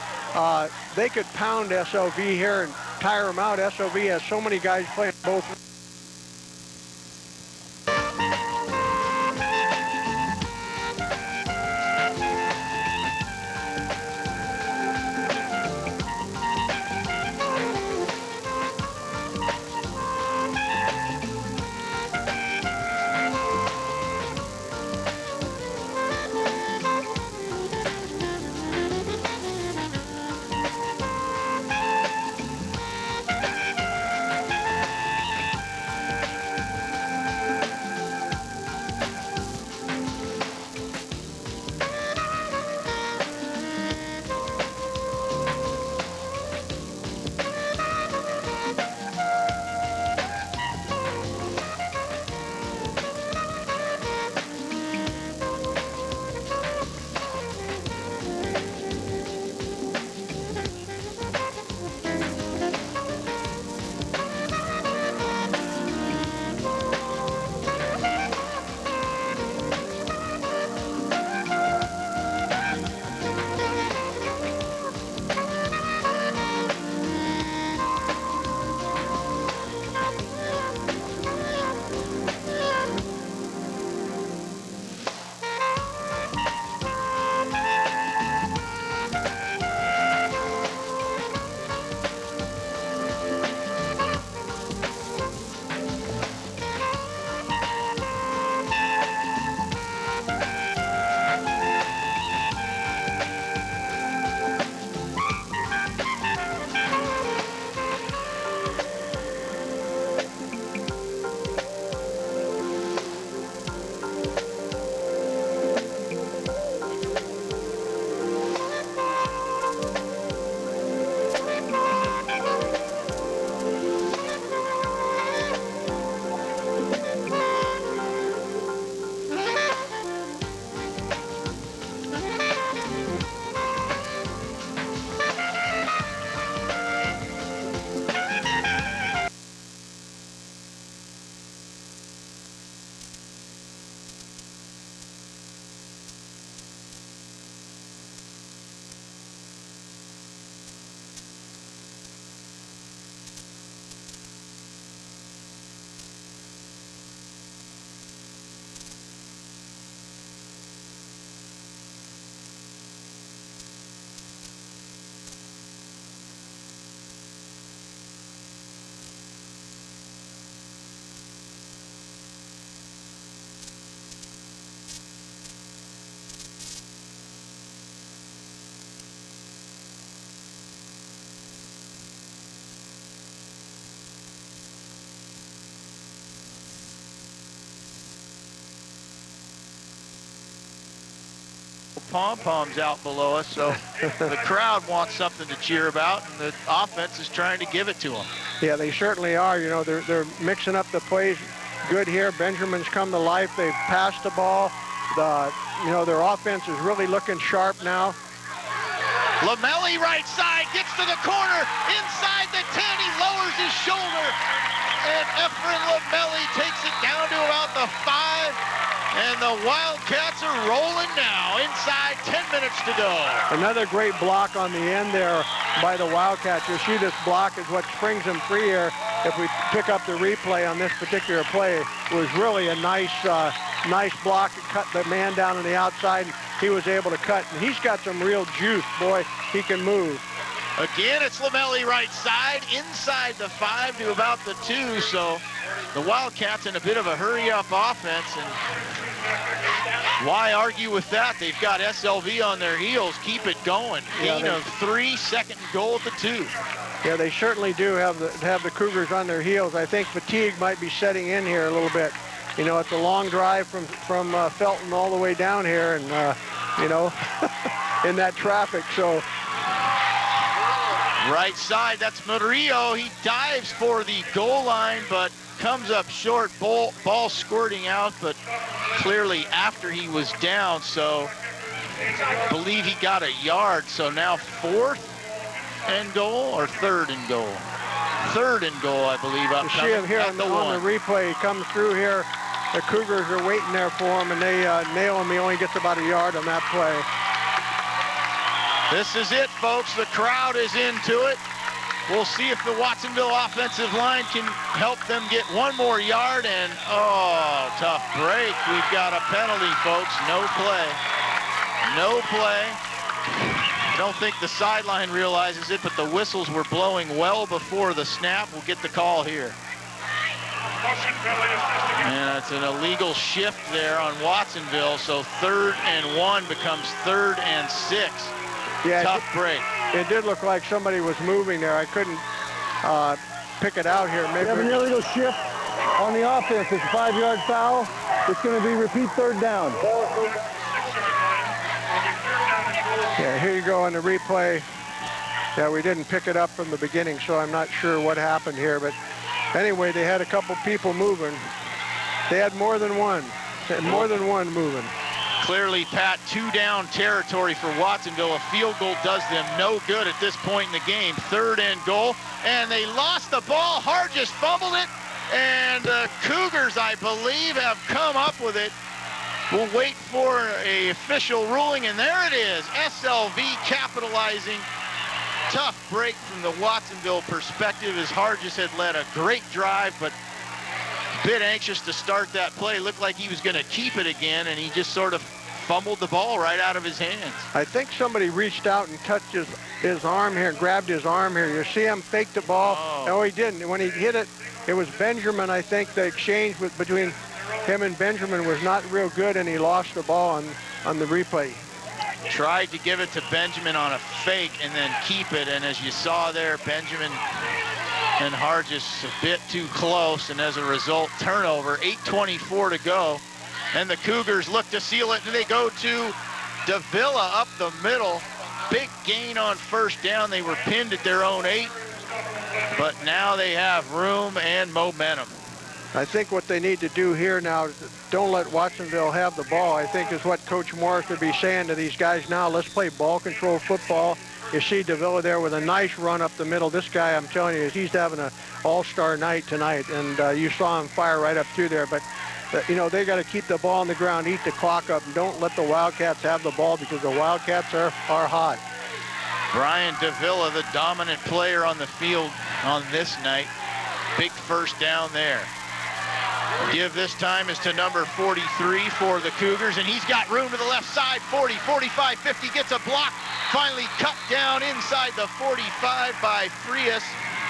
they could pound SLV here and tire them out. SLV has so many guys playing both. couple pom-poms out below us, so the crowd wants something to cheer about, and the offense is trying to give it to them. Yeah, they certainly are. You know, they're mixing up the plays good here. Benjamin's come to life. They've passed the ball. You know, their offense is really looking sharp now. Lamelli right side, gets to the corner, inside the 10, he lowers his shoulder, and Efren Lamelli takes it down to about the 5, and the Wildcats are rolling now, inside 10 minutes to go. Another great block on the end there by the Wildcats. You see this block is what springs them free here. If we pick up the replay on this particular play, it was really a nice block to cut the man down on the outside. He was able to cut, and he's got some real juice. Boy, he can move. Again, it's Lamelli right side, inside the 5 to about the 2, so the Wildcats in a bit of a hurry-up offense, and why argue with that? They've got SLV on their heels. Keep it going. Gain of 3, second and goal at the 2. Yeah, they certainly do have the Cougars on their heels. I think fatigue might be setting in here a little bit. You know, it's a long drive from Felton all the way down here, and you know, in that traffic. So right side, that's Murillo. He dives for the goal line, but comes up short. Ball squirting out, but clearly after he was down. So I believe he got a yard. So now 4th and goal or 3rd and goal. 3rd and goal, I believe. You see him here on the replay. He comes through here. The Cougars are waiting there for him, and they nail him. He only gets about a yard on that play. This is it, folks. The crowd is into it. We'll see if the Watsonville offensive line can help them get one more yard, and oh, tough break. We've got a penalty, folks. No play. No play. I don't think the sideline realizes it, but the whistles were blowing well before the snap. We'll get the call here. And it's an illegal shift there on Watsonville, so 3rd and 1 becomes 3rd and 6. Yeah, tough break. It did look like somebody was moving there. I couldn't pick it out here. Maybe we have an illegal shift on the offense. It's a 5-yard foul. It's going to be repeat 3rd down. Yeah, here you go on the replay. Yeah, we didn't pick it up from the beginning, so I'm not sure what happened here. But anyway, they had a couple people moving. They had more than one. More than one moving. Clearly, Pat, 2-down territory for Watsonville. A field goal does them no good at this point in the game. 3rd and goal, and they lost the ball. Hard just fumbled it, and the Cougars, I believe, have come up with it. We'll wait for an official ruling, and there it is. SLV capitalizing. Tough break from the Watsonville perspective, as Hargis had led a great drive, but a bit anxious to start that play. Looked like he was going to keep it again, and he just sort of fumbled the ball right out of his hands. I think somebody reached out and touched his arm here, grabbed his arm here. You see him fake the ball. Oh. No, he didn't. When he hit it, it was Benjamin, I think. The exchange between him and Benjamin was not real good, and he lost the ball on the replay. Tried to give it to Benjamin on a fake and then keep it, and as you saw there, Benjamin and Hargis a bit too close, and as a result, turnover. 8:24 to go, and the Cougars look to seal it, and they go to Davila up the middle. Big gain on 1st down. They were pinned at their own 8, but now they have room and momentum. I think what they need to do here now is don't let Watsonville have the ball. I think is what Coach Morris would be saying to these guys now. Let's play ball control football. You see Davila there with a nice run up the middle. This guy, I'm telling you, he's having an all-star night tonight, and you saw him fire right up through there. But, you know, they got to keep the ball on the ground, eat the clock up, and don't let the Wildcats have the ball because the Wildcats are hot. Brian Davila, the dominant player on the field on this night. Big 1st down there. Give this time is to number 43 for the Cougars, and he's got room to the left side. 40, 45, 50, gets a block. Finally cut down inside the 45 by Frias.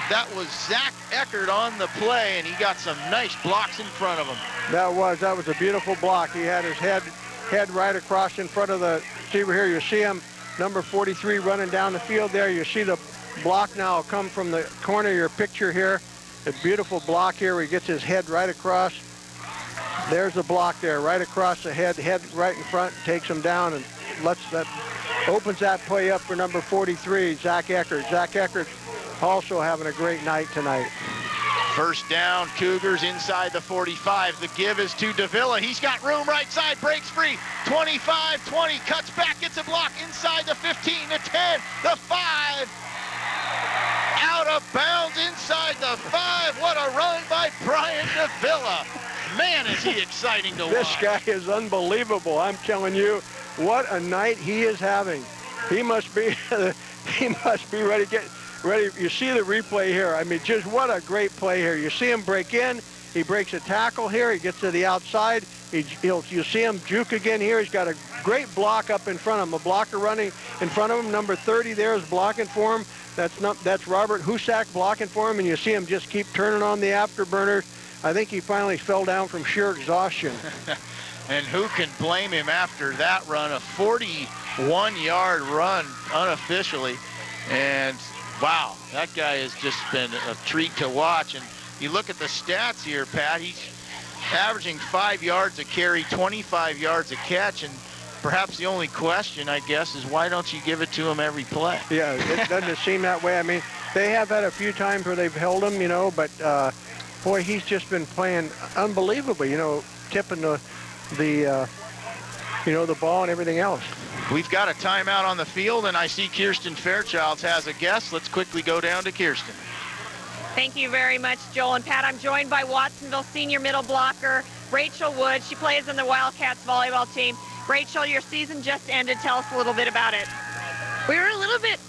That was Zach Eckert on the play, and he got some nice blocks in front of him. That was a beautiful block. He had his head right across in front of the receiver here. You see him, number 43, running down the field there. You see the block now come from the corner of your picture here. A beautiful block here where he gets his head right across. There's the block there, right across the head right in front, takes him down, and that opens that play up for number 43, Zach Eckert. Zach Eckert also having a great night tonight. First down, Cougars inside the 45. The give is to Davila. He's got room right side, breaks free. 25, 20, cuts back, gets a block inside the 15, the 10, the 5. Out of bounds inside the 5. What a run by Brian Davila. Man, is he exciting to watch. This guy is unbelievable. I'm telling you, what a night he is having. He must be ready to get ready. You see the replay here. I mean, just what a great play here. You see him break in. He breaks a tackle here. He gets to the outside. You see him juke again here. He's got a great block up in front of him. A blocker running in front of him. Number 30 there is blocking for him. That's Robert Husak blocking for him, and you see him just keep turning on the afterburners. I think he finally fell down from sheer exhaustion. And who can blame him after that run? A 41-yard run unofficially. And wow, that guy has just been a treat to watch. And you look at the stats here, Pat, he's averaging 5 yards a carry, 25 yards a catch. And perhaps the only question, I guess, is why don't you give it to him every play? Yeah, it doesn't seem that way. I mean, they have had a few times where they've held him, you know, but boy, he's just been playing unbelievably, you know, tipping the ball and everything else. We've got a timeout on the field, and I see Kirsten Fairchilds has a guest. Let's quickly go down to Kirsten. Thank you very much, Joel and Pat. I'm joined by Watsonville senior middle blocker Rachel Wood. She plays in the Wildcats volleyball team. Rachel, your season just ended. Tell us a little bit about it. We were a little bit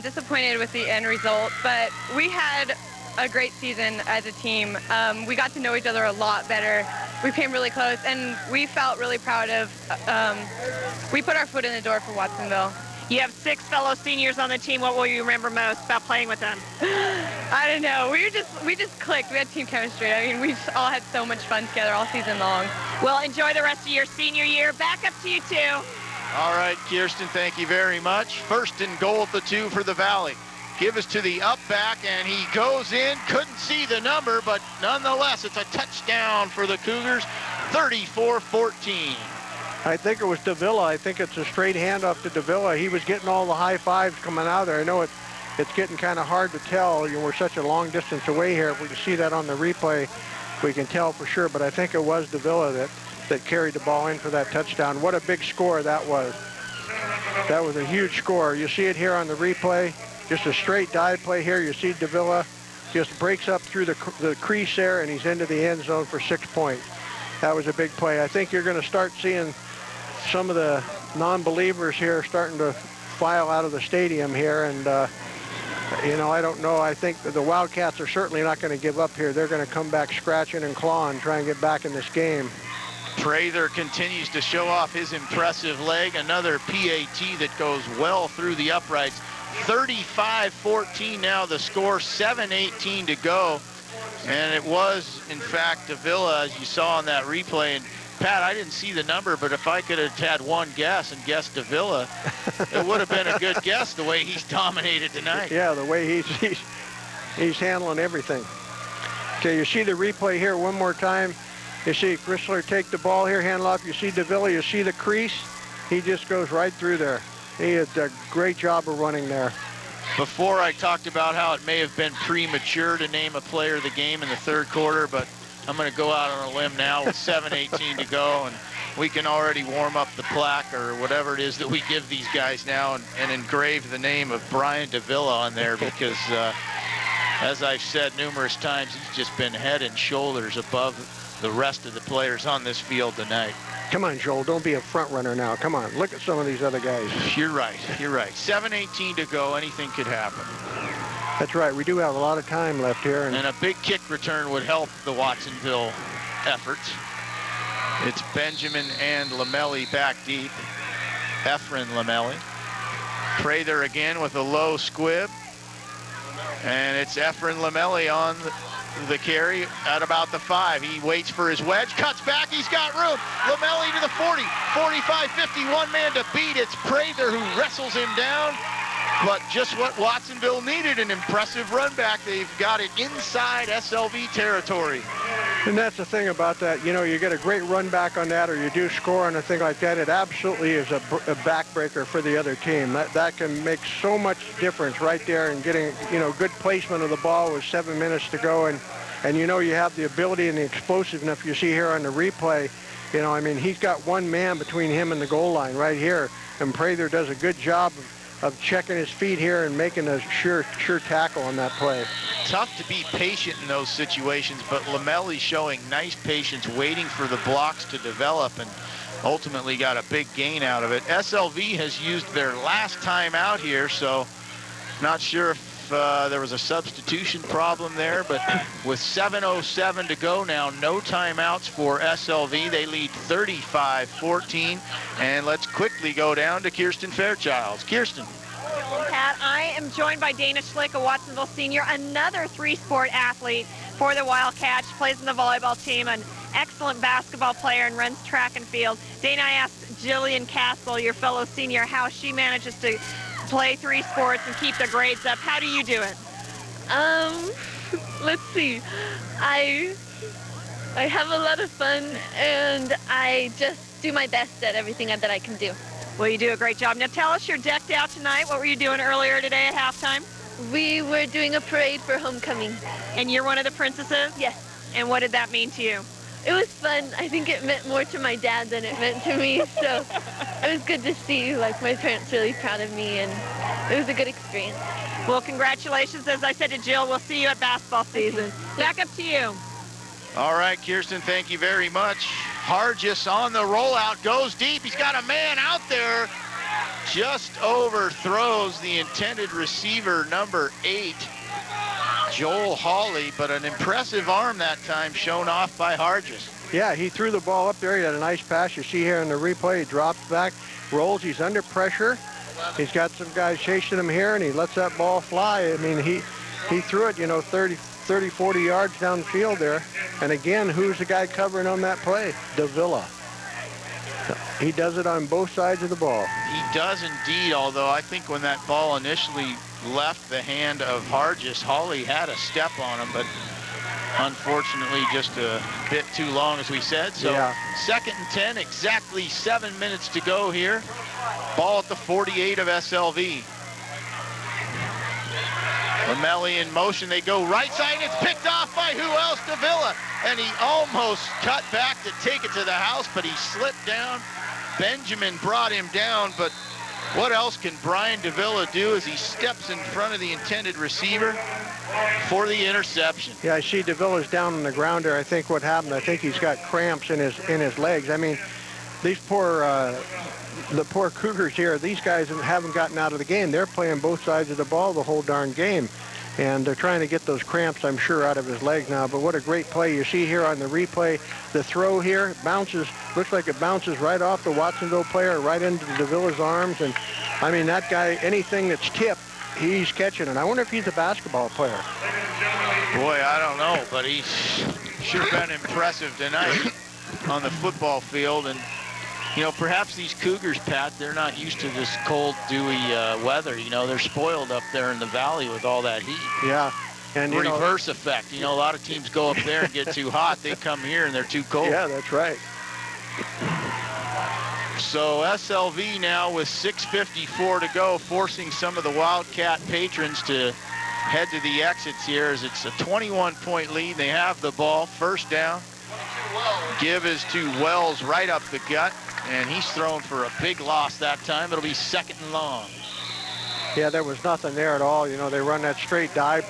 disappointed with the end result, but we had a great season as a team. We got to know each other a lot better. We came really close, and we felt really proud of, we put our foot in the door for Watsonville. You have 6 fellow seniors on the team. What will you remember most about playing with them? I don't know. We just clicked. We had team chemistry. I mean, we all had so much fun together all season long. Well, enjoy the rest of your senior year. Back up to you two. All right, Kirsten, thank you very much. First and goal at the 2 for the Valley. Give us to the up back, and he goes in. Couldn't see the number, but nonetheless, it's a touchdown for the Cougars, 34-14. I think it was Davila. I think it's a straight handoff to Davila. He was getting all the high fives coming out there. I know it's getting kind of hard to tell. You know, we're such a long distance away here. If we can see that on the replay, we can tell for sure. But I think it was Davila that carried the ball in for that touchdown. What a big score that was. That was a huge score. You see it here on the replay. Just a straight dive play here. You see Davila just breaks up through the crease there, and he's into the end zone for 6 points. That was a big play. I think you're going to start seeing some of the non-believers here starting to file out of the stadium here, and you know, I don't know. I think that the Wildcats are certainly not going to give up here. They're going to come back scratching and clawing, try and get back in this game. Prather continues to show off his impressive leg. Another PAT that goes well through the uprights. 35-14 now the score, 7:18 to go. And it was, in fact, Davila, as you saw on that replay. And Pat, I didn't see the number, but if I could have had one guess and guessed Davila, it would have been a good guess the way he's dominated tonight. Yeah, the way he's handling everything. Okay, you see the replay here one more time. You see Chrysler take the ball here, handle off. You see Davila, you see the crease. He just goes right through there. He did a great job of running there. Before I talked about how it may have been premature to name a player of the game in the third quarter, but I'm going to go out on a limb now with 7:18 to go, and we can already warm up the plaque or whatever it is that we give these guys now and engrave the name of Brian Davila on there because, as I've said numerous times, he's just been head and shoulders above the rest of the players on this field tonight. Come on, Joel, don't be a front runner now. Come on, look at some of these other guys. You're right, you're right. 7:18 to go, anything could happen. That's right, we do have a lot of time left here. And a big kick return would help the Watsonville efforts. It's Benjamin and Lamelli back deep. Efren Lamelli. Prather again with a low squib. And it's Efren Lamelli on the carry at about the 5. He waits for his wedge, cuts back, he's got room. Lamelli to the 40, 45, 50, one man to beat. It's Prather who wrestles him down. But just what Watsonville needed, an impressive run back. They've got it inside SLV territory. And that's the thing about that, you know, you get a great run back on that, or you do score on a thing like that, it absolutely is a backbreaker for the other team. That can make so much difference right there in getting, you know, good placement of the ball with 7 minutes to go. And you know, you have the ability and the explosiveness you see here on the replay. You know, I mean, he's got one man between him and the goal line right here. And Prather does a good job of checking his feet here and making a sure tackle on that play. Tough to be patient in those situations, but Lamelli's showing nice patience, waiting for the blocks to develop, and ultimately got a big gain out of it. SLV has used their last time out here, so not sure if there was a substitution problem there, but with 7:07 to go now, no timeouts for SLV. They lead 35-14, and let's quickly go down to Kirsten Fairchilds. Kirsten. Pat, I am joined by Dana Schlick, a Watsonville senior, another three-sport athlete for the Wildcats. She plays in the volleyball team, an excellent basketball player, and runs track and field. Dana, I asked Jillian Castle, your fellow senior, how she manages to play three sports and keep the grades up. How do you do it? Let's see. I have a lot of fun, and I just do my best at everything that I can do. Well, you do a great job. Now tell us, you're decked out tonight. What were you doing earlier today at halftime? We were doing a parade for homecoming. And you're one of the princesses? Yes. And what did that mean to you? It was fun. I think it meant more to my dad than it meant to me, so it was good to see, like, my parents really proud of me, and it was a good experience. Well, congratulations. As I said to Jill, we'll see you at basketball season. Back up to you. All right, Kirsten, thank you very much. Hargis on the rollout, goes deep. He's got a man out there. Just overthrows the intended receiver, number 8, Joel Hawley, but an impressive arm that time shown off by Hargis. Yeah, he threw the ball up there. He had a nice pass. You see here in the replay, he drops back, rolls. He's under pressure. He's got some guys chasing him here, and he lets that ball fly. I mean, he threw it, you know, 30, 40 yards downfield there. And again, who's the guy covering on that play? Davila. He does it on both sides of the ball. He does indeed, although I think when that ball initially left the hand of Hargis, Hawley had a step on him, but unfortunately just a bit too long, as we said. So yeah. 2nd and 10, exactly 7 minutes to go here. Ball at the 48 of SLV. Lamelli in motion, they go right side, it's picked off by who else? Davila, and he almost cut back to take it to the house, but he slipped down. Benjamin brought him down, but what else can Brian Davila do as he steps in front of the intended receiver for the interception? Yeah, I see Davila's down on the ground there. I think what happened, I think he's got cramps in his legs. I mean, these the poor Cougars here, these guys haven't gotten out of the game. They're playing both sides of the ball the whole darn game. And they're trying to get those cramps, I'm sure, out of his legs now. But what a great play. You see here on the replay, the throw here bounces, looks like it bounces right off the Watsonville player, right into Davila's arms. And, I mean, that guy, anything that's tipped, he's catching it. I wonder if he's a basketball player. Boy, I don't know, but he's sure been impressive tonight on the football field. And, you know, perhaps these Cougars, Pat, they're not used to this cold, dewy weather. You know, they're spoiled up there in the valley with all that heat. Yeah. And reverse effect. You know, a lot of teams go up there and get too hot. They come here and they're too cold. Yeah, that's right. So SLV now with 6:54 to go, forcing some of the Wildcat patrons to head to the exits here as it's a 21-point lead. They have the ball, first down. Give is to Wells right up the gut, and he's thrown for a big loss that time. It'll be 2nd and long. Yeah, there was nothing there at all. You know, they run that straight dive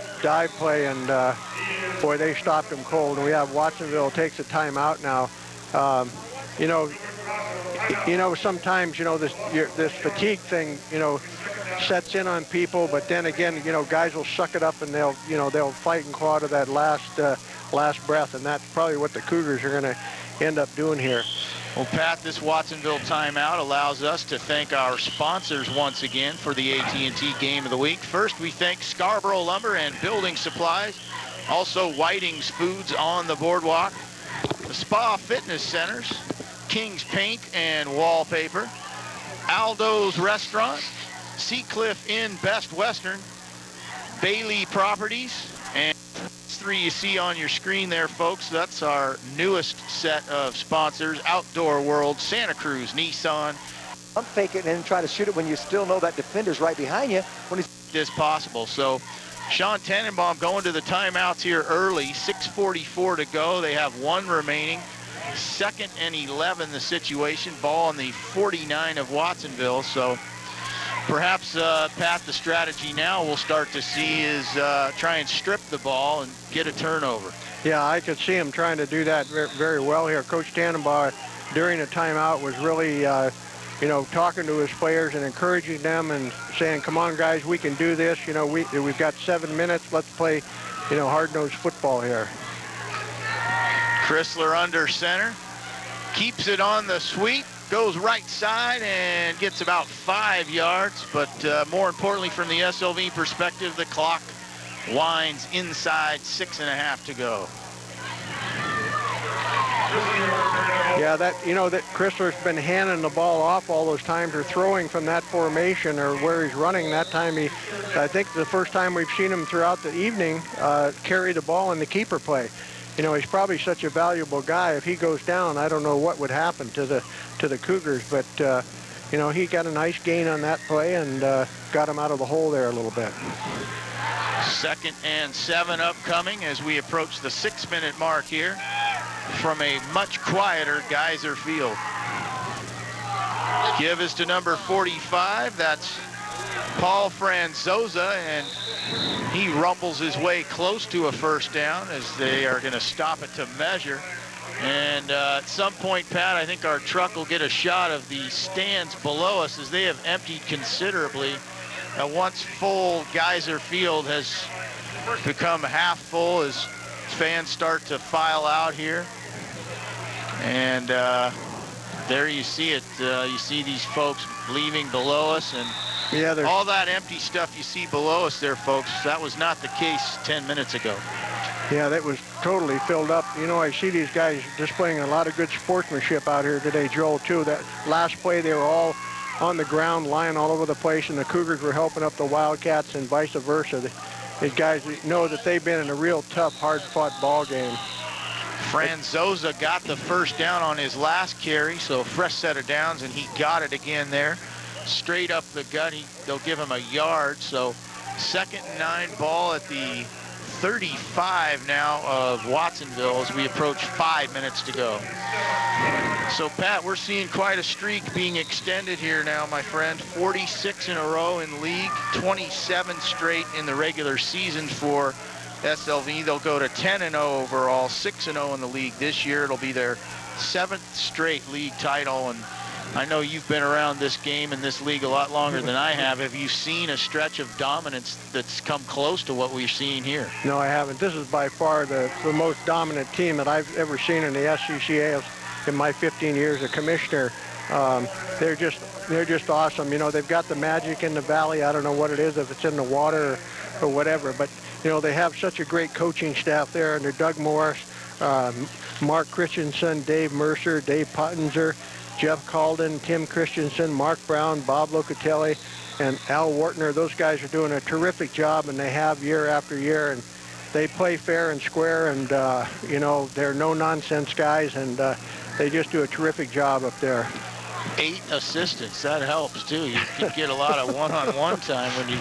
play, and boy, they stopped him cold. And we have Watsonville takes a timeout now. You know, sometimes, you know, this fatigue thing, you know, sets in on people, but then again, you know, guys will suck it up and they'll fight and claw to that last breath, and that's probably what the Cougars are going to end up doing here. Well, Pat, this Watsonville timeout allows us to thank our sponsors once again for the AT&T Game of the Week. First, we thank Scarborough Lumber and Building Supplies, also Whiting's Foods on the Boardwalk, the Spa Fitness Centers, King's Paint and Wallpaper, Aldo's Restaurant, Seacliff Inn Best Western, Bailey Properties, and three you see on your screen there, folks, that's our newest set of sponsors. Outdoor World, Santa Cruz, Nissan. I'm faking and try to shoot it when you still know that defender's right behind you. When he's as possible. So Sean Tenenbaum going to the timeouts here early. 6:44 to go. They have one remaining. 2nd and 11 the situation. Ball on the 49 of Watsonville. So perhaps, Pat, the strategy now we'll start to see is try and strip the ball and get a turnover. Yeah, I could see him trying to do that very well here. Coach Tannenbaum during the timeout was really, you know, talking to his players and encouraging them and saying, come on, guys, we can do this. You know, we've got 7 minutes. Let's play, you know, hard-nosed football here. Chrysler under center. Keeps it on the sweep. Goes right side and gets about 5 yards. But more importantly, from the SLV perspective, the clock winds inside. 6.5 to go. Yeah, that, you know, that Chrysler's been handing the ball off all those times or throwing from that formation or where he's running. That time I think the first time we've seen him throughout the evening carry the ball in the keeper play. You know, he's probably such a valuable guy. If he goes down, I don't know what would happen to the Cougars, but you know, he got a nice gain on that play and got him out of the hole there a little bit. 2nd and 7 upcoming as we approach the 6-minute mark here from a much quieter Geyser Field. Give is to number 45. That's Paul Franzosa, and he rumbles his way close to a first down as they are going to stop it to measure. And at some point, Pat, I think our truck will get a shot of the stands below us as they have emptied considerably. A once full Geyser Field has become half full as fans start to file out here. And there you see it. You see these folks leaving below us, and yeah, all that empty stuff you see below us there, folks, that was not the case 10 minutes ago. Yeah, that was totally filled up. You know, I see these guys displaying a lot of good sportsmanship out here today, Joel, too. That last play, they were all on the ground, lying all over the place, and the Cougars were helping up the Wildcats and vice versa. These guys know that they've been in a real tough, hard-fought ball game. Franzosa got the first down on his last carry, so a fresh set of downs, and he got it again there. Straight up the gut, they'll give him a yard, so 2nd and 9 ball at the 35 now of Watsonville as we approach 5 minutes to go. So, Pat, we're seeing quite a streak being extended here now, my friend. 46 in a row in league, 27 straight in the regular season for SLV. They'll go to 10-0 overall, 6-0 in the league this year. It'll be their 7th straight league title, and I know you've been around this game and this league a lot longer than I have. Have you seen a stretch of dominance that's come close to what we're seeing here? No, I haven't. This is by far the most dominant team that I've ever seen in the SCCAL in my 15 years as commissioner. They're just awesome. You know, they've got the magic in the valley. I don't know what it is, if it's in the water or whatever, but you know, they have such a great coaching staff there under Doug Morris, Mark Christensen, Dave Mercer, Dave Pottinger, Jeff Calden, Tim Christensen, Mark Brown, Bob Locatelli, and Al Wartner. Those guys are doing a terrific job, and they have year after year, and they play fair and square, and you know, they're no-nonsense guys, and they just do a terrific job up there. 8 assistants, that helps too. You can get a lot of one-on-one time when you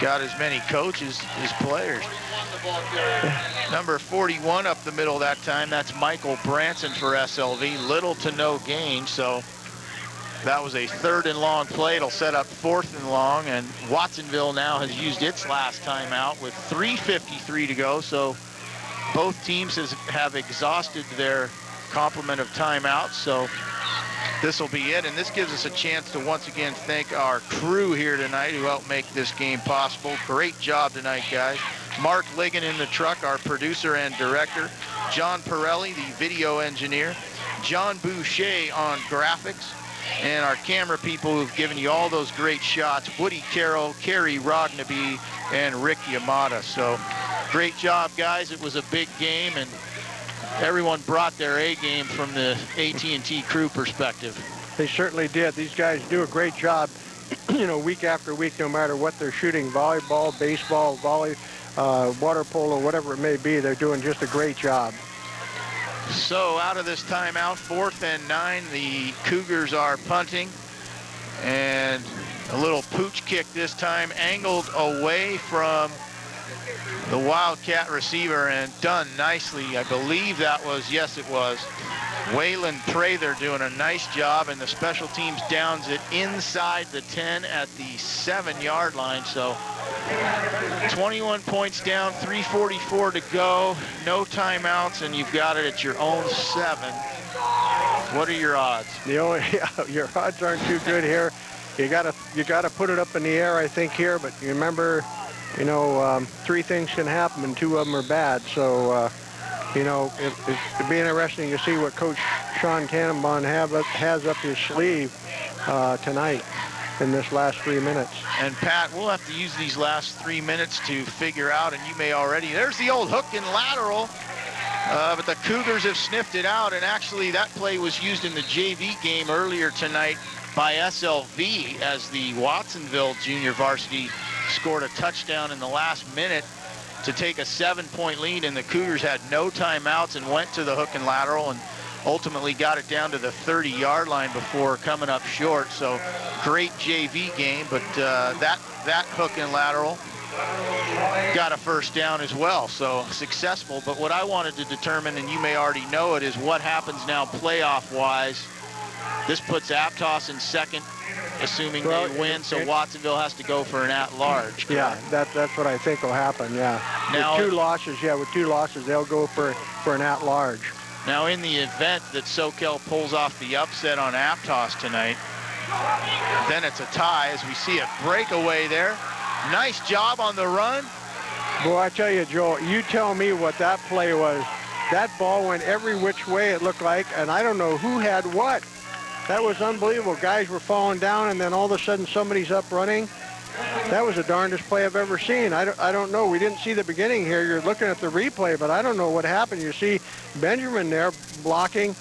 got as many coaches as players. Number 41 up the middle that time, that's Michael Branson for SLV. Little to no gain, so that was a 3rd and long play. It'll set up 4th and long, and Watsonville now has used its last timeout with 3:53 to go, so both teams have exhausted their complement of timeouts, so this will be it, and this gives us a chance to once again thank our crew here tonight who helped make this game possible. Great job tonight, guys. Mark Ligon in the truck, our producer and director. John Pirelli, the video engineer. John Boucher on graphics. And our camera people who've given you all those great shots. Woody Carroll, Kerry Rognaby, and Rick Yamada. So great job, guys. It was a big game, and everyone brought their A game from the AT&T crew perspective. They certainly did. These guys do a great job. you know, week after week, no matter what they're shooting, volleyball, baseball, water polo, whatever it may be, they're doing just a great job. So out of this timeout, 4th and 9, the Cougars are punting. And a little pooch kick this time, angled away from the Wildcat receiver and done nicely. I believe that was, yes it was, Waylon Prather doing a nice job, and the special teams downs it inside the 10 at the 7-yard line. So 21 points down, 3:44 to go, no timeouts, and you've got it at your own 7. What are your odds? Your odds aren't too good here. You gotta put it up in the air, I think, here. But you remember, you know, 3 things can happen, and 2 of them are bad. So, you know, it'll be interesting to see what Coach Sean Tannenbaum has up his sleeve tonight in this last 3 minutes. And Pat, we'll have to use these last 3 minutes to figure out, and you may already. There's the old hook and lateral. But the Cougars have sniffed it out, and actually that play was used in the JV game earlier tonight by SLV as the Watsonville junior varsity scored a touchdown in the last minute to take a 7-point lead, and the Cougars had no timeouts and went to the hook and lateral and ultimately got it down to the 30-yard line before coming up short. So great JV game, but that hook and lateral got a first down as well, so successful. But what I wanted to determine, and you may already know it, is what happens now playoff-wise. This puts Aptos in second, assuming they win, so Watsonville has to go for an at-large. Yeah, that's what I think will happen, yeah. Now, with 2 losses, they'll go for an at-large. Now, in the event that SoCal pulls off the upset on Aptos tonight, then it's a tie as we see a breakaway there. Nice job on the run. Boy, I tell you, Joel, you tell me what that play was. That ball went every which way, it looked like, and I don't know who had what. That was unbelievable. Guys were falling down, and then all of a sudden somebody's up running. That was the darndest play I've ever seen. I don't know. We didn't see the beginning here. You're looking at the replay, but I don't know what happened. You see Benjamin there blocking.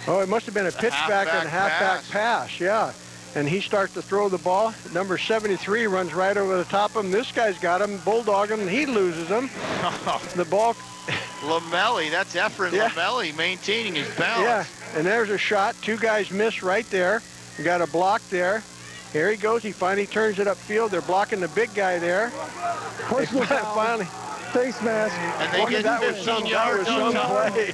Oh, it must have been a pitchback and halfback pass, yeah. And he starts to throw the ball. Number 73 runs right over the top of him. This guy's got him, bulldog him, and he loses him. The ball. Lamelli, that's Efren Lamelli maintaining his balance. Yeah, and there's a shot. 2 guys miss right there. You got a block there. Here he goes. He finally turns it upfield. They're blocking the big guy there. Personal foul. Finally. Face mask. And they get 15 yards on play.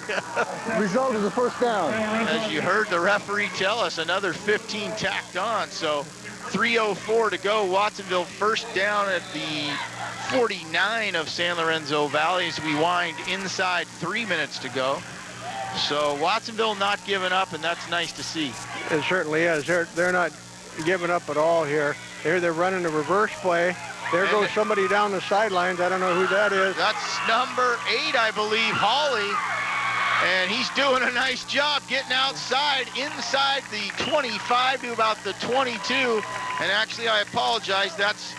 Result is a first down. As you heard the referee tell us, another 15 tacked on. So 3:04 to go. Watsonville first down at the 49 of San Lorenzo Valley as we wind inside 3 minutes to go. So Watsonville not giving up, and that's nice to see. It certainly is. They're not giving up at all here. They're running a reverse play. There goes somebody down the sidelines. I don't know who that is. That's number 8, I believe, Hawley. And he's doing a nice job getting outside, inside the 25 to about the 22. And actually, I apologize, that's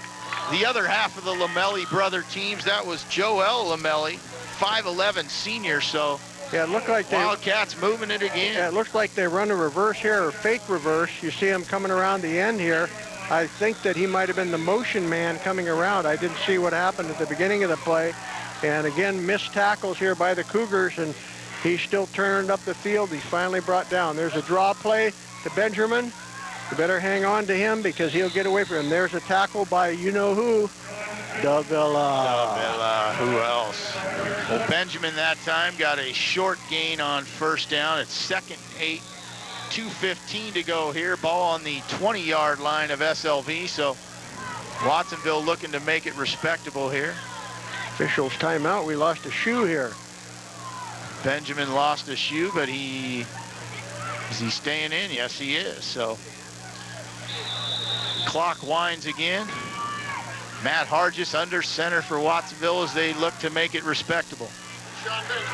the other half of the Lamelli brother teams. That was Joel Lamelli, 5'11 senior. So yeah, it looked like Wildcats moving it again. Yeah, it looks like they run a reverse here, or fake reverse. You see him coming around the end here. I think that he might have been the motion man coming around. I didn't see what happened at the beginning of the play. And again, missed tackles here by the Cougars, and he's still turning up the field. He's finally brought down. There's a draw play to Benjamin. You better hang on to him because he'll get away from him. There's a tackle by you-know-who, Davila. Who else? Well, Benjamin that time got a short gain on first down. It's 2nd and 8. 2:15 to go here. Ball on the 20-yard line of SLV. So Watsonville looking to make it respectable here. Officials timeout. We lost a shoe here. Benjamin lost a shoe, but is he staying in? Yes, he is. So clock winds again. Matt Hargis under center for Watsonville as they look to make it respectable.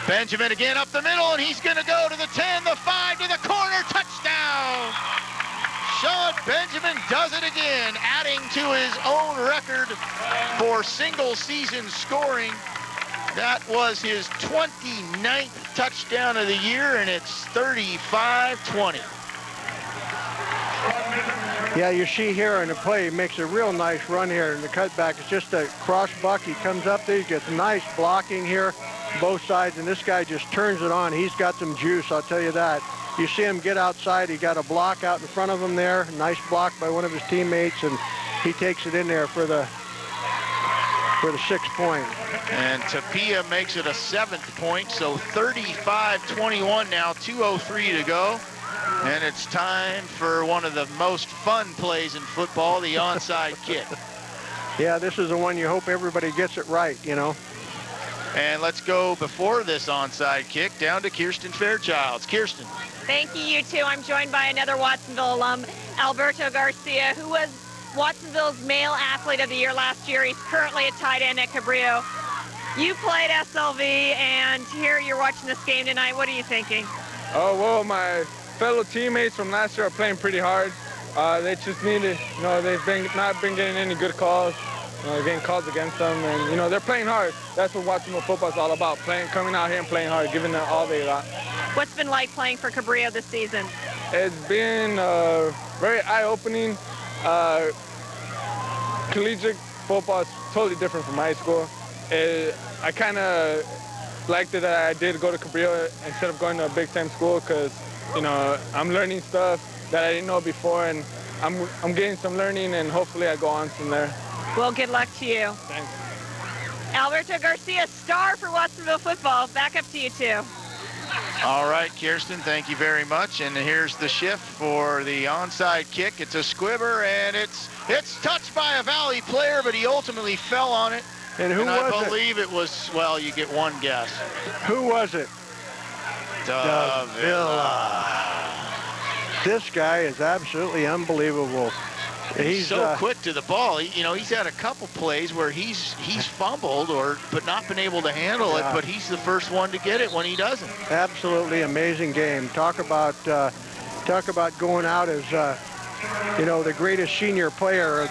Benjamin again up the middle, and he's going to go to the 10, the 5, to the corner, touchdown! Sean Benjamin does it again, adding to his own record for single season scoring. That was his 29th touchdown of the year, and it's 35-20. Yeah, you see here in the play, he makes a real nice run here in the cutback. It's just a cross buck. He comes up there, he gets nice blocking here, both sides, and this guy just turns it on. He's got some juice, I'll tell you that. You see him get outside, he got a block out in front of him there, nice block by one of his teammates, and he takes it in there for the 6 point. And Tapia makes it a 7th point, so 35-21 now, 2:03 to go. And it's time for one of the most fun plays in football, the onside kick. Yeah, this is the one you hope everybody gets it right, you know. And let's go before this onside kick down to Kirsten Fairchilds. Kirsten. Thank you, you two. I'm joined by another Watsonville alum, Alberto Garcia, who was Watsonville's Male Athlete of the Year last year. He's currently a tight end at Cabrillo. You played SLV, and here you're watching this game tonight. What are you thinking? Oh, well, my fellow teammates from last year are playing pretty hard. They just need to, you know, they've not been getting any good calls, getting calls against them, and, you know, they're playing hard. That's what Watsonville football is all about, coming out here and playing hard, giving them all they got. What's been like playing for Cabrillo this season? It's been very eye-opening. Collegiate football is totally different from high school. I kind of liked it that I did go to Cabrillo instead of going to a big-time school because, you know, I'm learning stuff that I didn't know before, and I'm getting some learning, and hopefully I go on from there. Well, good luck to you. Thanks. Alberto Garcia, star for Watsonville football. Back up to you two. All right, Kirsten, thank you very much. And here's the shift for the onside kick. It's a squibber, and it's touched by a Valley player, but he ultimately fell on it. And who was it? I believe it was, well, you get one guess. Who was it? Davila. This guy is absolutely unbelievable. He's so quick to the ball. He's had a couple plays where he's fumbled but not been able to handle it, but he's the first one to get it when he doesn't. Absolutely amazing game. Talk about going out as the greatest senior player,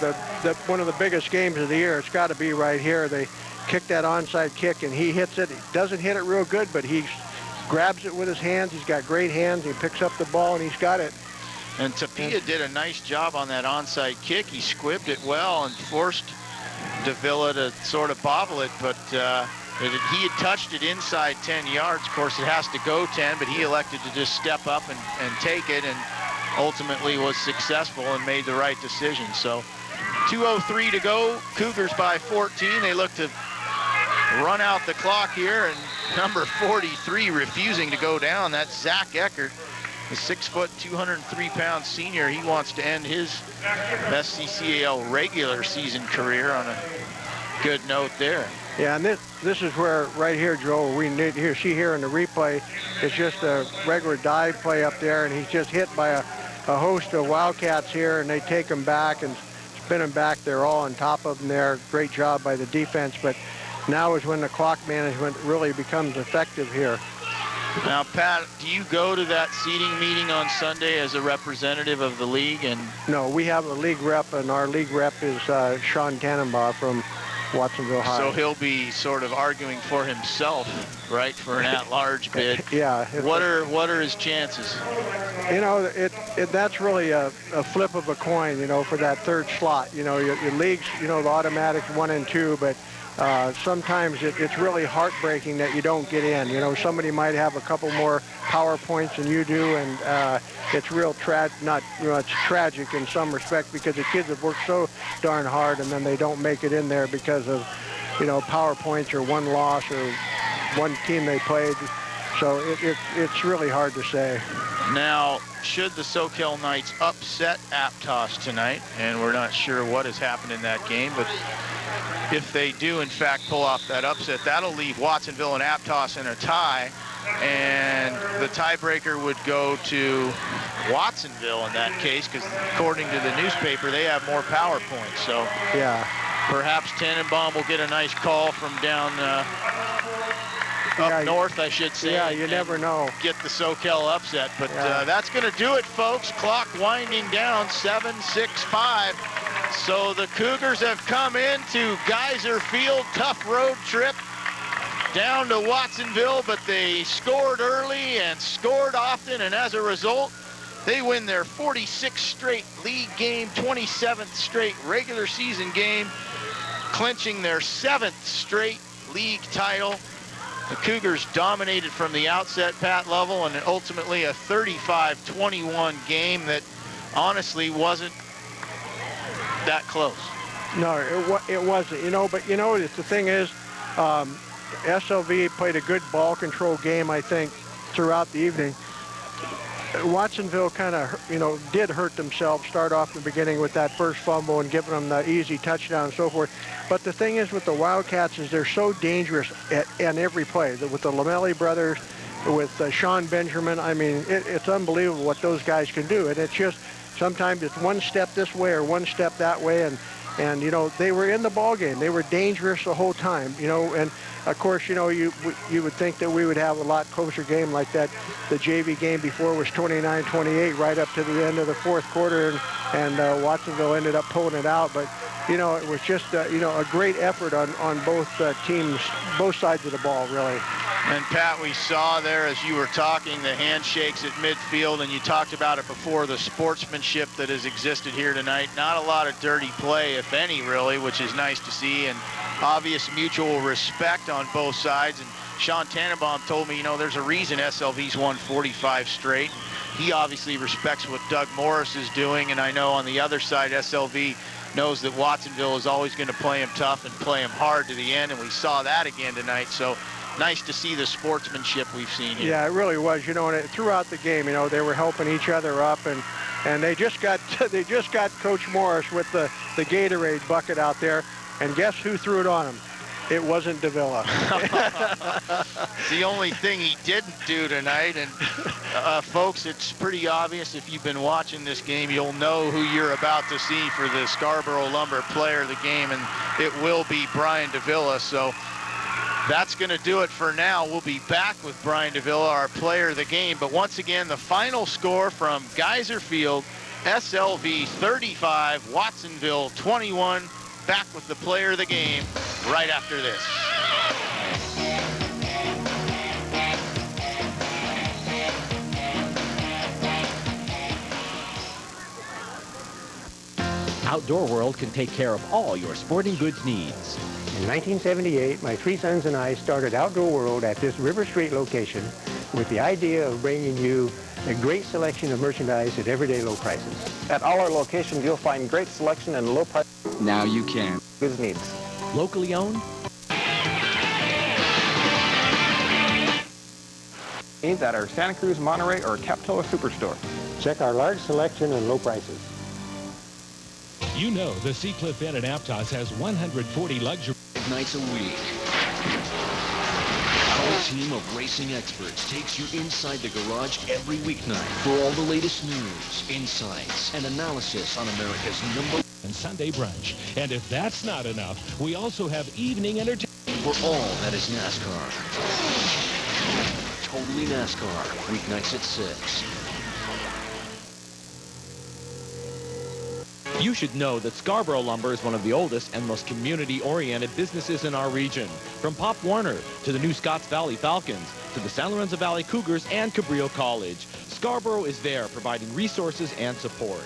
one of the biggest games of the year. It's got to be right here. They kick that onside kick, and he hits it. He doesn't hit it real good, but he grabs it with his hands. He's got great hands. He picks up the ball, and he's got it. And Tapia did a nice job on that onside kick. He squibbed it well and forced Davila to sort of bobble it, but he had touched it inside 10 yards. Of course, it has to go 10, but he elected to just step up and take it, and ultimately was successful and made the right decision. So 2:03 to go, Cougars by 14. They look to run out the clock here, and number 43 refusing to go down. That's Zach Eckert. The 6 foot, 203-pound senior. He wants to end his SCCAL regular season career on a good note there. Yeah, and this is where, right here, Joel, we need here. See here in the replay, it's just a regular dive play up there, and he's just hit by a host of Wildcats here, and they take him back and spin him back. They're all on top of him there. Great job by the defense, but now is when the clock management really becomes effective here. Now, Pat, do you go to that seating meeting on Sunday as a representative of the league? And no, we have a league rep, and our league rep is Sean Tannenbaugh from Watsonville High. So he'll be sort of arguing for himself, right, for an at-large bid. Yeah. What are his chances? That's really a flip of a coin, for that third slot. Your leagues, the automatics 1 and 2, but sometimes it's really heartbreaking that you don't get in. Somebody might have a couple more power points than you do, and it's real it's tragic in some respect because the kids have worked so darn hard, and then they don't make it in there because of, power points or one loss or one team they played. So it's really hard to say. Now, should the SoCal Knights upset Aptos tonight, and we're not sure what has happened in that game, but if they do, in fact, pull off that upset, that'll leave Watsonville and Aptos in a tie, and the tiebreaker would go to Watsonville in that case, because according to the newspaper, they have more power points. So yeah, perhaps Tannenbaum will get a nice call from down up north, I should say. Yeah, you never know. Get the SoCal upset, but that's going to do it, folks. Clock winding down, 7:06:05. So the Cougars have come into Geyser Field, tough road trip down to Watsonville, but they scored early and scored often, and as a result, They win their 46th straight league game, 27th straight regular season game, clinching their 7th straight league title. The Cougars dominated from the outset, Pat Lovell, and ultimately a 35-21 game that honestly wasn't that close. No, it wasn't, you know, but you know, the thing is, SLV played a good ball control game, I think, throughout the evening. Watsonville kind of, you know, did hurt themselves, start off in the beginning with that first fumble and giving them the easy touchdown and so forth. But the thing is with the Wildcats is they're so dangerous in every play. With the Lamelli brothers, with Sean Benjamin, I mean, it's unbelievable what those guys can do. And it's just, sometimes it's one step this way or one step that way. And you know, they were in the ball game. They were dangerous the whole time, you know, and of course, you know, you would think that we would have a lot closer game like that. The JV game before was 29-28 right up to the end of the fourth quarter, and Watsonville ended up pulling it out. But, you know, it was just, you know, a great effort on both teams, both sides of the ball, really. And Pat, we saw there as you were talking the handshakes at midfield, and you talked about it before, the sportsmanship that has existed here tonight. Not a lot of dirty play, if any, really, which is nice to see, and obvious mutual respect on both sides. And Sean Tannenbaum told me, you know, there's a reason SLV's won 45 straight. He obviously respects what Doug Morris is doing, and I know on the other side, SLV knows that Watsonville is always going to play him tough and play him hard to the end, and we saw that again tonight. So nice to see the sportsmanship we've seen here. Yeah, it really was. You know, and throughout the game, you know, they were helping each other up, and they just got Coach Morris with the Gatorade bucket out there, and guess who threw it on him? It wasn't Davila. The only thing he didn't do tonight, and folks, it's pretty obvious if you've been watching this game, you'll know who you're about to see for the Scarborough Lumber player of the game, and it will be Brian Davila. So that's going to do it for now. We'll be back with Brian Davila, our player of the game. But once again, the final score from Geyser Field, SLV 35, Watsonville 21. Back with the player of the game right after this. Outdoor World can take care of all your sporting goods needs. In 1978, my three sons and I started Outdoor World at this River Street location with the idea of bringing you a great selection of merchandise at everyday low prices. At all our locations, you'll find great selection and low price. Now you can. Goods needs. Locally owned. Needs at our Santa Cruz, Monterey, or Capitola Superstore. Check our large selection and low prices. You know the Seacliff Inn at Aptos has 140 luxury nights a week. Our team of racing experts takes you inside the garage every weeknight for all the latest news, insights, and analysis on America's #1 and Sunday brunch. And if that's not enough, we also have evening entertainment for all that is NASCAR. Totally NASCAR, weeknights at 6. You should know that Scarborough Lumber is one of the oldest and most community-oriented businesses in our region. From Pop Warner to the new Scotts Valley Falcons to the San Lorenzo Valley Cougars and Cabrillo College, Scarborough is there providing resources and support.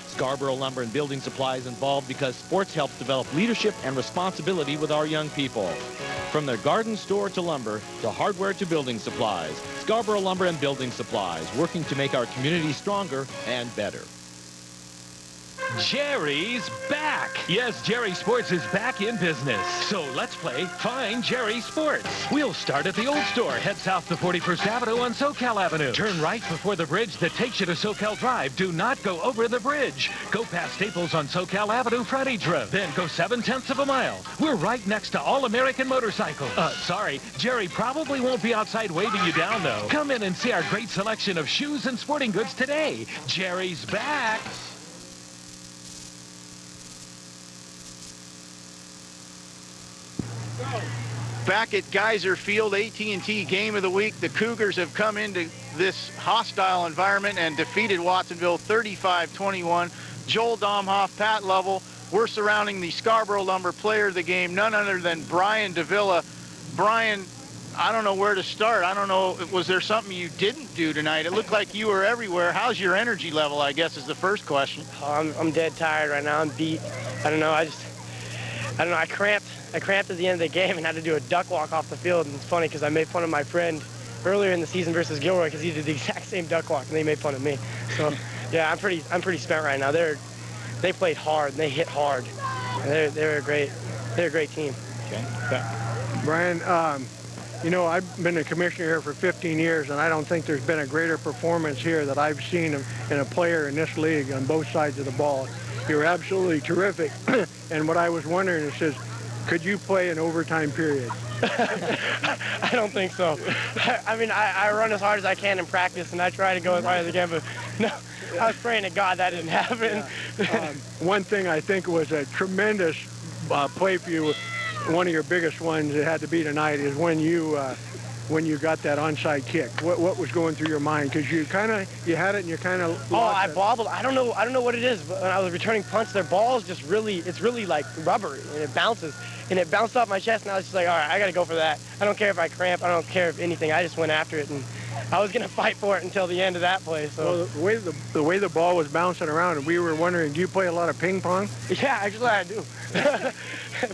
Scarborough Lumber and Building Supply is involved because sports helps develop leadership and responsibility with our young people. From their garden store to lumber, to hardware to building supplies, Scarborough Lumber and Building Supplies, working to make our community stronger and better. Jerry's back. Yes, Jerry Sports is back in business. So let's play Find Jerry Sports. We'll start at the old store. Head south to 41st Avenue on SoCal Avenue. Turn right before the bridge that takes you to SoCal Drive. Do not go over the bridge. Go past Staples on SoCal Avenue frontage road. Then go 7/10 of a mile. We're right next to All American Motorcycles. Sorry, Jerry probably won't be outside waving you down though. Come in and see our great selection of shoes and sporting goods today. Jerry's back. Back at Geyser Field, AT&T Game of the Week, the Cougars have come into this hostile environment and defeated Watsonville 35-21. Joel Domhoff, Pat Lovell, we're surrounding the Scarborough Lumber player of the game, none other than Brian Davila. Brian, I don't know where to start. I don't know, was there something you didn't do tonight? It looked like you were everywhere. How's your energy level, I guess, is the first question. Oh, I'm dead tired right now. I'm beat. I don't know. I don't know. I cramped at the end of the game and had to do a duck walk off the field. And it's funny because I made fun of my friend earlier in the season versus Gilroy because he did the exact same duck walk and they made fun of me. So yeah, I'm pretty spent right now. They played hard and they hit hard. And they're a great team. Okay. Brian, you know, I've been a commissioner here for 15 years, and I don't think there's been a greater performance here that I've seen in a player in this league on both sides of the ball. You're absolutely terrific. And what I was wondering is, could you play an overtime period? I don't think so. I mean, I run as hard as I can in practice, and I try to go as hard as I can, but no, I was praying to God that didn't happen. Yeah. One thing I think was a tremendous play for you, one of your biggest ones it had to be tonight, is when you got that onside kick. What was going through your mind? Because you had it and you kind of. Oh, I bobbled. I don't know what it is. But when I was returning punts, their ball is just it's really like rubbery and it bounces. And it bounced off my chest and I was just like, all right, I got to go for that. I don't care if I cramp. I don't care if anything. I just went after it and I was going to fight for it until the end of that play. So well, the way the ball was bouncing around, and we were wondering, do you play a lot of ping pong? Yeah, actually I do.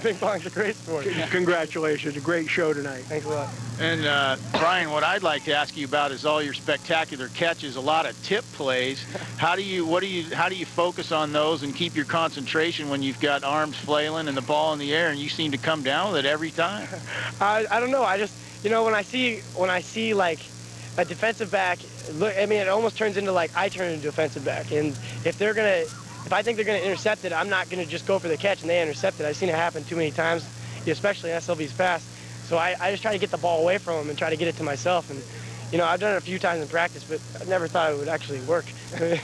Ping pong's a great sport. Congratulations, a great show tonight. Thanks a lot. And Brian, what I'd like to ask you about is all your spectacular catches, a lot of tip plays. How do you focus on those and keep your concentration when you've got arms flailing and the ball in the air and you seem to come down with it every time? I don't know. I just, you know, when I see like a defensive back, look, I mean, it almost turns into like I turn into a defensive back. And if I think they're gonna intercept it, I'm not gonna just go for the catch and they intercept it. I've seen it happen too many times, especially in SLV's past. So I just try to get the ball away from them and try to get it to myself. And you know, I've done it a few times in practice, but I never thought it would actually work. And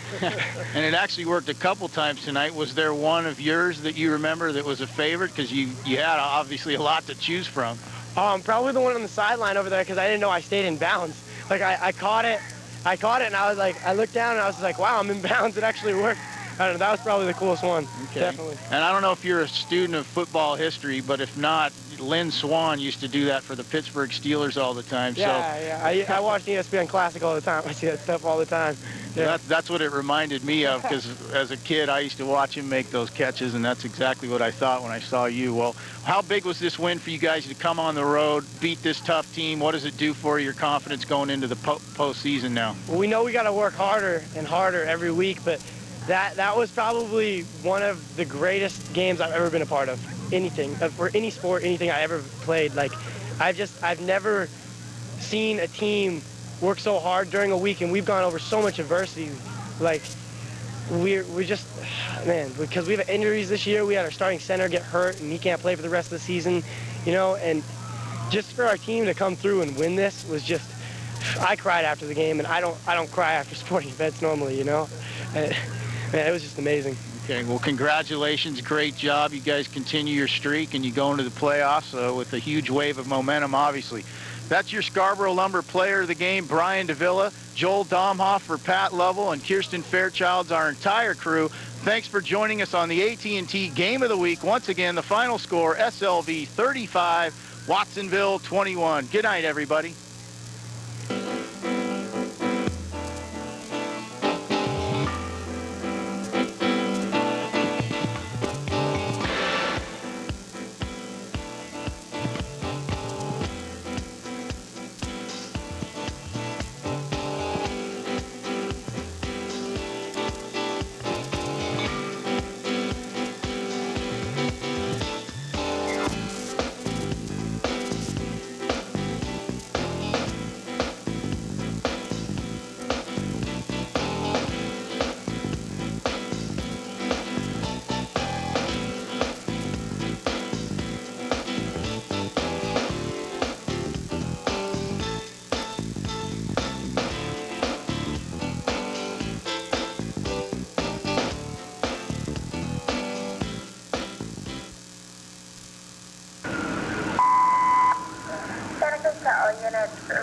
it actually worked a couple times tonight. Was there one of yours that you remember that was a favorite? Because you had obviously a lot to choose from. Probably the one on the sideline over there because I didn't know I stayed in bounds. Like I caught it and I was like, I looked down and I was like, wow, I'm in bounds. It actually worked. I don't know, that was probably the coolest one. Okay. Definitely. And I don't know if you're a student of football history, but if not, Lynn Swan used to do that for the Pittsburgh Steelers all the time. Yeah. I watch ESPN Classic all the time. I see that stuff all the time. Yeah. That's what it reminded me of, because as a kid, I used to watch him make those catches, and that's exactly what I thought when I saw you. Well, how big was this win for you guys to come on the road, beat this tough team? What does it do for your confidence going into the postseason now? Well, we know we got to work harder and harder every week, but that was probably one of the greatest games I've ever been a part of. Anything, for any sport, anything I ever played. Like, I've never seen a team work so hard during a week, and we've gone over so much adversity. Like, we just, man, because we have injuries this year. We had our starting center get hurt, and he can't play for the rest of the season, you know, and just for our team to come through and win this was just, I cried after the game, and I don't cry after sporting events normally, you know. Man, it was just amazing. Okay, well, congratulations. Great job. You guys continue your streak, and you go into the playoffs with a huge wave of momentum, obviously. That's your Scarborough Lumber player of the game, Brian Davila, Joel Domhoff, Pat Lovell, and Kirsten Fairchild's our entire crew. Thanks for joining us on the AT&T Game of the Week. Once again, the final score, SLV 35, Watsonville 21. Good night, everybody.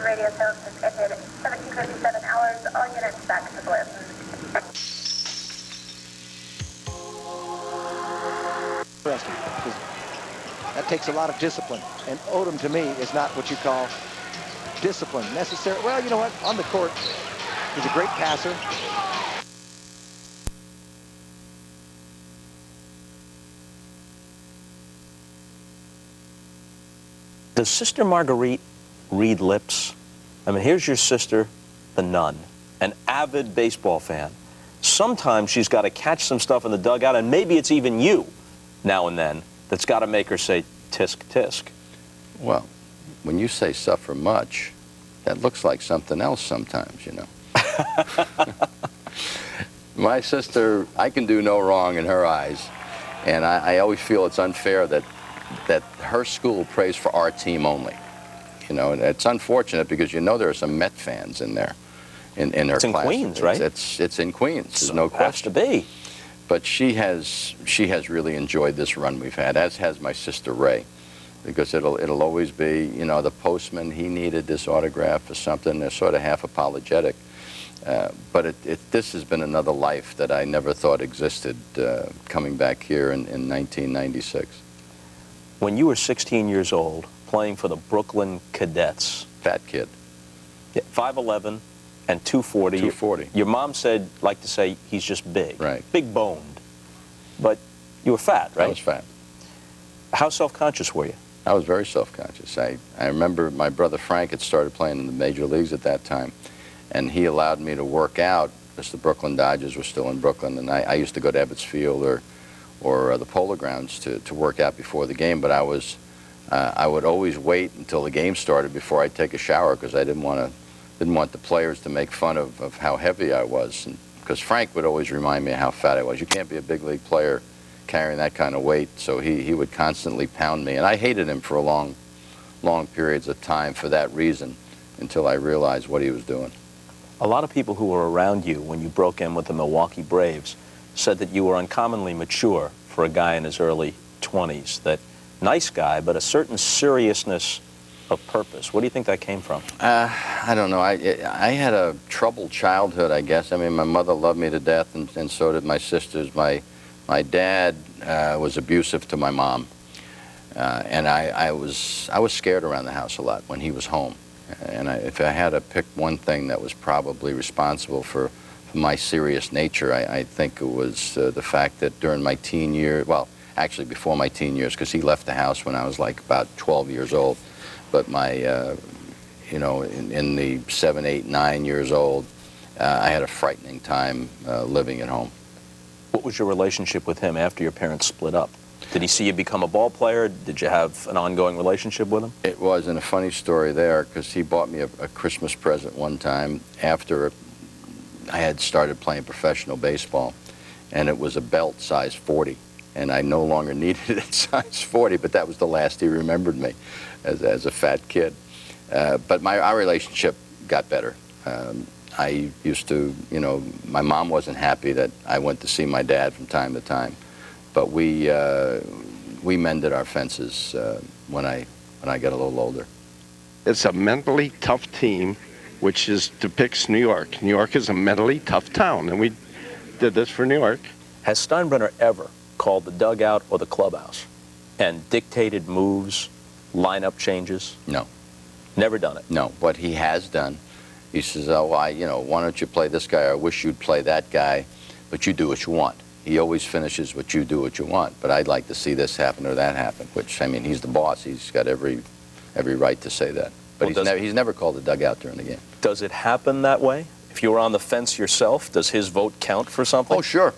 Radio services ended 17:57 hours. All units back to Bliss. That takes a lot of discipline, and Odom to me is not what you call discipline necessary. Well, you know what? On the court, he's a great passer. Does Sister Marguerite read lips? I mean, here's your sister, the nun, an avid baseball fan. Sometimes she's got to catch some stuff in the dugout, and maybe it's even you, now and then, that's got to make her say, tisk, tisk. Well, when you say suffer much, that looks like something else sometimes, you know. My sister, I can do no wrong in her eyes, and I always feel it's unfair that her school prays for our team only. You know, and it's unfortunate because you know there are some Met fans in there, in her class. It's in Queens, right? It's in Queens. There's So no question. Has to be. But she has really enjoyed this run we've had, as has my sister Ray, because it'll always be, you know, the postman, he needed this autograph or something. They're sort of half apologetic. But this has been another life that I never thought existed coming back here in 1996. When you were 16 years old, playing for the Brooklyn Cadets. Fat kid. Yeah, 5'11" and 240. 240. Your mom liked to say he's just big. Right. Big boned. But you were fat, right? I was fat. How self-conscious were you? I was very self-conscious. I remember my brother Frank had started playing in the major leagues at that time, and he allowed me to work out because the Brooklyn Dodgers were still in Brooklyn, and I used to go to Ebbets Field or the Polo Grounds to work out before the game, but I would always wait until the game started before I'd take a shower because I didn't want the players to make fun of how heavy I was, because Frank would always remind me of how fat I was. You can't be a big league player carrying that kind of weight, so he would constantly pound me, and I hated him for a long periods of time for that reason until I realized what he was doing. A lot of people who were around you when you broke in with the Milwaukee Braves said that you were uncommonly mature for a guy in his early 20s, that nice guy, but a certain seriousness of purpose. What do you think that came from? I don't know. I had a troubled childhood, I guess. I mean, my mother loved me to death, and so did my sisters. My dad was abusive to my mom, and I was scared around the house a lot when he was home. And if I had to pick one thing that was probably responsible for my serious nature, I think it was the fact that during my teen years, well, actually before my teen years, because he left the house when I was like about 12 years old, but my, you know, in the 7, 8, 9 years old, I had a frightening time living at home. What was your relationship with him after your parents split up? Did he see you become a ball player? Did you have an ongoing relationship with him? It was, and a funny story there, because he bought me a Christmas present one time after I had started playing professional baseball, and it was a belt size 40, and I no longer needed it at size 40, but that was the last he remembered me as a fat kid. But our relationship got better. I used to, you know, my mom wasn't happy that I went to see my dad from time to time, but we mended our fences when I got a little older. It's a mentally tough team, which depicts New York. New York is a mentally tough town, and we did this for New York. Has Steinbrenner ever called the dugout or the clubhouse and dictated moves, lineup changes? No. Never done it? No. What he has done, he says, oh, why don't you play this guy? I wish you'd play that guy, but you do what you want. He always finishes what you do what you want, but I'd like to see this happen or that happen, which, I mean, he's the boss. He's got every right to say that. But well, he's never called the dugout during the game. Does it happen that way? If you were on the fence yourself, does his vote count for something? Oh, sure.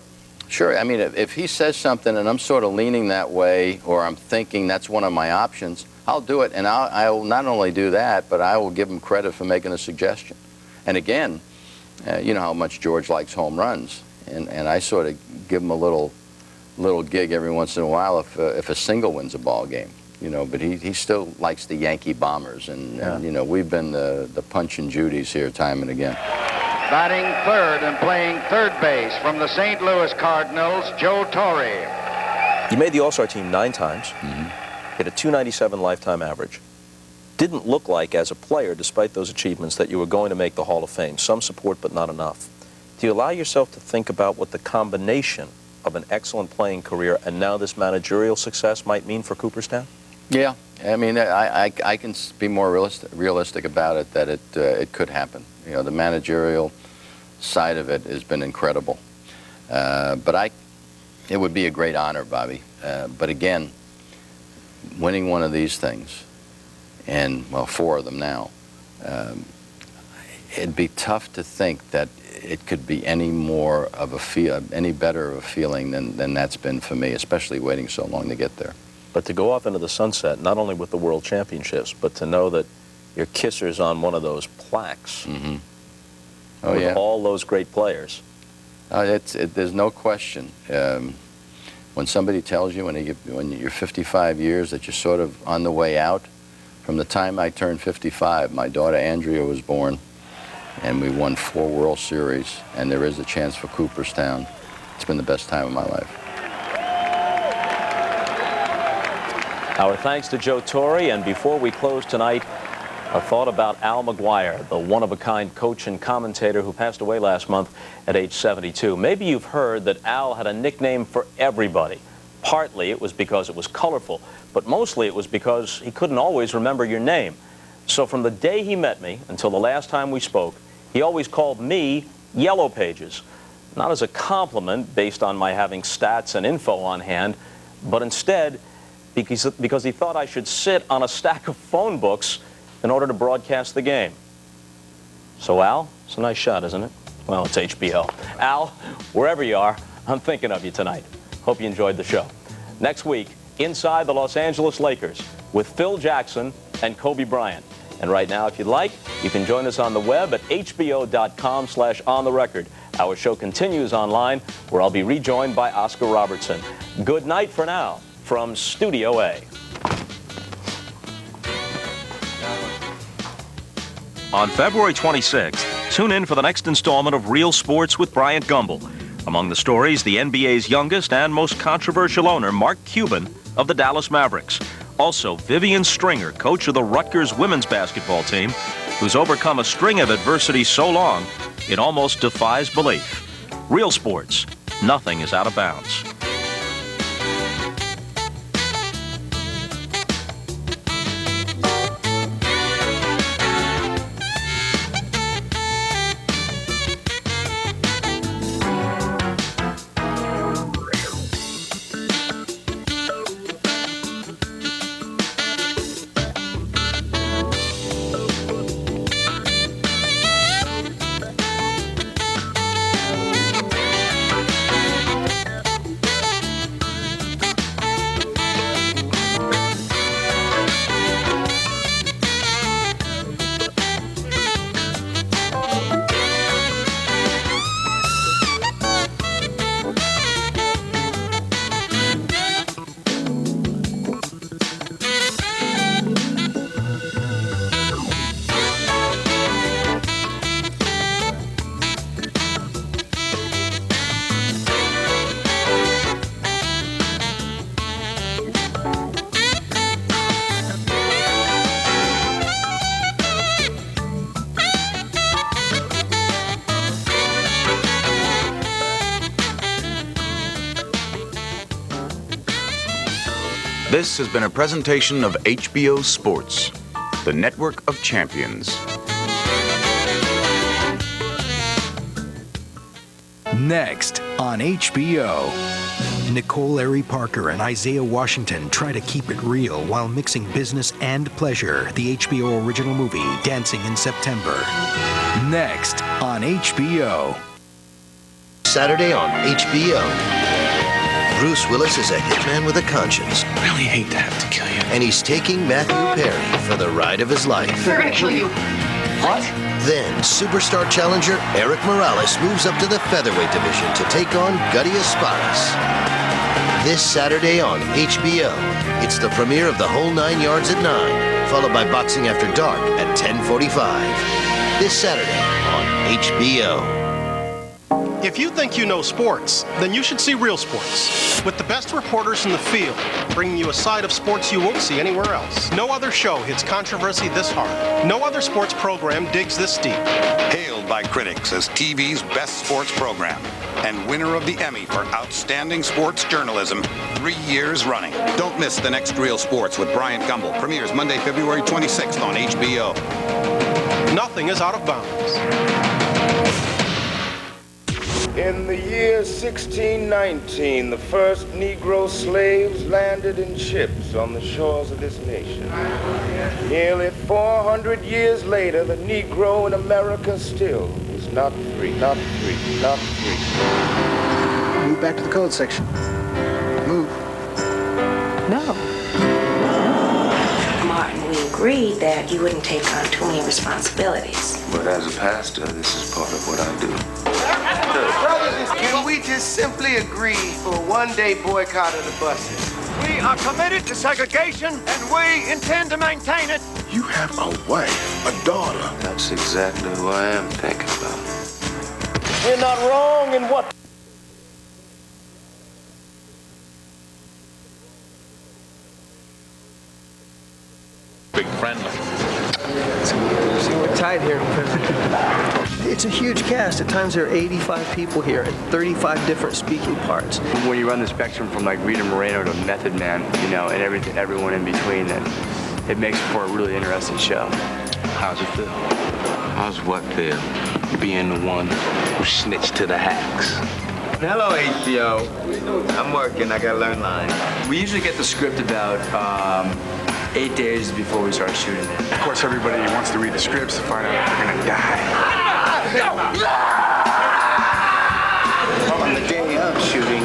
Sure. I mean, if he says something and I'm sort of leaning that way, or I'm thinking that's one of my options, I'll do it, and I will not only do that, but I will give him credit for making a suggestion. And again, you know how much George likes home runs, and I sort of give him a little gig every once in a while if a single wins a ball game, you know. But he still likes the Yankee Bombers, and you know, we've been the Punch and Judys here time and again. Batting third and playing third base from the St. Louis Cardinals, Joe Torre. You made the All-Star team 9 times. Mm-hmm. Hit a .297 lifetime average. Didn't look like, as a player, despite those achievements, that you were going to make the Hall of Fame. Some support, but not enough. Do you allow yourself to think about what the combination of an excellent playing career and now this managerial success might mean for Cooperstown? Yeah, I mean, I can be more realistic about it, that it could happen. You know, the managerial side of it has been incredible. But it would be a great honor, Bobby. But again, winning one of these things, and, well, 4 of them now, it'd be tough to think that it could be any better of a feeling than that's been for me, especially waiting so long to get there. But to go off into the sunset, not only with the World Championships, but to know that your kisser's on one of those plaques with all those great players. There's no question. When somebody tells you when you're 55 years that you're sort of on the way out, from the time I turned 55, my daughter Andrea was born, and we won 4 World Series, and there is a chance for Cooperstown. It's been the best time of my life. Our thanks to Joe Torre, and before we close tonight, a thought about Al McGuire, the one-of-a-kind coach and commentator who passed away last month at age 72. Maybe you've heard that Al had a nickname for everybody. Partly it was because it was colorful, but mostly it was because he couldn't always remember your name. So from the day he met me until the last time we spoke, he always called me Yellow Pages. Not as a compliment based on my having stats and info on hand, but instead because he thought I should sit on a stack of phone books in order to broadcast the game. So Al, it's a nice shot, isn't it? Well, it's HBO. Al, wherever you are, I'm thinking of you tonight. Hope you enjoyed the show. Next week, inside the Los Angeles Lakers with Phil Jackson and Kobe Bryant. And right now, if you'd like, you can join us on the web at hbo.com/ontherecord. Our show continues online, where I'll be rejoined by Oscar Robertson. Good night for now from Studio A. On February 26th, tune in for the next installment of Real Sports with Bryant Gumbel. Among the stories, the NBA's youngest and most controversial owner, Mark Cuban, of the Dallas Mavericks. Also, Vivian Stringer, coach of the Rutgers women's basketball team, who's overcome a string of adversity so long, it almost defies belief. Real Sports, nothing is out of bounds. This has been a presentation of HBO Sports, the network of champions. Next on HBO. Nicole Larry Parker and Isaiah Washington try to keep it real while mixing business and pleasure. The HBO original movie, Dancing in September. Next on HBO. Saturday on HBO. Bruce Willis is a hitman with a conscience. I really hate to have to kill you. And he's taking Matthew Perry for the ride of his life. They're gonna kill you. What? Then, superstar challenger Eric Morales moves up to the featherweight division to take on Gutty Espadas. This Saturday on HBO. It's the premiere of The Whole 9 Yards at 9, followed by Boxing After Dark at 10:45. This Saturday on HBO. If you think you know sports, then you should see Real Sports, with the best reporters in the field, bringing you a side of sports you won't see anywhere else. No other show hits controversy this hard. No other sports program digs this deep. Hail hailed by critics as TV's best sports program and winner of the Emmy for Outstanding Sports Journalism 3 years running. Don't miss The Next Real Sports with Bryant Gumbel. Premieres Monday, February 26th on HBO. Nothing is out of bounds. In the year 1619, the first Negro slaves landed in ships on the shores of this nation. Nearly 400 years later, the Negro in America still is not free, not free, not free. Move back to the code section. Move. No. Martin, we agreed that you wouldn't take on too many responsibilities. But as a pastor, this is part of what I do. Can we just simply agree for a one-day boycott of the buses? We are committed to segregation, and we intend to maintain it. You have a wife, a daughter. That's exactly who I am thinking about. We're not wrong in what... Big friendly. See, we're tight here in prison. It's a huge cast. At times there are 85 people here and 35 different speaking parts. When you run the spectrum from like Rita Moreno to Method Man, you know, and everyone in between, then it makes for a really interesting show. How's it feel? How's what feel? Being the one who snitched to the hacks. Hello, HBO. I'm working. I gotta learn lines. We usually get the script about 8 days before we start shooting it. Of course, everybody wants to read the scripts to find out if they're gonna die. On the day of shooting,